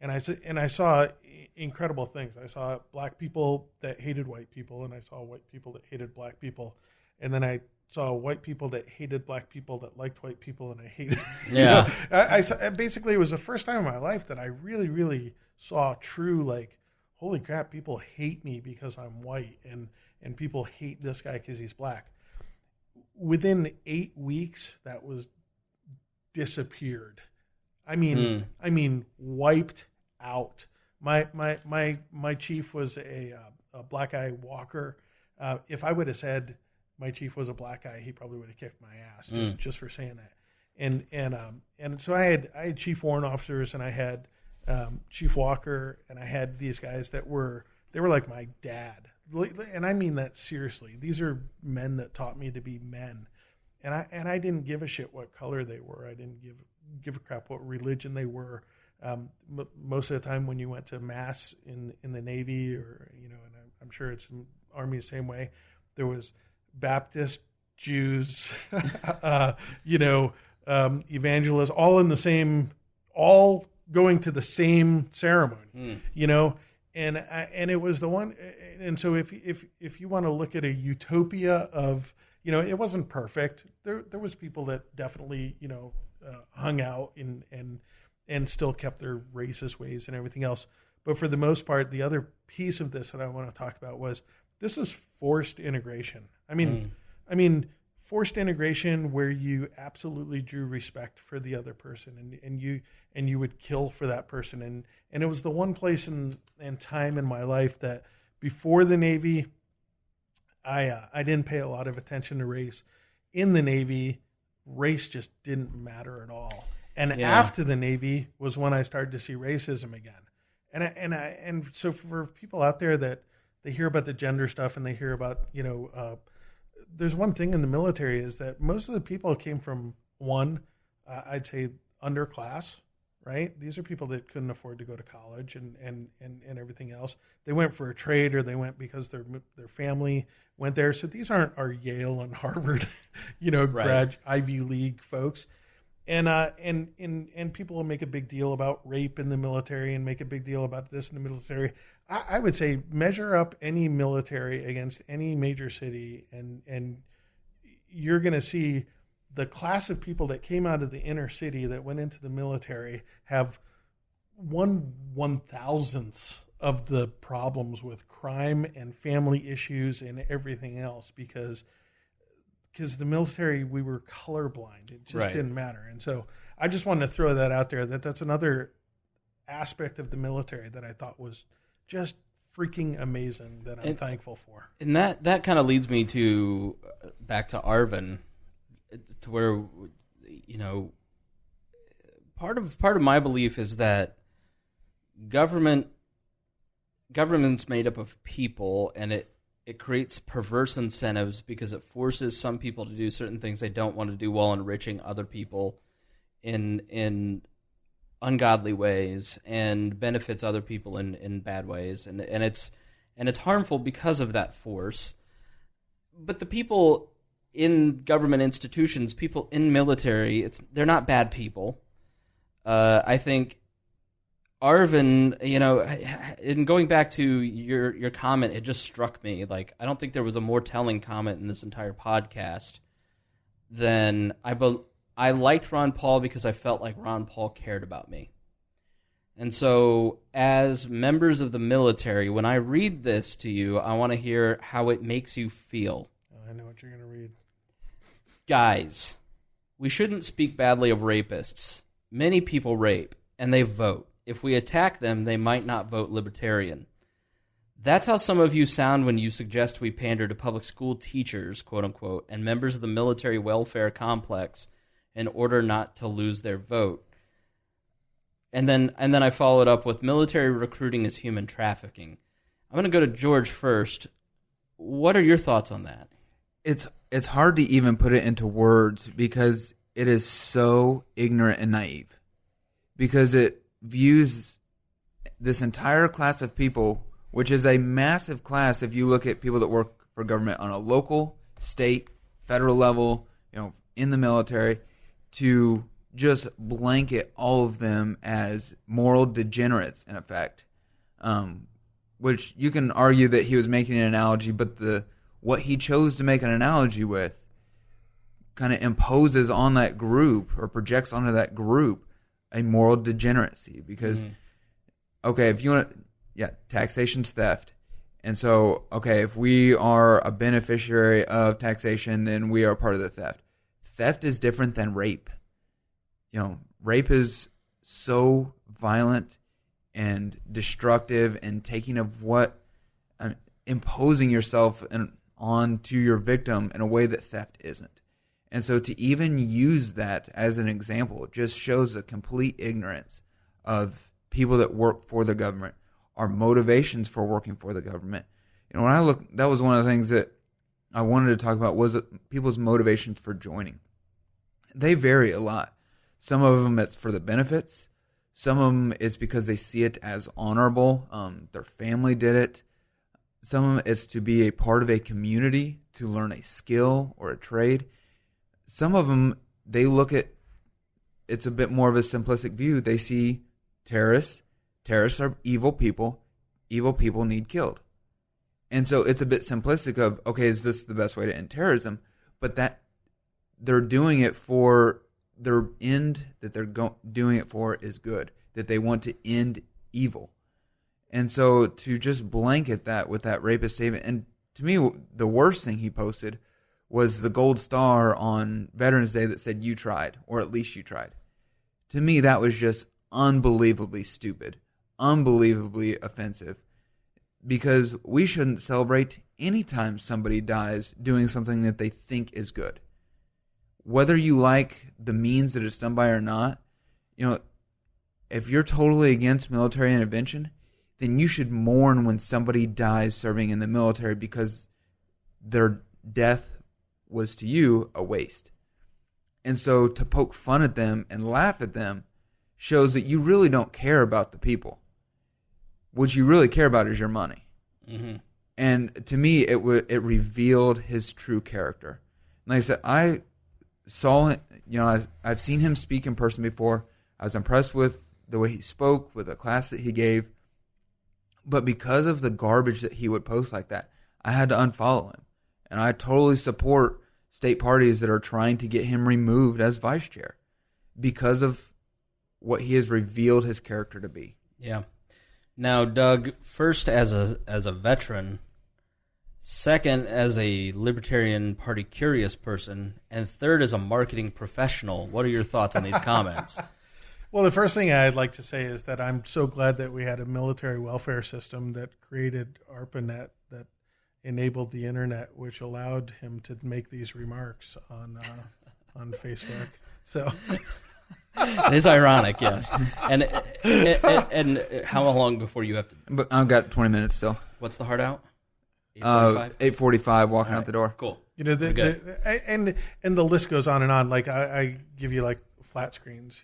Speaker 2: And I saw incredible things. I saw black people that hated white people, and I saw white people that hated black people, and then I saw white people that hated black people that liked white people, and I hated.
Speaker 1: Yeah.
Speaker 2: I basically, it was the first time in my life that I really, really saw true, like, holy crap, people hate me because I'm white, and people hate this guy because he's black. Within 8 weeks, that was disappeared. I mean, wiped out. My chief was a black guy walker. If I would have said my chief was a black guy, he probably would have kicked my ass just for saying that. And so I had chief warrant officers, and I had Chief Walker, and I had these guys that were like my dad. And I mean that seriously. These are men that taught me to be men. And I didn't give a shit what color they were. I didn't give a crap what religion they were. Most of the time when you went to mass in the Navy, or and I'm sure it's in Army the same way, there was Baptist, Jews, evangelists, all in the same, all going to the same ceremony, you know, and it was the one. And so if you want to look at a utopia of, you know, it wasn't perfect. There was people that definitely, you know, hung out and still kept their racist ways and everything else. But for the most part, the other piece of this that I want to talk about was this is forced integration. I mean, forced integration where you absolutely drew respect for the other person and you would kill for that person. And it was the one place and time in my life that before the Navy, I didn't pay a lot of attention to race. In the Navy, race just didn't matter at all. And after the Navy was when I started to see racism again. And so for people out there that they hear about the gender stuff and they hear about, you know, there's one thing in the military is that most of the people came from I'd say underclass, right? These are people that couldn't afford to go to college and everything else. They went for a trade or they went because their family went there. So these aren't our Yale and Harvard, you know, grad Ivy League folks. And people will make a big deal about rape in the military and make a big deal about this in the military. I would say measure up any military against any major city, and you're going to see the class of people that came out of the inner city that went into the military have 1/1000th of the problems with crime and family issues and everything else because the military, we were colorblind. It just didn't matter. And so I just wanted to throw that out there, that's another aspect of the military that I thought was just freaking amazing that I'm thankful for.
Speaker 1: And that kind of leads me to back to Arvin, to where, you know, part of my belief is that government's made up of people, and it creates perverse incentives because it forces some people to do certain things they don't want to do while enriching other people in ungodly ways and benefits other people in bad ways. And it's harmful because of that force. But the people in government institutions, people in military, they're not bad people. I think Arvin, you know, in going back to your comment, it just struck me. Like, I don't think there was a more telling comment in this entire podcast than I liked Ron Paul because I felt like Ron Paul cared about me. And so, as members of the military, when I read this to you, I want to hear how it makes you feel.
Speaker 2: I know what you're going to read.
Speaker 1: Guys, we shouldn't speak badly of rapists. Many people rape, and they vote. If we attack them, they might not vote Libertarian. That's how some of you sound when you suggest we pander to public school teachers, quote unquote, and members of the military welfare complex in order not to lose their vote. And then I followed up with military recruiting is human trafficking. I'm going to go to George first. What are your thoughts on that?
Speaker 3: It's hard to even put it into words because it is so ignorant and naive. Because it views this entire class of people, which is a massive class if you look at people that work for government on a local, state, federal level, you know, in the military, to just blanket all of them as moral degenerates, in effect. Which you can argue that he was making an analogy, but what he chose to make an analogy with kind of imposes on that group or projects onto that group a moral degeneracy. Because, okay, if you want to, taxation's theft. And so, okay, if we are a beneficiary of taxation, then we are part of the theft. Theft is different than rape. You know, rape is so violent and destructive and taking of imposing yourself onto your victim in a way that theft isn't. And so to even use that as an example just shows a complete ignorance of people that work for the government, our motivations for working for the government. You know, when I look, that was one of the things that I wanted to talk about was people's motivations for joining. They vary a lot. Some of them it's for the benefits. Some of them it's because they see it as honorable. Their family did it. Some of them it's to be a part of a community, to learn a skill or a trade. Some of them, they look at, it's a bit more of a simplistic view. They see terrorists are evil people. Evil people need killed. And so it's a bit simplistic of, okay, is this the best way to end terrorism? But that they're doing it for their end that they're doing it for is good, that they want to end evil. And so to just blanket that with that rapist statement, and to me, the worst thing he posted was the gold star on Veterans Day that said, "You tried," or at least you tried. To me, that was just unbelievably stupid, unbelievably offensive, because we shouldn't celebrate anytime somebody dies doing something that they think is good. Whether you like the means that it's done by or not, if you're totally against military intervention, then you should mourn when somebody dies serving in the military, because their death was to you a waste. And so to poke fun at them and laugh at them shows that you really don't care about the people. What you really care about is your money. Mm-hmm. And to me, it revealed his true character. And like I said, I saw him, I've seen him speak in person before. I was impressed with the way he spoke, with the class that he gave. But because of the garbage that he would post like that, I had to unfollow him. And I totally support state parties that are trying to get him removed as vice chair because of what he has revealed his character to be.
Speaker 1: Yeah. Now, Doug, first as a veteran, second as a Libertarian Party curious person, and third as a marketing professional, what are your thoughts on these comments?
Speaker 2: Well, the first thing I'd like to say is that I'm so glad that we had a military welfare system that created ARPANET, that enabled the internet, which allowed him to make these remarks on Facebook. So
Speaker 1: it is ironic, yes. And how long before you have to?
Speaker 3: But I've got 20 minutes still.
Speaker 1: What's the hard out?
Speaker 3: 8:45. Walking out the door.
Speaker 1: Cool.
Speaker 2: And the list goes on and on. Like I give you like flat screens.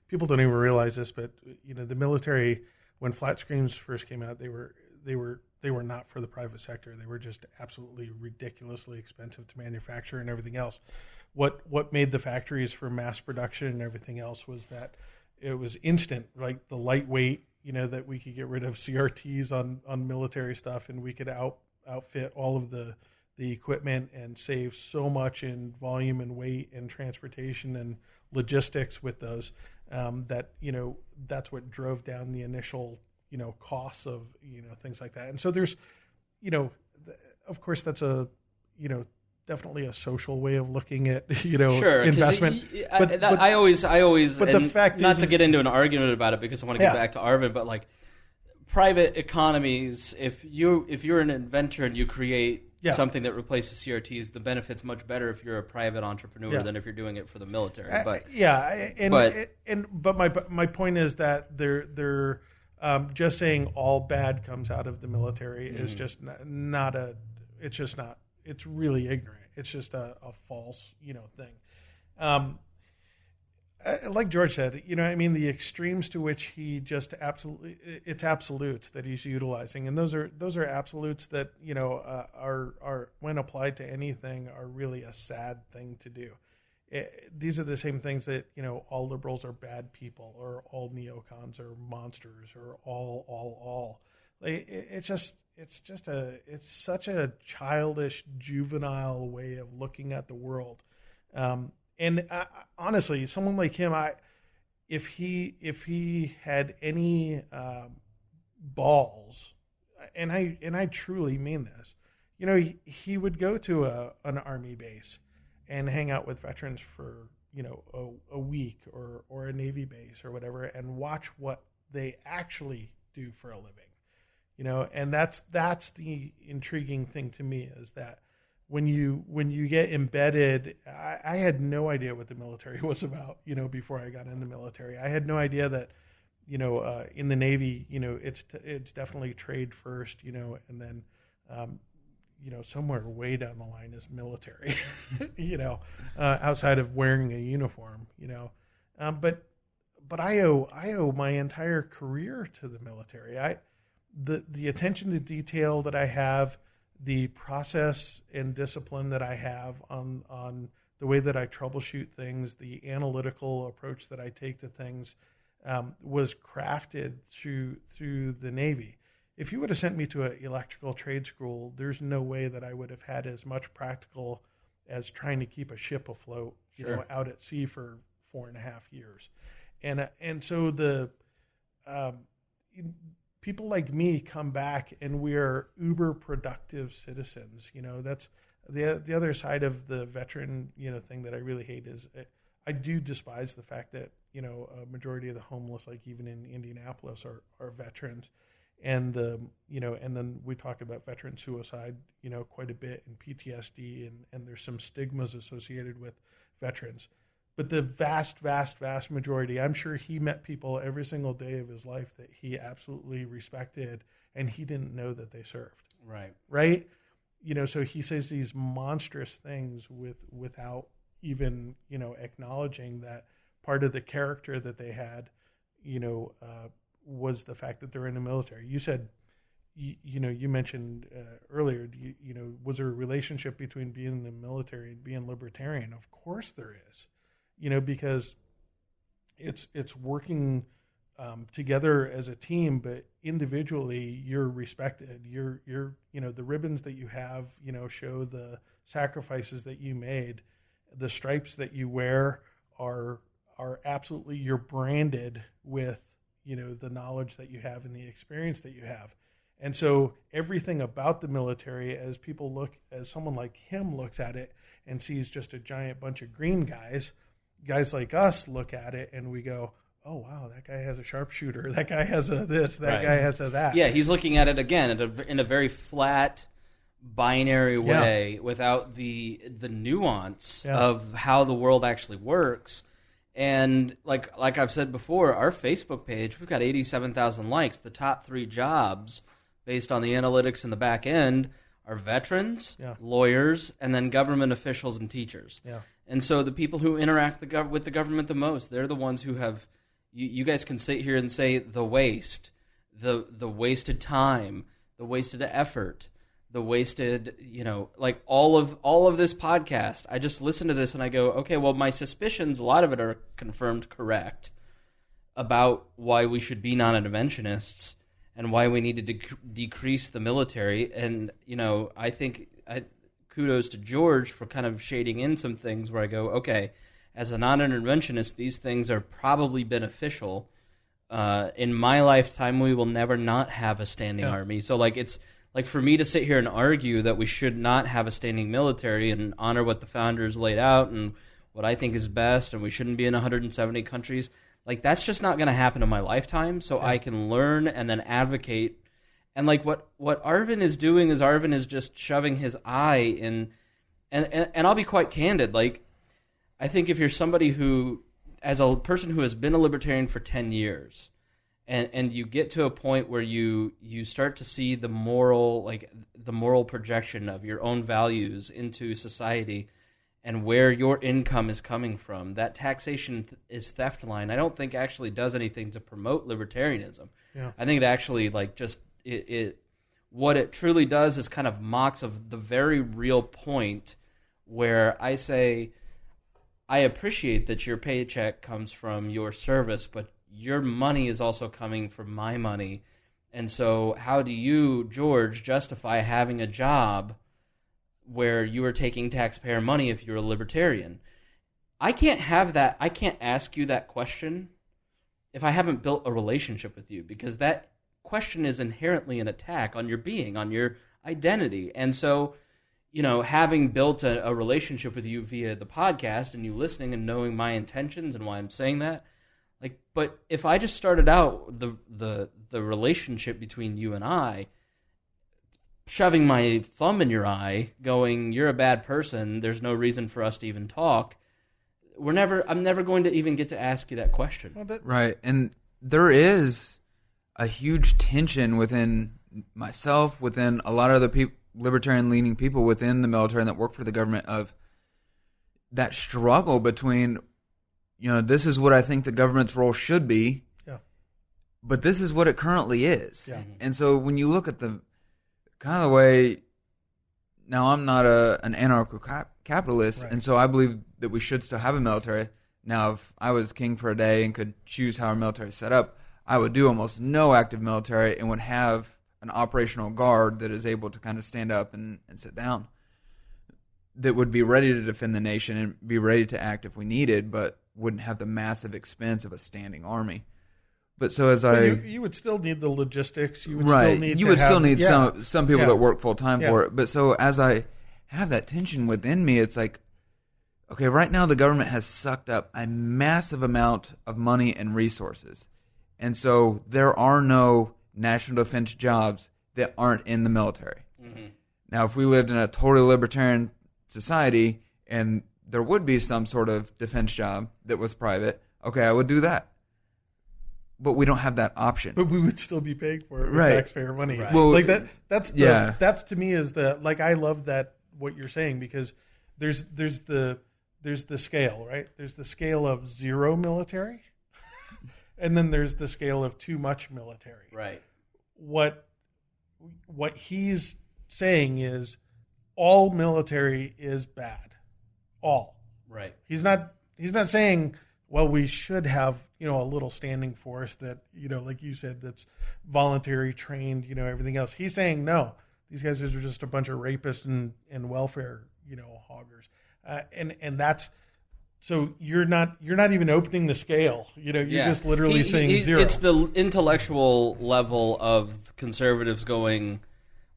Speaker 2: People don't even realize this, but the military, when flat screens first came out, they were not for the private sector. They were just absolutely ridiculously expensive to manufacture and everything else. What made the factories for mass production and everything else was that it was instant, like the lightweight, that we could get rid of CRTs on military stuff, and we could outfit all of the equipment and save so much in volume and weight and transportation and logistics with those, that's what drove down the initial costs of things like that. And so there's of course that's a definitely a social way of looking at
Speaker 1: sure,
Speaker 2: investment.
Speaker 1: I always
Speaker 2: but the fact
Speaker 1: not
Speaker 2: is,
Speaker 1: to get into an argument about it, because I want to get back to Arvin, but like private economies, if you're an inventor and you create something that replaces CRTs, the benefit's much better if you're a private entrepreneur than if you're doing it for the military.
Speaker 2: But my point is that they're just saying all bad comes out of the military is just not a. It's just not. It's really ignorant. It's just a false thing. Like George said, the extremes to which he just it's absolutes that he's utilizing, and those are absolutes that are when applied to anything are really a sad thing to do. These are the same things that all liberals are bad people, or all neocons are monsters, or all. It's such a childish, juvenile way of looking at the world. And honestly, someone like him, if he had any balls, and I truly mean this, he would go to an army base and hang out with veterans for a week, or a Navy base or whatever, and watch what they actually do for a living. And that's the intriguing thing to me, is that when you get embedded, I had no idea what the military was about, before I got in the military. I had no idea that, in the Navy, it's definitely trade first, and then, somewhere way down the line is military, outside of wearing a uniform, but I owe my entire career to the military. The attention to detail that I have, the process and discipline that I have on the way that I troubleshoot things, the analytical approach that I take to things, was crafted through the Navy. If you would have sent me to an electrical trade school, there's no way that I would have had as much practical as trying to keep a ship afloat, out at sea for 4.5 years. And so the people like me come back and we're uber productive citizens. That's the other side of the veteran, thing that I really hate is I do despise the fact that, a majority of the homeless, like even in Indianapolis, are veterans. And and then we talk about veteran suicide, quite a bit, and PTSD, and there's some stigmas associated with veterans. But the vast, vast, vast majority, I'm sure he met people every single day of his life that he absolutely respected, and he didn't know that they served. Right. So he says these monstrous things without even, acknowledging that part of the character that they had, was the fact that they're in the military. You said, you mentioned earlier, was there a relationship between being in the military and being libertarian? Of course there is, because it's working together as a team, but individually you're respected. You're the ribbons that you have, show the sacrifices that you made. The stripes that you wear are absolutely, you're branded with, the knowledge that you have and the experience that you have. And so everything about the military, as someone like him looks at it and sees just a giant bunch of green guys like us look at it and we go, oh, wow, that guy has a sharpshooter. That guy has a this, that guy has a that.
Speaker 1: Yeah, he's looking at it again in a very flat, binary way without the nuance of how the world actually works. And like I've said before, our Facebook page, we've got 87,000 likes. The top 3 jobs based on the analytics in the back end are veterans, lawyers, and then government officials and teachers. Yeah. And so the people who interact with the government the most, they're the ones who have, you guys can sit here and say the waste, the wasted time, the wasted effort, the wasted, like all of this podcast. I just listen to this and I go, okay, well, my suspicions, a lot of it are confirmed correct about why we should be non-interventionists and why we need to decrease the military. And, I think kudos to George for kind of shading in some things where I go, okay, as a non-interventionist, these things are probably beneficial. In my lifetime, we will never not have a standing army. So, it's like for me to sit here and argue that we should not have a standing military and honor what the founders laid out and what I think is best, and we shouldn't be in 170 countries, that's just not going to happen in my lifetime. So I can learn and then advocate. And what Arvin is doing is Arvin is just shoving his eye in, and I'll be quite candid. I think if you're somebody who, as a person who has been a libertarian for 10 years, and you get to a point where you start to see the moral projection of your own values into society and where your income is coming from, that taxation is theft line, I don't think actually does anything to promote libertarianism. Yeah. I think it actually what it truly does is kind of mocks of the very real point where I say, I appreciate that your paycheck comes from your service, but your money is also coming from my money. And so how do you, George, justify having a job where you are taking taxpayer money if you're a libertarian? I can't have that. I can't ask you that question if I haven't built a relationship with you, because that question is inherently an attack on your being, on your identity. And so, having built a relationship with you via the podcast and you listening and knowing my intentions and why I'm saying that, but if I just started out the relationship between you and I, shoving my thumb in your eye, going, you're a bad person, there's no reason for us to even talk, I'm never going to even get to ask you that question.
Speaker 3: Right, and there is a huge tension within myself, within a lot of the libertarian-leaning people within the military and that work for the government, of that struggle between, this is what I think the government's role should be, but this is what it currently is. Yeah. And so when you look at the kind of the way, now I'm not an anarcho-capitalist, right, and so I believe that we should still have a military. Now, if I was king for a day and could choose how our military is set up, I would do almost no active military and would have an operational guard that is able to kind of stand up and sit down, that would be ready to defend the nation and be ready to act if we needed, but wouldn't have the massive expense of a standing army. But so as
Speaker 2: you would still need the logistics. You would still need
Speaker 3: some people that work full time for it. But so as I have that tension within me, it's like, okay, right now the government has sucked up a massive amount of money and resources. And so there are no national defense jobs that aren't in the military. Mm-hmm. Now, if we lived in a totally libertarian society and there would be some sort of defense job that was private, okay, I would do that. But we don't have that option.
Speaker 2: But we would still be paying for it with taxpayer money.
Speaker 1: Right.
Speaker 2: Well, like that's to me is I love that what you're saying, because there's the scale, right? There's the scale of zero military, and then there's the scale of too much military.
Speaker 1: Right.
Speaker 2: What he's saying is all military is bad. All.
Speaker 1: Right.
Speaker 2: He's not saying, well, we should have, a little standing force that, like you said, that's voluntary, trained, everything else. He's saying, no, these guys are just a bunch of rapists and welfare, hoggers. And that's, so you're not even opening the scale. You're just literally saying zero.
Speaker 1: It's the intellectual level of conservatives going,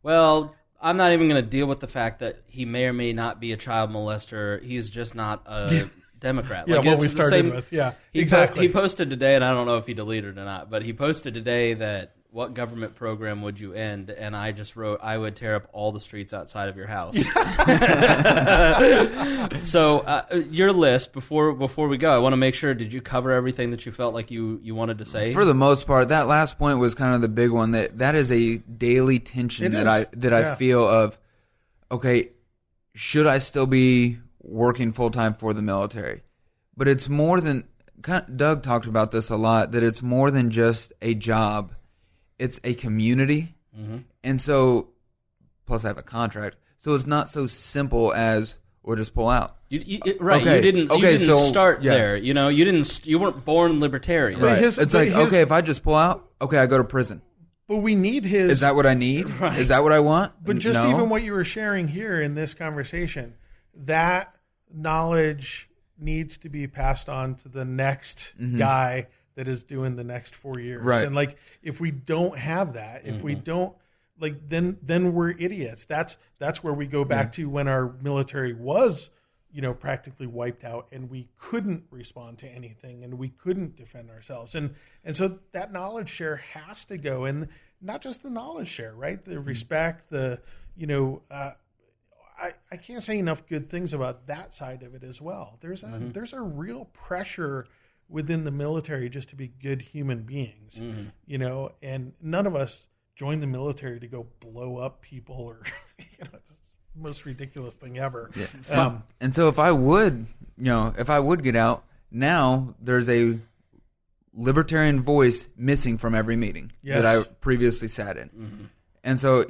Speaker 1: well, I'm not even going to deal with the fact that he may or may not be a child molester. He's just not a Democrat.
Speaker 2: Yeah, what we started with. Yeah, exactly.
Speaker 1: He posted today, and I don't know if he deleted it or not, but he posted today that what government program would you end? And I just wrote, I would tear up all the streets outside of your house. So your list, before we go, I want to make sure, did you cover everything that you felt like you wanted to say?
Speaker 3: For the most part, that last point was kind of the big one. That is a daily tension I feel of, okay, should I still be working full-time for the military? But it's more than, Doug talked about this a lot, that it's more than just a job. It's a community. Mm-hmm. And so, plus I have a contract, so it's not so simple as we'll just pull out.
Speaker 1: You didn't start there. You weren't born libertarian.
Speaker 3: Right. Okay, if I just pull out, okay, I go to prison.
Speaker 2: But we need his...
Speaker 3: Is that what I need? Right. Is that what I want?
Speaker 2: But just even what you were sharing here in this conversation, that knowledge needs to be passed on to the next guy that is doing the next 4 years.
Speaker 3: Right.
Speaker 2: And if we don't have that, if we don't, then we're idiots. That's where we go back to when our military was, practically wiped out and we couldn't respond to anything and we couldn't defend ourselves. And so that knowledge share has to go, and not just the knowledge share, right? The respect, I can't say enough good things about that side of it as well. There's a real pressure within the military just to be good human beings, and none of us join the military to go blow up people or, it's the most ridiculous thing ever.
Speaker 3: Yeah. And so if I would get out, now there's a libertarian voice missing from every meeting that I previously sat in. Mm-hmm. And so,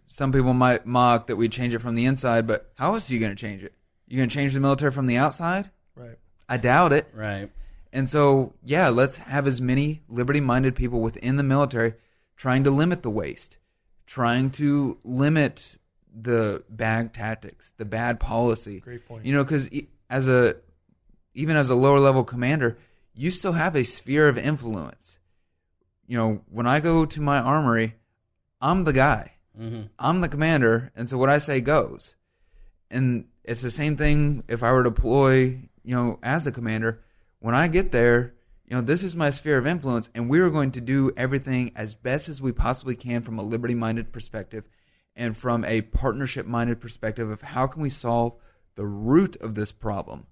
Speaker 3: some people might mock that we change it from the inside, but how else are you going to change it? You going to change the military from the outside?
Speaker 2: Right.
Speaker 3: I doubt it.
Speaker 1: Right.
Speaker 3: And so, let's have as many liberty-minded people within the military trying to limit the waste, trying to limit the bad tactics, the bad policy.
Speaker 2: Great point.
Speaker 3: Because even as a lower-level commander, you still have a sphere of influence. When I go to my armory, I'm the guy. Mm-hmm. I'm the commander, and so what I say goes. And it's the same thing if I were to deploy, as a commander. When I get there, this is my sphere of influence, and we are going to do everything as best as we possibly can from a liberty-minded perspective and from a partnership-minded perspective of how can we solve the root of this problem.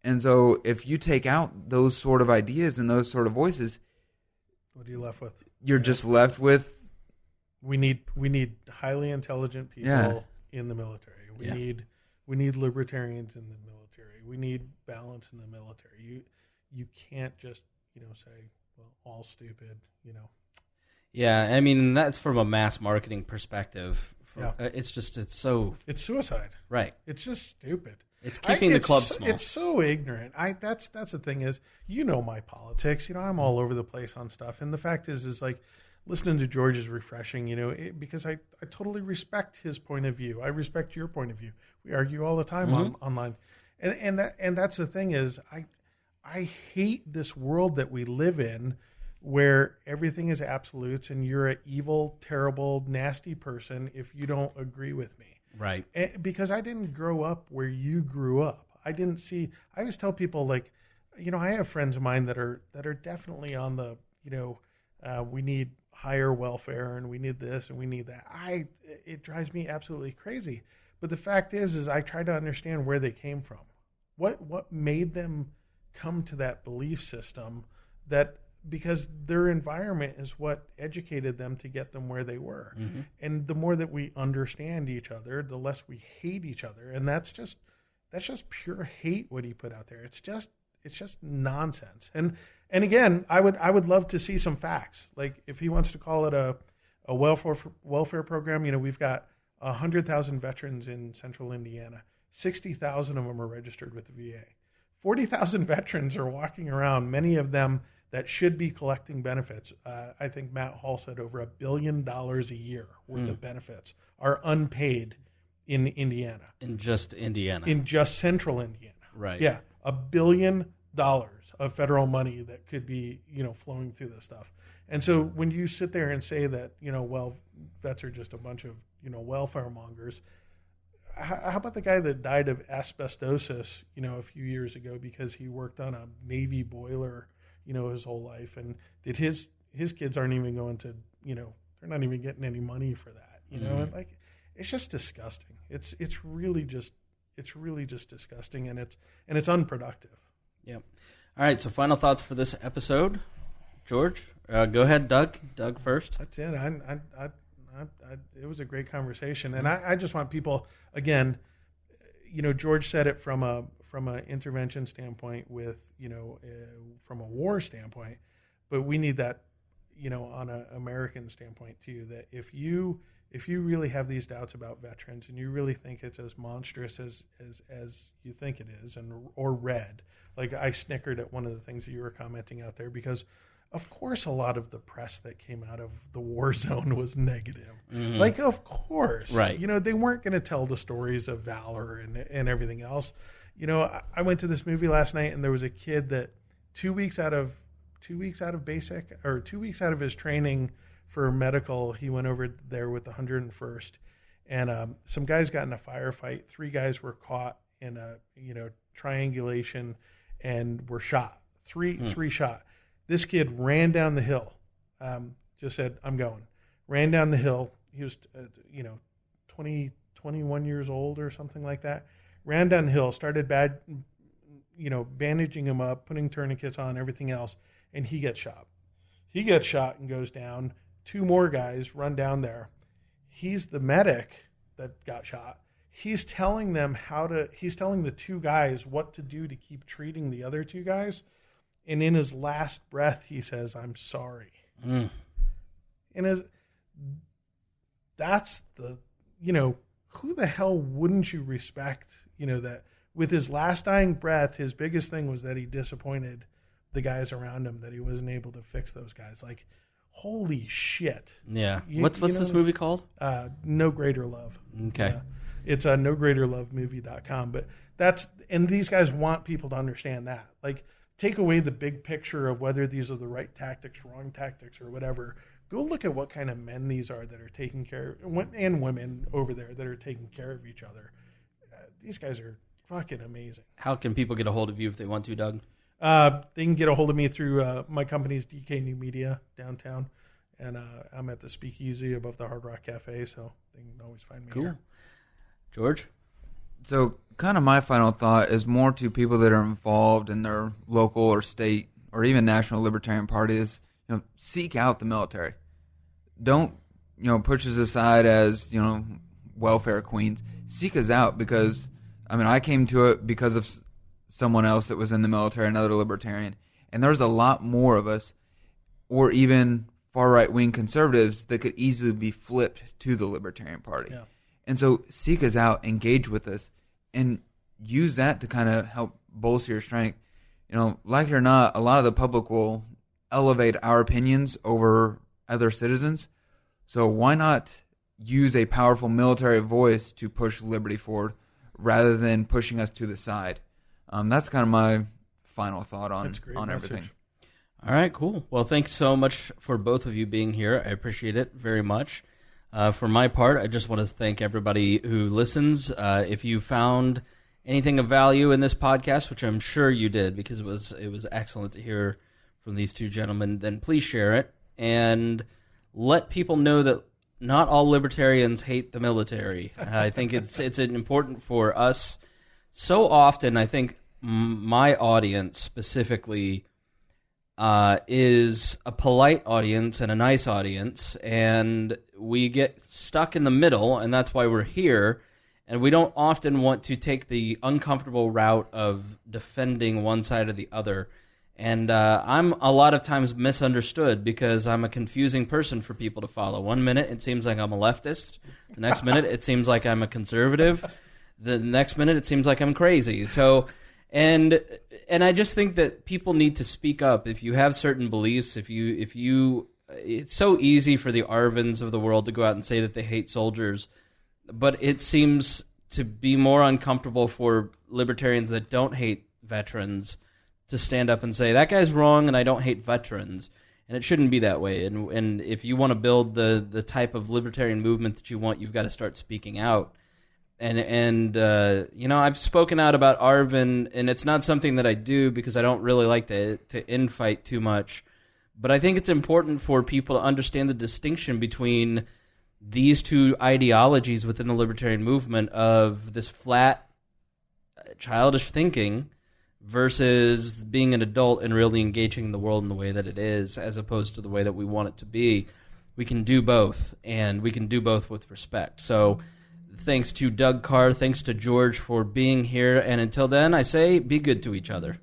Speaker 3: And so if you take out those sort of ideas and those sort of voices,
Speaker 2: what are you left with?
Speaker 3: You're just left with...
Speaker 2: We need highly intelligent people in the military. We need libertarians in the military. We need balance in the military. You can't just say, well, all stupid.
Speaker 1: Yeah, I mean that's from a mass marketing perspective. It's suicide.
Speaker 2: Right.
Speaker 1: It's
Speaker 2: just stupid.
Speaker 1: It's keeping the club small.
Speaker 2: It's so ignorant. That's the thing is, my politics. I'm all over the place on stuff. And the fact is like, listening to George is refreshing, because I totally respect his point of view. I respect your point of view. We argue all the time online. And that's the thing is, I hate this world that we live in where everything is absolutes and you're an evil, terrible, nasty person if you don't agree with me.
Speaker 1: Right.
Speaker 2: Because I didn't grow up where you grew up. I always tell people like, I have friends of mine that are definitely on the, we need higher welfare and we need this and we need that. It drives me absolutely crazy. But the fact is I try to understand where they came from. What made them come to that belief system because their environment is what educated them to get them where they were. Mm-hmm. And the more that we understand each other, the less we hate each other. And that's just pure hate what he put out there. It's just nonsense. And again, I would love to see some facts. Like if he wants to call it a welfare program, we've got 100,000 veterans in central Indiana. 60,000 of them are registered with the VA. 40,000 veterans are walking around, many of them that should be collecting benefits. I think Matt Hall said over $1 billion a year worth of benefits are unpaid in Indiana.
Speaker 1: In just Indiana.
Speaker 2: In just central Indiana.
Speaker 1: Right.
Speaker 2: Yeah. $1 billion of federal money that could be, flowing through this stuff. And so when you sit there and say that, vets are just a bunch of, welfare mongers, how about the guy that died of asbestosis, a few years ago because he worked on a Navy boiler, his whole life, and did his kids aren't even going to, they're not even getting any money for that, and like, it's just disgusting. It's really just disgusting, and it's unproductive.
Speaker 1: Yep. All right. So final thoughts for this episode, George. Go ahead, Doug. Doug first.
Speaker 2: That's it. It was a great conversation, and I just want people again. George said it from a intervention standpoint, with from a war standpoint, but we need that on an American standpoint too. That if you really have these doubts about veterans and you really think it's as monstrous as you think it is, or red, like I snickered at one of the things that you were commenting out there, because of course a lot of the press that came out of the war zone was negative. Mm-hmm. Like, of course,
Speaker 1: right?
Speaker 2: They weren't going to tell the stories of valor and everything else. I went to this movie last night, and there was a kid that 2 weeks out of basic, or 2 weeks out of his training for medical, he went over there with the 101st, and some guys got in a firefight. 3 guys were caught in a triangulation and were shot. Three shot. This kid ran down the hill. Just said, "I'm going." Ran down the hill. He was 21 years old or something like that. Ran down the hill. Started bandaging him up, putting tourniquets on, everything else, and he gets shot. He gets shot and goes down. 2 more guys run down there. He's the medic that got shot. He's telling the 2 guys what to do to keep treating the other 2 guys. And in his last breath, he says, "I'm sorry." And that's the, who the hell wouldn't you respect, that with his last dying breath, his biggest thing was that he disappointed the guys around him, that he wasn't able to fix those guys. Like, holy shit.
Speaker 1: Yeah. What's this movie called?
Speaker 2: No Greater Love.
Speaker 1: Okay.
Speaker 2: It's nogreaterlovemovie.com. But and these guys want people to understand that. Like, take away the big picture of whether these are the right tactics, wrong tactics, or whatever. Go look at what kind of men these are that are taking care of, and women over there that are taking care of each other. These guys are fucking amazing.
Speaker 1: How can people get a hold of you if they want to, Doug?
Speaker 2: They can get a hold of me through my company's DK New Media downtown, and I'm at the Speakeasy above the Hard Rock Cafe, so they can always find me here.
Speaker 1: George?
Speaker 3: So kind of my final thought is more to people that are involved in their local or state or even national libertarian parties. Seek out the military. Don't, push us aside as, welfare queens. Seek us out, because, I came to it because of someone else that was in the military, another libertarian. And there's a lot more of us, or even far right-wing conservatives, that could easily be flipped to the Libertarian Party. Yeah. And so seek us out, engage with us, and use that to kind of help bolster your strength. Like it or not, a lot of the public will elevate our opinions over other citizens. So why not use a powerful military voice to push liberty forward rather than pushing us to the side? That's kind of my final thought on everything.
Speaker 1: All right, cool. Well, thanks so much for both of you being here. I appreciate it very much. For my part, I just want to thank everybody who listens. If you found anything of value in this podcast, which I'm sure you did because it was excellent to hear from these two gentlemen, then please share it and let people know that not all libertarians hate the military. I think it's important for us. So often, I think my audience specifically is a polite audience and a nice audience, and we get stuck in the middle, and that's why we're here. And we don't often want to take the uncomfortable route of defending one side or the other. And I'm a lot of times misunderstood because I'm a confusing person for people to follow. 1 minute, it seems like I'm a leftist. The next minute, it seems like I'm a conservative. The next minute, it seems like I'm crazy. So, and I just think that people need to speak up. If you have certain beliefs, if you, it's so easy for the Arvins of the world to go out and say that they hate soldiers, but it seems to be more uncomfortable for libertarians that don't hate veterans to stand up and say, that guy's wrong and I don't hate veterans. And it shouldn't be that way. And if you want to build the type of libertarian movement that you want, you've got to start speaking out. And I've spoken out about Arvin, and it's not something that I do because I don't really like to infight too much. But I think it's important for people to understand the distinction between these two ideologies within the libertarian movement of this flat, childish thinking versus being an adult and really engaging the world in the way that it is, as opposed to the way that we want it to be. We can do both, and we can do both with respect. So thanks to Doug Karr, thanks to George for being here, and until then, I say be good to each other.